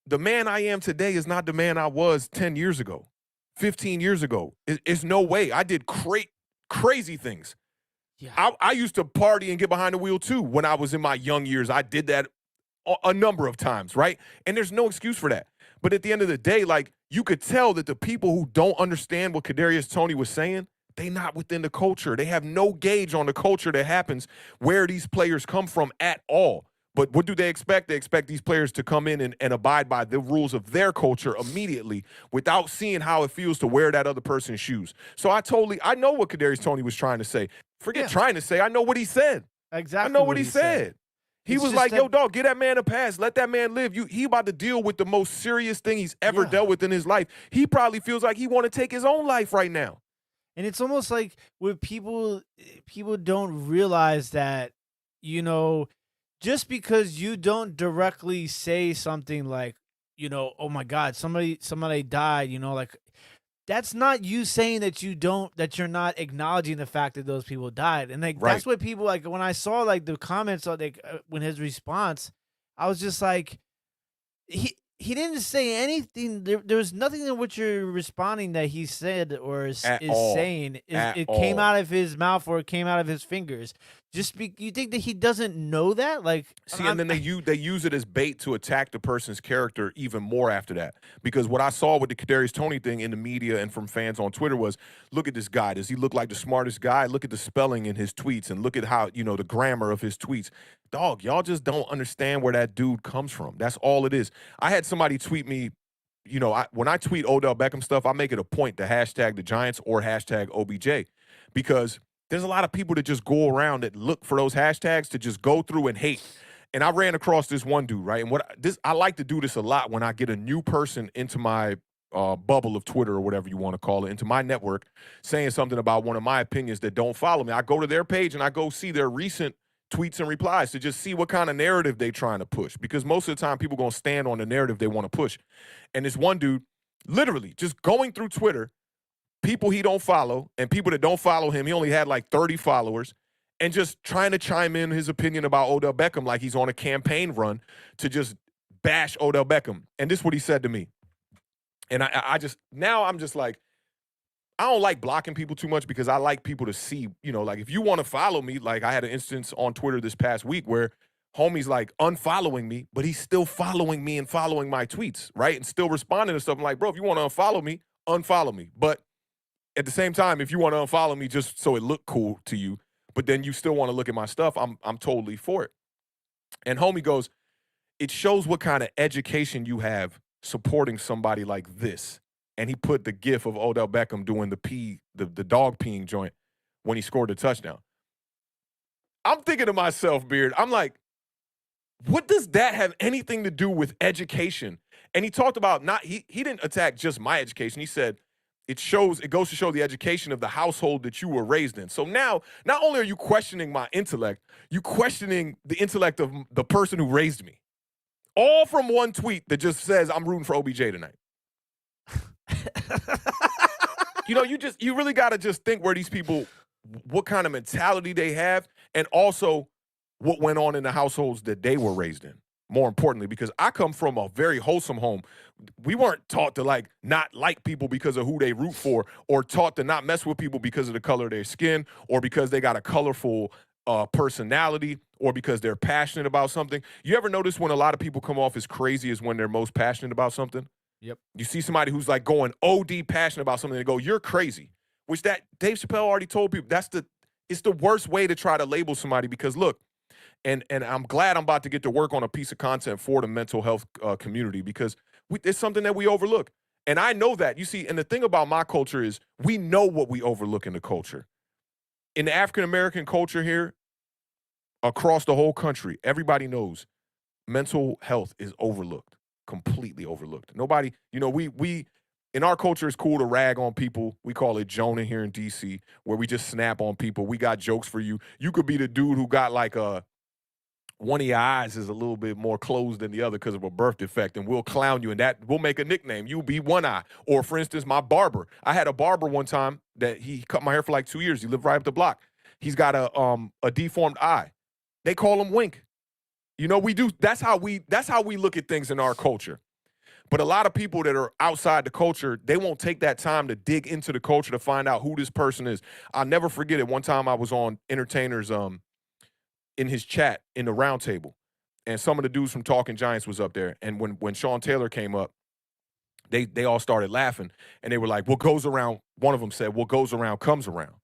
the man I am today is not the man I was 10 years ago, 15 years ago. It's no way. I did crazy things. Yeah. I used to party and get behind the wheel too when I was in my young years. I did that a number of times, right? And there's no excuse for that. But at the end of the day, like you could tell that the people who don't understand what Kadarius Toney was saying, they not within the culture. They have no gauge on the culture that happens where these players come from at all. But what do they expect? They expect these players to come in and abide by the rules of their culture immediately without seeing how it feels to wear that other person's shoes. So I know what Kadarius Toney was trying to say. Forget trying to say. I know what he said. Exactly. I know what he said. He was like, yo, dog, get that man a pass. Let that man live. He about to deal with the most serious thing he's ever dealt with in his life. He probably feels like he want to take his own life right now. And it's almost like with people don't realize that, just because you don't directly say something like, oh my God, somebody died, like that's not you saying that you're not acknowledging the fact that those people died. And like that's what people like when I saw like the comments on like when his response, I was just like he didn't say anything. There was nothing in which you're responding that he said or is saying. It came out of his mouth or it came out of his fingers. You think that he doesn't know that? Like, see, and then they use it as bait to attack the person's character even more after that. Because what I saw with the Kadarius Toney thing in the media and from fans on Twitter was, look at this guy. Does he look like the smartest guy? Look at the spelling in his tweets and look at how the grammar of his tweets. Dog, y'all just don't understand where that dude comes from. That's all it is. I had somebody tweet me, when I tweet Odell Beckham stuff, I make it a point to hashtag the Giants or hashtag OBJ because there's a lot of people that just go around that look for those hashtags to just go through and hate. And I ran across this one dude, right? And I like to do this a lot when I get a new person into my bubble of Twitter or whatever you want to call it, into my network, saying something about one of my opinions that don't follow me. I go to their page and I go see their recent tweets and replies to just see what kind of narrative they're trying to push. Because most of the time, people going to stand on the narrative they want to push. And this one dude, literally just going through Twitter, people he don't follow and people that don't follow him, he only had like 30 followers, and just trying to chime in his opinion about Odell Beckham like he's on a campaign run to just bash Odell Beckham. And this is what he said to me. And I'm just like, I don't like blocking people too much because I like people to see, like if you want to follow me, like I had an instance on Twitter this past week where homie's like unfollowing me, but he's still following me and following my tweets, right? And still responding to stuff. I'm like, bro, if you want to unfollow me. But at the same time, if you want to unfollow me just so it look cool to you, but then you still want to look at my stuff, I'm totally for it. And homie goes, it shows what kind of education you have supporting somebody like this. And he put the gif of Odell Beckham doing the dog peeing joint when he scored the touchdown. I'm thinking to myself, Beard, I'm like, what does that have anything to do with education? And he talked about he didn't attack just my education. He said, it goes to show the education of the household that you were raised in. So now, not only are you questioning my intellect, you questioning the intellect of the person who raised me. All from one tweet that just says, I'm rooting for OBJ tonight. You really got to just think where these people, what kind of mentality they have, and also what went on in the households that they were raised in. More importantly, because I come from a very wholesome home. We weren't taught to not like people because of who they root for, or taught to not mess with people because of the color of their skin, or because they got a colorful personality, or because they're passionate about something. You ever notice when a lot of people come off as crazy is when they're most passionate about something? Yep. You see somebody who's like going OD passionate about something and go, you're crazy. Which that Dave Chappelle already told people it's the worst way to try to label somebody, because look, and I'm glad I'm about to get to work on a piece of content for the mental health community, because it's something that we overlook. And I know that. You see, and the thing about my culture is we know what we overlook in the culture. In the African-American culture here, across the whole country, everybody knows mental health is overlooked, completely overlooked. Nobody, we in our culture, it's cool to rag on people. We call it Jonah here in D.C., where we just snap on people. We got jokes for you. You could be the dude who got like a one of your eyes is a little bit more closed than the other because of a birth defect, and we'll clown you, and that will make a nickname. You'll be one eye. Or, for instance, my barber. I had a barber one time that he cut my hair for like 2 years. He lived right up the block. He's got a deformed eye. They call him Wink. You know, we do. That's how we look at things in our culture. But a lot of people that are outside the culture, they won't take that time to dig into the culture to find out who this person is. I'll never forget it. One time I was on Entertainers in his chat in the round table, and some of the dudes from Talking Giants was up there. And when Sean Taylor came up, they all started laughing, and they were like, what goes around, one of them said, what goes around comes around.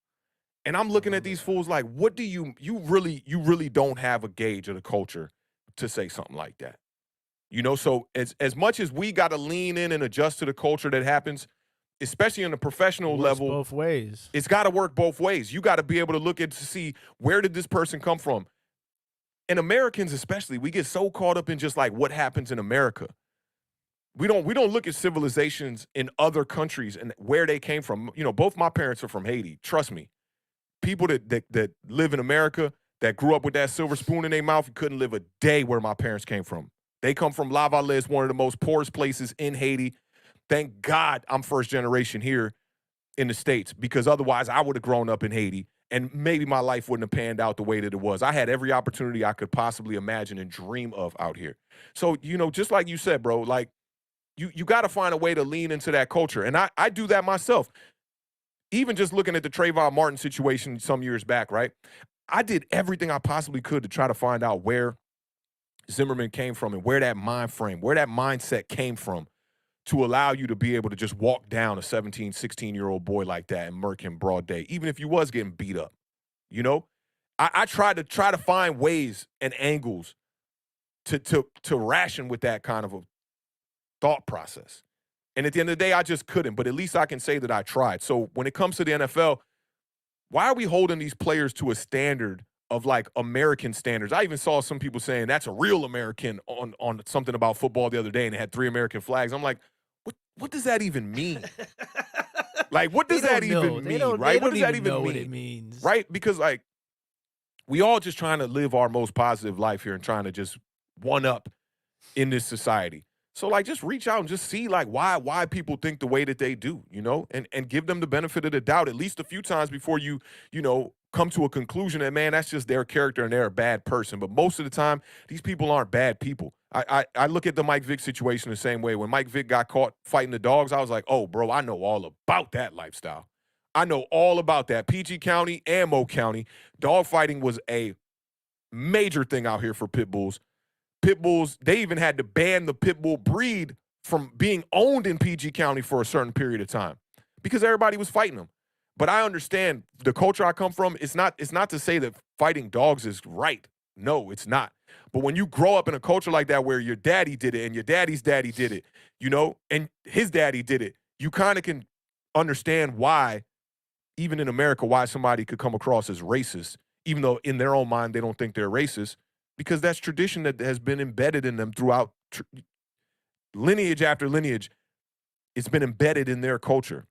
And I'm looking at these fools like, what do you really don't have a gauge of the culture to say something like that. You know, so as much as we got to lean in and adjust to the culture that happens, especially on the professional level, both ways. It's got to work both ways. You got to be able to look at to see, where did this person come from? And Americans especially, we get so caught up in just like what happens in America. We don't look at civilizations in other countries and where they came from. You know, both my parents are from Haiti. Trust me. People that live in America, that grew up with that silver spoon in their mouth, couldn't live a day where my parents came from. They come from La Valais, one of the most poorest places in Haiti. Thank God I'm first generation here in the States, because otherwise I would have grown up in Haiti and maybe my life wouldn't have panned out the way that it was. I had every opportunity I could possibly imagine and dream of out here. So, you know, just like you said, bro, like you got to find a way to lean into that culture. And I do that myself. Even just looking at the Trayvon Martin situation some years back, right? I did everything I possibly could to try to find out where Zimmerman came from and where that mind frame, where that mindset came from to allow you to be able to just walk down a 17, 16-year-old boy like that and murk him broad day, even if you was getting beat up. You know, I tried to find ways and angles to ration with that kind of a thought process. And at the end of the day, I just couldn't. But at least I can say that I tried. So when it comes to the NFL, why are we holding these players to a standard of like American standards? I even saw some people saying that's a real American on something about football the other day, and it had 3 American flags. I'm like, what does that even mean? Like, what does that even mean, right? What does that even mean? What it means, right? Because like, we all just trying to live our most positive life here and trying to just one up in this society. So like, just reach out and just see like why people think the way that they do, you know, and give them the benefit of the doubt at least a few times before you come to a conclusion that, man, that's just their character and they're a bad person. But most of the time, these people aren't bad people. I look at the Mike Vick situation the same way. When Mike Vick got caught fighting the dogs, I was like, oh, bro, I know all about that lifestyle. I know all about that. PG County and Mo County, dog fighting was a major thing out here for pit bulls. Pit bulls, they even had to ban the pit bull breed from being owned in PG County for a certain period of time because everybody was fighting them. But I understand the culture I come from. It's not to say that fighting dogs is right. No, it's not. But when you grow up in a culture like that where your daddy did it and your daddy's daddy did it, you know, and his daddy did it, you kind of can understand why, even in America, why somebody could come across as racist, even though in their own mind they don't think they're racist, because that's tradition that has been embedded in them throughout lineage after lineage. It's been embedded in their culture.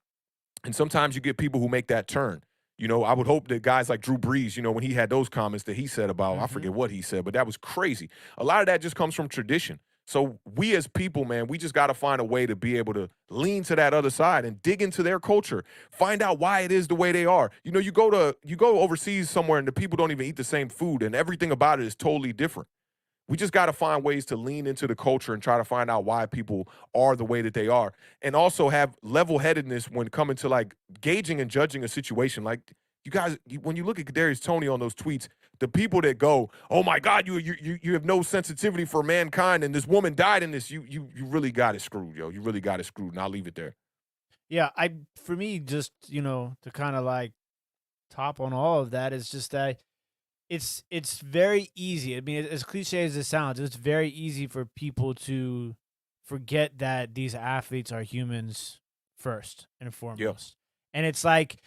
And sometimes you get people who make that turn. You know, I would hope that guys like Drew Brees, you know, when he had those comments that he said about, I forget what he said, but that was crazy. A lot of that just comes from tradition. So we as people, man, we just got to find a way to be able to lean to that other side and dig into their culture, find out why it is the way they are. You know, you go overseas somewhere and the people don't even eat the same food and everything about it is totally different. We just got to find ways to lean into the culture and try to find out why people are the way that they are, and also have level-headedness when coming to like gauging and judging a situation. Like, you guys, when you look at Kadarius Toney on those tweets, the people that go, "Oh my God, you have no sensitivity for mankind, and this woman died in this," you really got it screwed, yo. You really got it screwed, and I'll leave it there. Yeah, for me, just, you know, to kind of like top on all of that is just that it's very easy. I mean, as cliche as it sounds, it's very easy for people to forget that these athletes are humans first and foremost. Yeah. And it's like,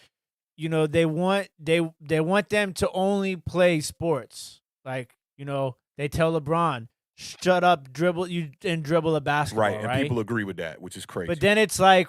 you know, they want them to only play sports. Like, you know, they tell LeBron, shut up, dribble a basketball. Right, and people agree with that, which is crazy. But then it's like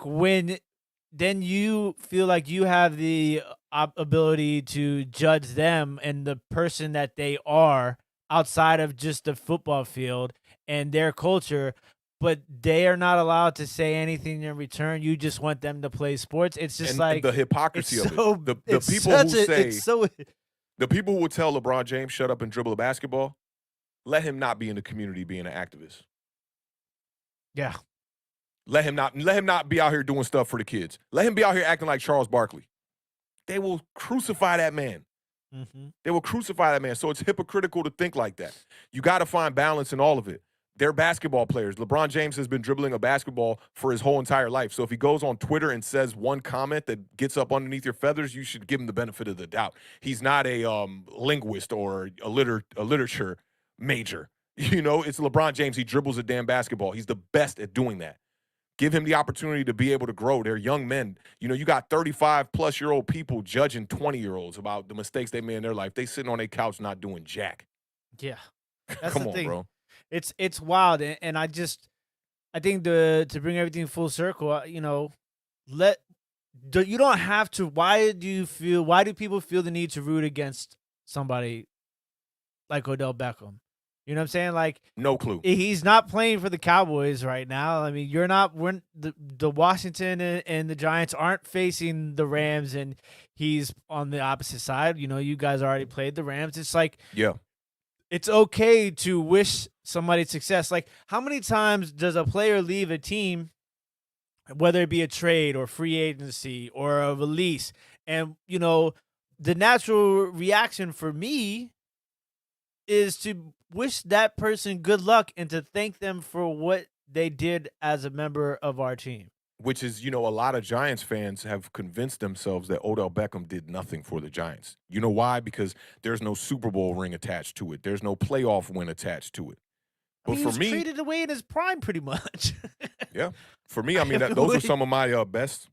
then you feel like you have the ability to judge them and the person that they are outside of just the football field and their culture, but they are not allowed to say anything in return. You just want them to play sports. It's just And like the hypocrisy of so, it. The it's people who such a- say it's so the people who would tell LeBron James shut up and dribble a basketball, let him not be in the community being an activist. yeah. Let him not be out here doing stuff for the kids. Let him be out here acting like Charles Barkley. They will crucify that man. Mm-hmm. They will crucify that man. So it's hypocritical to think like that. You got to find balance in all of it. They're basketball players. LeBron James has been dribbling a basketball for his whole entire life. So if he goes on Twitter and says one comment that gets up underneath your feathers, you should give him the benefit of the doubt. He's not a linguist or a literature major. You know, it's LeBron James. He dribbles a damn basketball. He's the best at doing that. Give him the opportunity to be able to grow. They're young men. You know, you got 35-plus-year-old people judging 20-year-olds about the mistakes they made in their life. They sitting on their couch not doing jack. Yeah. That's Come the on, thing. bro. It's wild, and I think to bring everything full circle, you know, you don't have to. Why do people feel the need to root against somebody like Odell Beckham? You know what I'm saying? Like, No clue. he's not playing for the Cowboys right now. I mean, the Washington and the Giants aren't facing the Rams, and he's on the opposite side. You know, you guys already played the Rams. It's like, Yeah. it's okay to wish somebody success. Like, how many times does a player leave a team, whether it be a trade or free agency or a release? And, you know, the natural reaction for me is to wish that person good luck and to thank them for what they did as a member of our team. Which is, you know, a lot of Giants fans have convinced themselves that Odell Beckham did nothing for the Giants. You know why? Because there's no Super Bowl ring attached to it. There's no playoff win attached to it. But I mean, for he was me, traded away in his prime pretty much. yeah. For me, I mean, those are some of my best.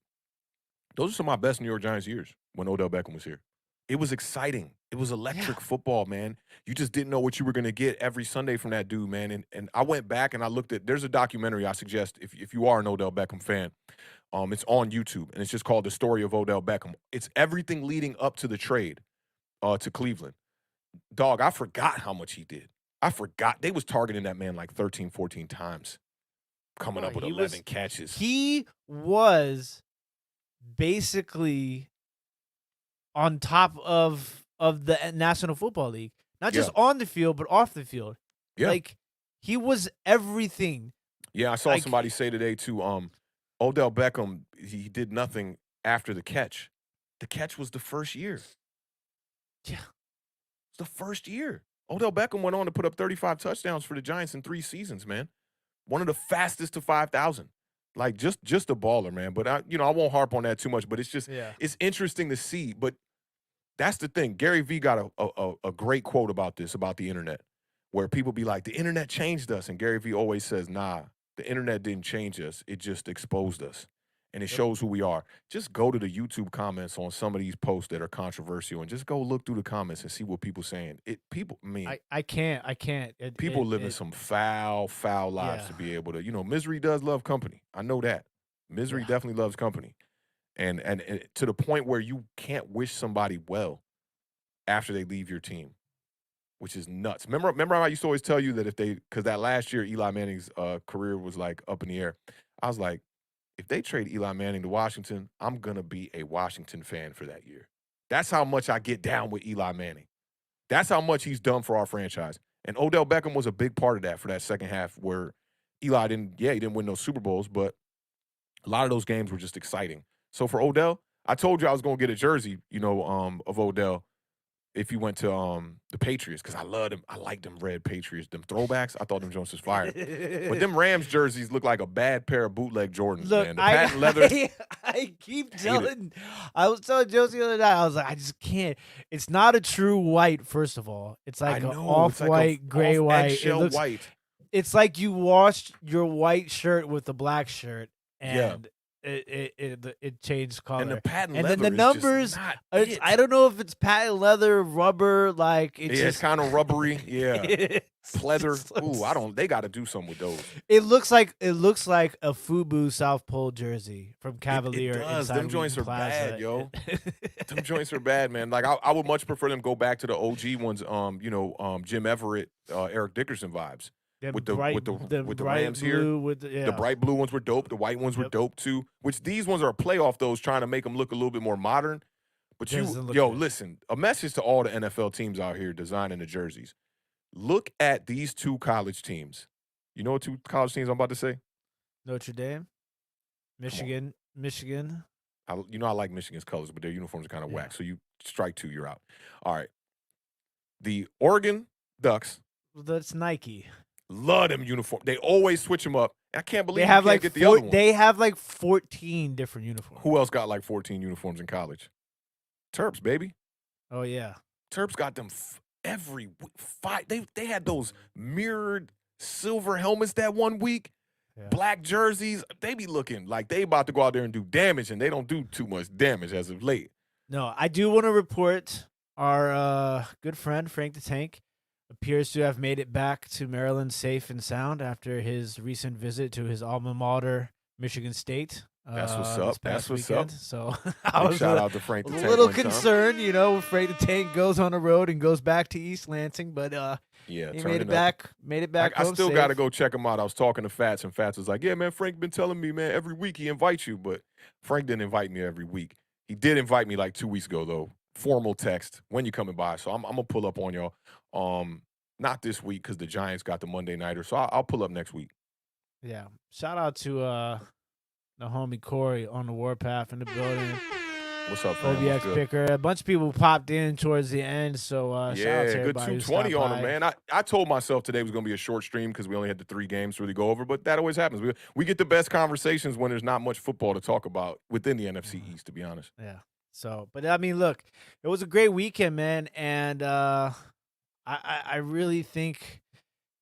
Those are some of my best New York Giants years when Odell Beckham was here. It was exciting. It was electric football, man. You just didn't know what you were going to get every Sunday from that dude, man. And I went back and I looked at – there's a documentary I suggest if you are an Odell Beckham fan. It's on YouTube, and it's just called The Story of Odell Beckham. It's everything leading up to the trade to Cleveland. Dog, I forgot how much he did. I forgot. They was targeting that man like 13, 14 times, coming up with 11 catches. He was basically on top of the National Football League, not just on the field, but off the field. Yeah. Like, he was everything. Yeah, I saw somebody say today too, Odell Beckham, he did nothing after the catch. The catch was the first year. Yeah. It's the first year. Odell Beckham went on to put up 35 touchdowns for the Giants in 3 seasons, man. One of the fastest to 5,000. Like, just a baller, man. But, I won't harp on that too much, but it's just it's interesting to see. But that's the thing. Gary Vee got a great quote about this, about the internet, where people be like, the internet changed us. And Gary Vee always says, nah, the internet didn't change us. It just exposed us. And it shows who we are. Just go to the YouTube comments on some of these posts that are controversial and just go look through the comments and see what people saying. I can't. People living some foul lives to be able to, misery does love company. I know that. Misery definitely loves company. And to the point where you can't wish somebody well after they leave your team, which is nuts. Remember how I used to always tell you that because that last year Eli Manning's career was like up in the air. I was like, if they trade Eli Manning to Washington, I'm going to be a Washington fan for that year. That's how much I get down with Eli Manning. That's how much he's done for our franchise. And Odell Beckham was a big part of that for that second half where Eli he didn't win no Super Bowls, but a lot of those games were just exciting. So for Odell, I told you I was going to get a jersey, of Odell if he went to the Patriots, because I loved him. I liked them red Patriots. Them throwbacks, I thought them Jones was fire. But them Rams jerseys look like a bad pair of bootleg Jordans, man. The patent leather. I keep telling. I was telling Josie the other night, I was like, I just can't. It's not a true white, first of all. It's like an off-white, gray white. Eggshell white. It's like you washed your white shirt with a black shirt, and it changed color. And the patent and leather then the is just numbers, not I don't know if it's patent leather, rubber, like it's kind of rubbery. Yeah. Pleather. Ooh, they got to do something with those. It looks like a FUBU South Pole jersey from Cavalier. It does. Inside Them joints Wheaton are Plaza. bad, yo. Them joints are bad, man. Like I would much prefer them go back to the OG ones. Jim Everett, Eric Dickerson vibes. With the Rams here, the bright blue ones were dope. The white ones were dope too. Which these ones are a playoff. Those trying to make them look a little bit more modern. But listen. A message to all the NFL teams out here designing the jerseys. Look at these two college teams. You know what two college teams I'm about to say? Notre Dame, Michigan. I like Michigan's colors, but their uniforms are kind of whack. So you strike two, you're out. All right. The Oregon Ducks. That's Nike. Love them uniforms. They always switch them up. I can't believe they have can't get the other one. They have like 14 different uniforms. Who else got like 14 uniforms in college? Terps, baby. Oh yeah. Terps got them every fight. They had those mirrored silver helmets that one week. Yeah. Black jerseys. They be looking like they about to go out there and do damage, and they don't do too much damage as of late. No, I do want to report our good friend Frank the Tank appears to have made it back to Maryland safe and sound after his recent visit to his alma mater, Michigan State. That's what's up. That's what's weekend. up. So I was shout out to Frank the Tank. A little concerned, when Frank the Tank goes on the road and goes back to East Lansing, but he made it back. I still got to go check him out. I was talking to Fats, and Fats was like, "Yeah, man, Frank been telling me, man, every week he invites you, but Frank didn't invite me every week. He did invite me like 2 weeks ago, though. Formal text when you coming by. So I'm gonna pull up on y'all. Not this week because the Giants got the Monday nighter. So I'll pull up next week. Yeah. Shout out to the homie Corey on the warpath in the building. What's up, fam? OBX picker. A bunch of people popped in towards the end. So shout out to good 220 on him, man. I told myself today was gonna be a short stream because we only had the 3 games to really go over, but that always happens. We get the best conversations when there's not much football to talk about within the NFC East, to be honest. Yeah. So, but I mean, look, it was a great weekend, man, and I really think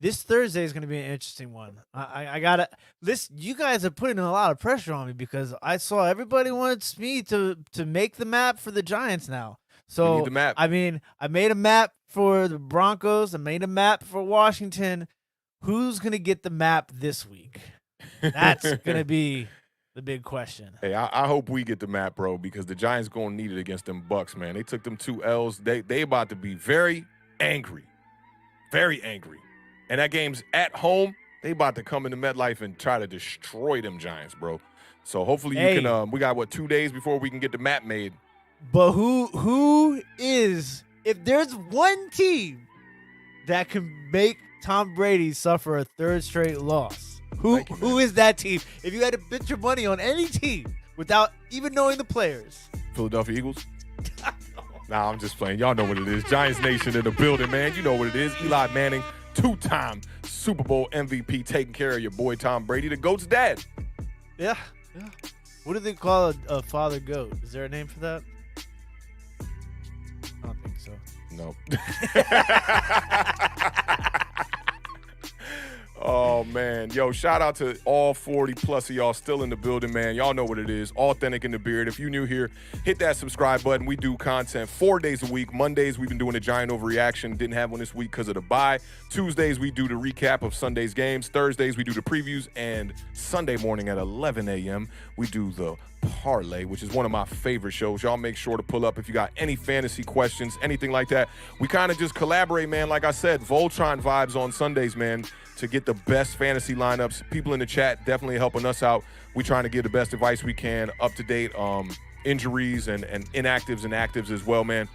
this Thursday is going to be an interesting one. I gotta listen. You guys are putting a lot of pressure on me because I saw everybody wants me to make the map for the Giants now. So we need the map. I mean, I made a map for the Broncos. I made a map for Washington. Who's going to get the map this week? That's going to be the big question. Hey, I hope we get the map, bro, because the Giants going to need it against them Bucks, man. They took them 2 L's. They about to be very angry. Very angry. And that game's at home. They about to come into MetLife and try to destroy them Giants, bro. So hopefully you can we got 2 days before we can get the map made. But who is, if there's one team that can make Tom Brady suffer a 3rd straight loss, who is that team? If you had to bet your money on any team without even knowing the players. Philadelphia Eagles? Nah, I'm just playing. Y'all know what it is. Giants Nation in the building, man. You know what it is. Eli Manning, 2-time Super Bowl MVP, taking care of your boy Tom Brady, the GOAT's dad. Yeah. What do they call a father goat? Is there a name for that? I don't think so. No. Oh, man. Yo, shout out to all 40 plus of y'all still in the building, man. Y'all know what it is. Awthentik in the beard. If you're new here, hit that subscribe button. We do content 4 days a week. Mondays, we've been doing a Giant Overreaction. Didn't have one this week because of the bye. Tuesdays, we do the recap of Sunday's games. Thursdays, we do the previews. And Sunday morning at 11 a.m., we do the Parlay, which is one of my favorite shows. Y'all make sure to pull up if you got any fantasy questions, anything like that. We kind of just collaborate, man. Like I said, Voltron vibes on Sundays, man, to get the best fantasy lineups. People in the chat definitely helping us out. We trying to give the best advice we can, up to date injuries and inactives and actives as well, man.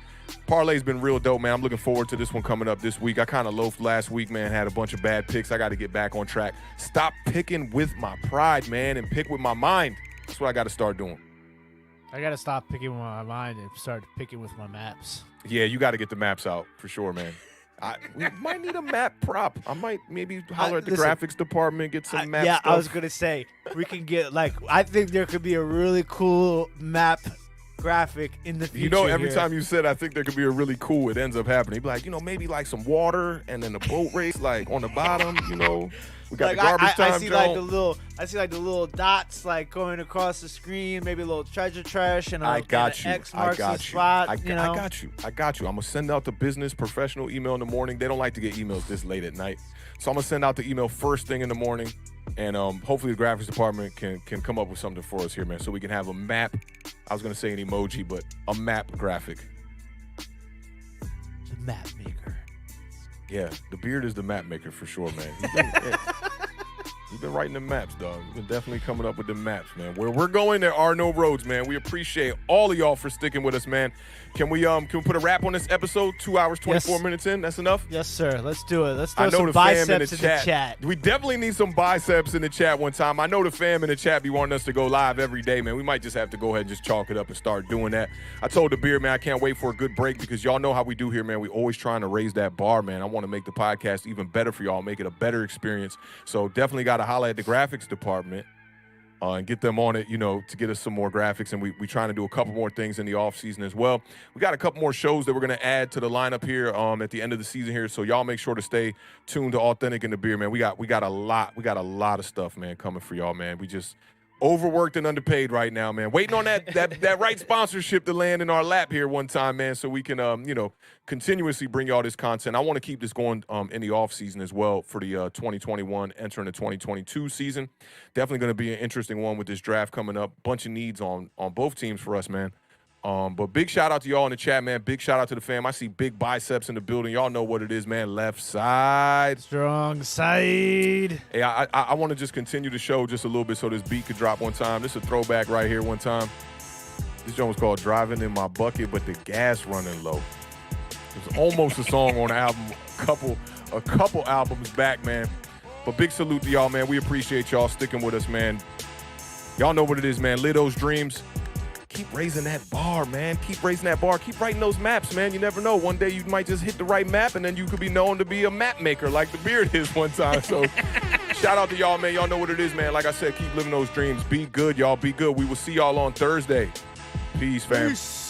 Parlay's been real dope, man. I'm looking forward to this one coming up this week. I kind of loafed last week, man. Had a bunch of bad picks. I got to get back on track. Stop picking with my pride, man, and pick with my mind. That's what I got to start doing. I got to stop picking with my mind and start picking with my maps. Yeah, you got to get the maps out for sure, man. We might need a map prop. I might maybe holler at the graphics department, get some map stuff. I was going to say, we can get, I think there could be a really cool map graphic in the future. You know, every time you said I think there could be a really cool, it ends up happening. You'd be like, maybe like some water and then a boat race, like on the bottom, We got like the garbage time I see like the little dots like going across the screen, maybe a little treasure trash and I got you. X marks I got the you. spot. I got you. I'm gonna send out the business professional email in the morning. They don't like to get emails this late at night, so I'm gonna send out the email first thing in the morning, and hopefully the graphics department can come up with something for us here, man, so we can have a map. I was gonna say an emoji, but a map graphic. The map maker. Yeah, the beard is the map maker for sure, man. He's been writing the maps, dog. He's been definitely coming up with the maps, man. Where we're going, there are no roads, man. We appreciate all of y'all for sticking with us, man. Can we put a wrap on this episode? 2 hours, 24 minutes in? That's enough? Yes, sir. Let's do it. Let's throw I know some the fam biceps in the chat. We definitely need some biceps in the chat one time. I know the fam in the chat be wanting us to go live every day, man. We might just have to go ahead and just chalk it up and start doing that. I told the beard, man, I can't wait for a good break because y'all know how we do here, man. We always trying to raise that bar, man. I want to make the podcast even better for y'all, make it a better experience. So definitely got to holler at the graphics department and get them on it, to get us some more graphics. And we trying to do a couple more things in the off season as well. We got a couple more shows that we're going to add to the lineup here at the end of the season here. So y'all make sure to stay tuned to Awthentik and the Beard, man. We got a lot of stuff, man, coming for y'all, man. We just overworked and underpaid right now, man. Waiting on that right sponsorship to land in our lap here one time, man, so we can continuously bring y'all this content. I want to keep this going in the off season as well for the 2021 entering the 2022 season. Definitely going to be an interesting one with this draft coming up. Bunch of needs on both teams for us, man. But big shout out to y'all in the chat, man. Big shout out to the fam. I see big biceps in the building. Y'all know what it is, man. Left side. Strong side. Hey, I want to just continue the show just a little bit so this beat could drop one time. This is a throwback right here one time. This joint was called Driving in My Bucket, but the gas running low. It was almost a song on the album a couple albums back, man. But big salute to y'all, man. We appreciate y'all sticking with us, man. Y'all know what it is, man. Live those dreams. Keep raising that bar, man. Keep raising that bar. Keep writing those maps, man. You never know. One day you might just hit the right map, and then you could be known to be a map maker like the Beard is one time. So shout out to y'all, man. Y'all know what it is, man. Like I said, keep living those dreams. Be good, y'all. Be good. We will see y'all on Thursday. Peace, fam. Peace.